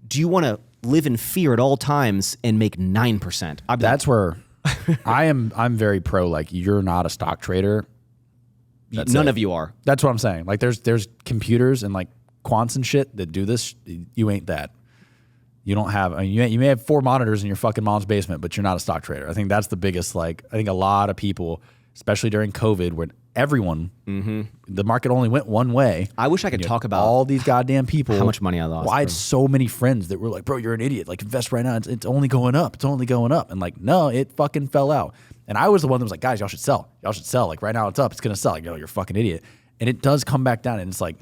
do you want to live in fear at all times and make 9%? That's where I'm very pro. Like, you're not a stock trader. None of you are. That's what I'm saying. Like there's computers and like quants and shit that do this. You ain't that. You don't have. I mean, you may have 4 monitors in your fucking mom's basement, but you're not a stock trader. I think that's the biggest. Like, I think a lot of people, especially during COVID, when everyone, the market only went one way. I wish I could talk about all these goddamn people. How much money I lost. Well, I had so many friends that were like, "Bro, you're an idiot. Like, invest right now. It's only going up. It's only going up." And like, no, it fucking fell out. And I was the one that was like, guys, y'all should sell. Y'all should sell. Like right now it's up. It's going to sell. Like, you're a fucking idiot. And it does come back down. And it's like,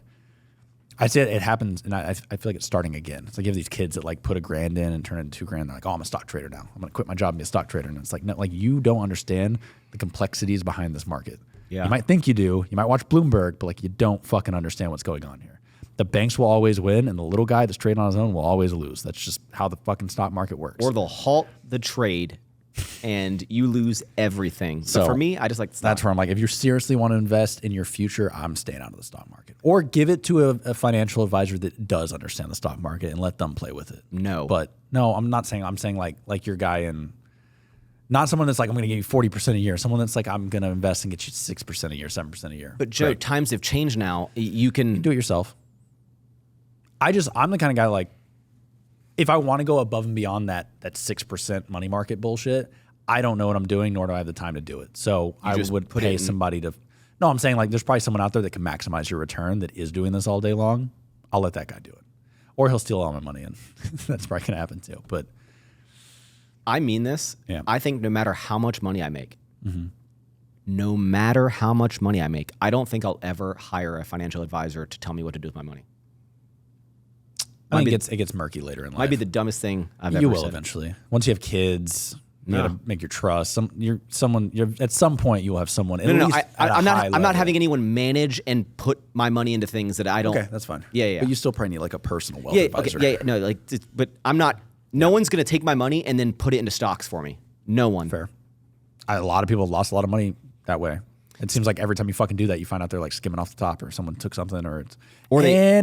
I say it happens, and I feel like it's starting again. It's like you have these kids that like put $1,000 in and turn it into $2,000. They're like, oh, I'm a stock trader now. I'm going to quit my job and be a stock trader. And it's like, no, like you don't understand the complexities behind this market. Yeah. You might think you do. You might watch Bloomberg, but like you don't fucking understand what's going on here. The banks will always win, and the little guy that's trading on his own will always lose. That's just how the fucking stock market works. Or they'll halt the trade and you lose everything. So So for me, I just like the stock. That's where I'm like, if you seriously want to invest in your future, I'm staying out of the stock market. Or give it to a financial advisor that does understand the stock market and let them play with it. No. But no, I'm not saying, I'm saying like your guy in, not someone that's like, I'm going to give you 40% a year. Someone that's like, I'm going to invest and get you 6% a year, 7% a year. But Joe, Right. times have changed now. You can Do it yourself. I'm the kind of guy like, if I want to go above and beyond that 6% money market bullshit, I don't know what I'm doing, nor do I have the time to do it. So I just would put it pay in- somebody to. No, I'm saying like there's probably someone out there that can maximize your return that is doing this all day long. I'll let that guy do it, or he'll steal all my money, and that's probably gonna happen too. But I mean this. Yeah. I think no matter how much money I make, no matter how much money I make, I don't think I'll ever hire a financial advisor to tell me what to do with my money. I think be- it gets murky later in life. Might be the dumbest thing I've you ever will said. eventually. Once you have kids, you No. gotta make your trust. You're at some point you will have someone. At No, least at a I'm high not level. having anyone manage and put my money into things that I don't. Okay, that's fine. Yeah, yeah. But you still probably need like a personal wealth Yeah, advisor. okay, yeah, no, like, but I'm not. No one's gonna take my money and then put it into stocks for me. No one. Fair. A lot of people have lost a lot of money that way. It seems like every time you fucking do that, you find out they're like skimming off the top, or someone took something, and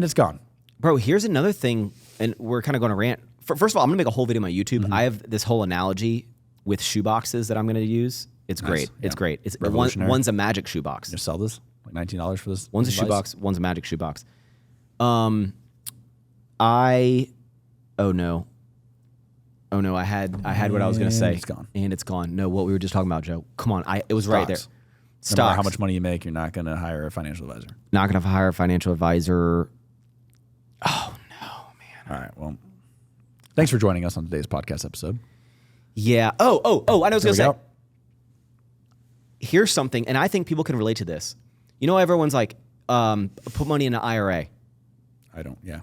it's gone. Bro, here's another thing, and we're kind of going to rant. First of all, I'm going to make a whole video on my YouTube. Mm-hmm. I have this whole analogy with shoeboxes that I'm going to use. It's great. yeah. It's great. It's Revolutionary. one's a magic shoebox. You sell this like $19 for this. One's a device? shoebox. One's a magic shoebox. Oh no, I had what I was going to say. It's gone. And it's gone. No, what we were just talking about, Joe. Come on, it was right there. Stocks. No Stocks. matter how much money you make, you're not going to hire a financial advisor. Not going to hire a financial advisor. All right. Well, thanks for joining us on today's podcast episode. Yeah. Oh, I know what I was going to There say. we go. Here's something, and I think people can relate to this. You know, everyone's like, put money in an IRA. I don't. Yeah.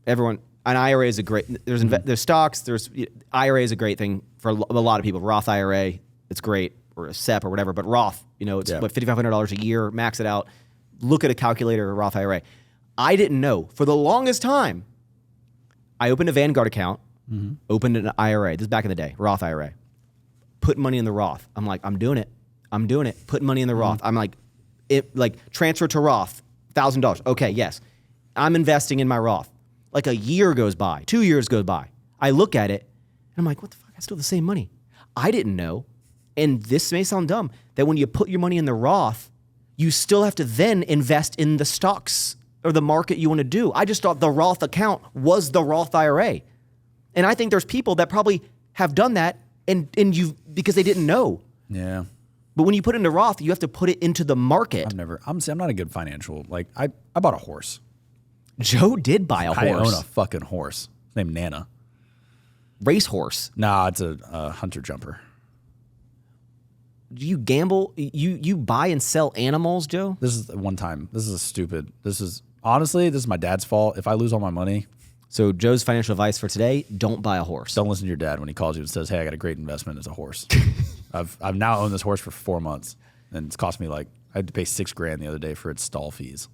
Everyone, an IRA is a great. There's stocks. IRA is a great thing for a lot of people. Roth IRA, it's great, or a SEP or whatever. But Roth, it's Yeah. what $5,500 a year. Max it out. Look at a calculator, a Roth IRA. I didn't know for the longest time. I opened a Vanguard account, opened an IRA. This is back in the day, Roth IRA. Put money in the Roth. I'm like, I'm doing it. Put money in the Roth. I'm like, transfer to Roth, $1,000. Okay, yes. I'm investing in my Roth. Like a year goes by, 2 years goes by. I look at it and I'm like, what the fuck? I still have the same money. I didn't know, and this may sound dumb, that when you put your money in the Roth, you still have to then invest in the stocks or the market you want to do. I just thought the Roth account was the Roth IRA. And I think there's people that probably have done that and you because they didn't know. Yeah. But when you put it into Roth, you have to put it into the market. I'm not a good financial. Like I bought a horse. Joe did buy a I horse. own a fucking horse named Nana. Racehorse. Nah, it's a hunter jumper. Do you gamble? You buy and sell animals, Joe? This is one time. This is honestly my dad's fault. If I lose all my money, So Joe's financial advice for today, don't buy a horse. don't listen to your dad when he calls you and says, "Hey, I got a great investment as a horse." I've now owned this horse for 4 months, and it's cost me I had to pay $6,000 the other day for its stall fees.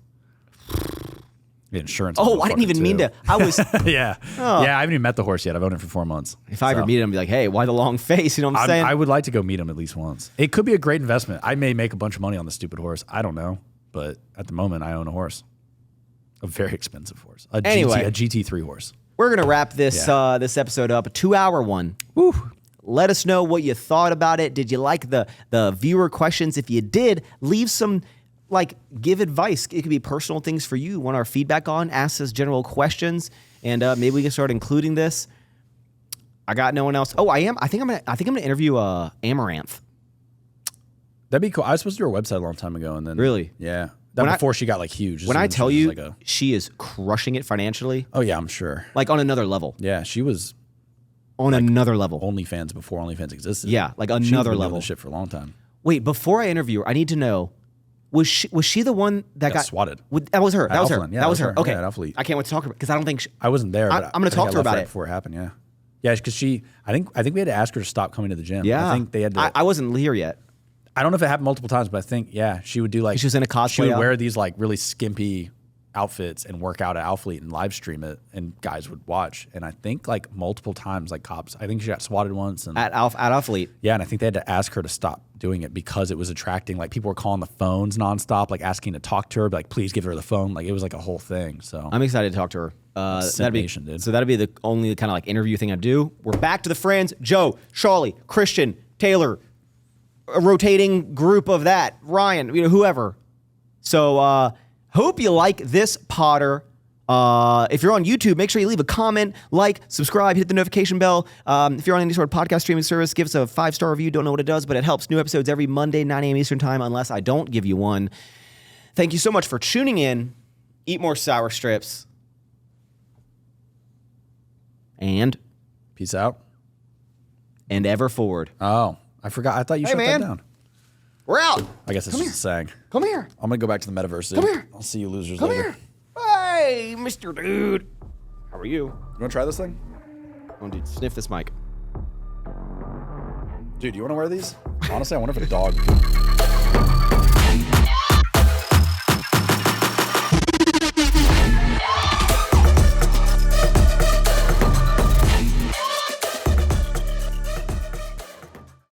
The insurance. Oh, I didn't even mean to. I was. Yeah, I haven't even met the horse yet. I've owned it for 4 months. If I ever meet him, I'd be like, hey, why the long face? You know what I'm saying? I would like to go meet him at least once. It could be a great investment. I may make a bunch of money on this stupid horse. I don't know, but at the moment, I own a horse, a very expensive horse, a GT3 horse. We're gonna wrap this this episode up, a 2-hour one. Woo. Let us know what you thought about it. Did you like the viewer questions? If you did, leave some, give advice. It could be personal things for you. Want our feedback on? Ask us general questions, and maybe we can start including this. I got no one else. Oh, I am. I think I'm gonna interview Amaranth. That'd be cool. I was supposed to do her website a long time ago, and then Really? yeah, When before she got huge. When I tell she you, was she is crushing it financially, oh yeah, I'm sure. on another level. Yeah, she was On another level. OnlyFans before OnlyFans existed. Yeah, She was another been doing level. this shit for a long time. Wait, before I interview her, I need to know, Was she the one that got swatted? That was her. That was her. Alphaland. Yeah, that was her. Okay. Yeah, at Alphalete. I can't wait to talk about it because I don't think I wasn't there. But I'm going to talk to her about it before it happened. Yeah, yeah, because I think we had to ask her to stop coming to the gym. Yeah, I think they had to. I wasn't here yet. I don't know if it happened multiple times, but I think she would do like she was in a cosplay. She would wear these like really skimpy outfits and work out at Alphalete and live stream it, and guys would watch. And I think like multiple times, like cops. I think she got swatted once. And At Alphalete. Yeah, and I think they had to ask her to stop doing it because it was attracting. Like people were calling the phones nonstop, like asking to talk to her, like please give her the phone. Like it was like a whole thing. So I'm excited to talk to her. That'd be the only kind of like interview thing I do. We're back to the friends: Joe, Charlie, Christian, Taylor, a rotating group of that, Ryan, whoever. So hope you like this Potter. If you're on YouTube, make sure you leave a comment, like, subscribe, hit the notification bell. If you're on any sort of podcast streaming service, give us a 5-star review. Don't know what it does, but it helps. New episodes every Monday, 9 a.m. Eastern time, unless I don't give you one. Thank you so much for tuning in. Eat more sour strips. And peace out. And ever forward. Oh, I forgot. I thought you shut that down. We're out. I guess it's just a saying. Come here. I'm going to go back to the metaverse. Come here. I'll see you losers Come later. here. Hey, Mr. Dude. How are you? You want to try this thing? Oh, dude, sniff this mic. Dude, do you want to wear these? Honestly, I wonder if a dog...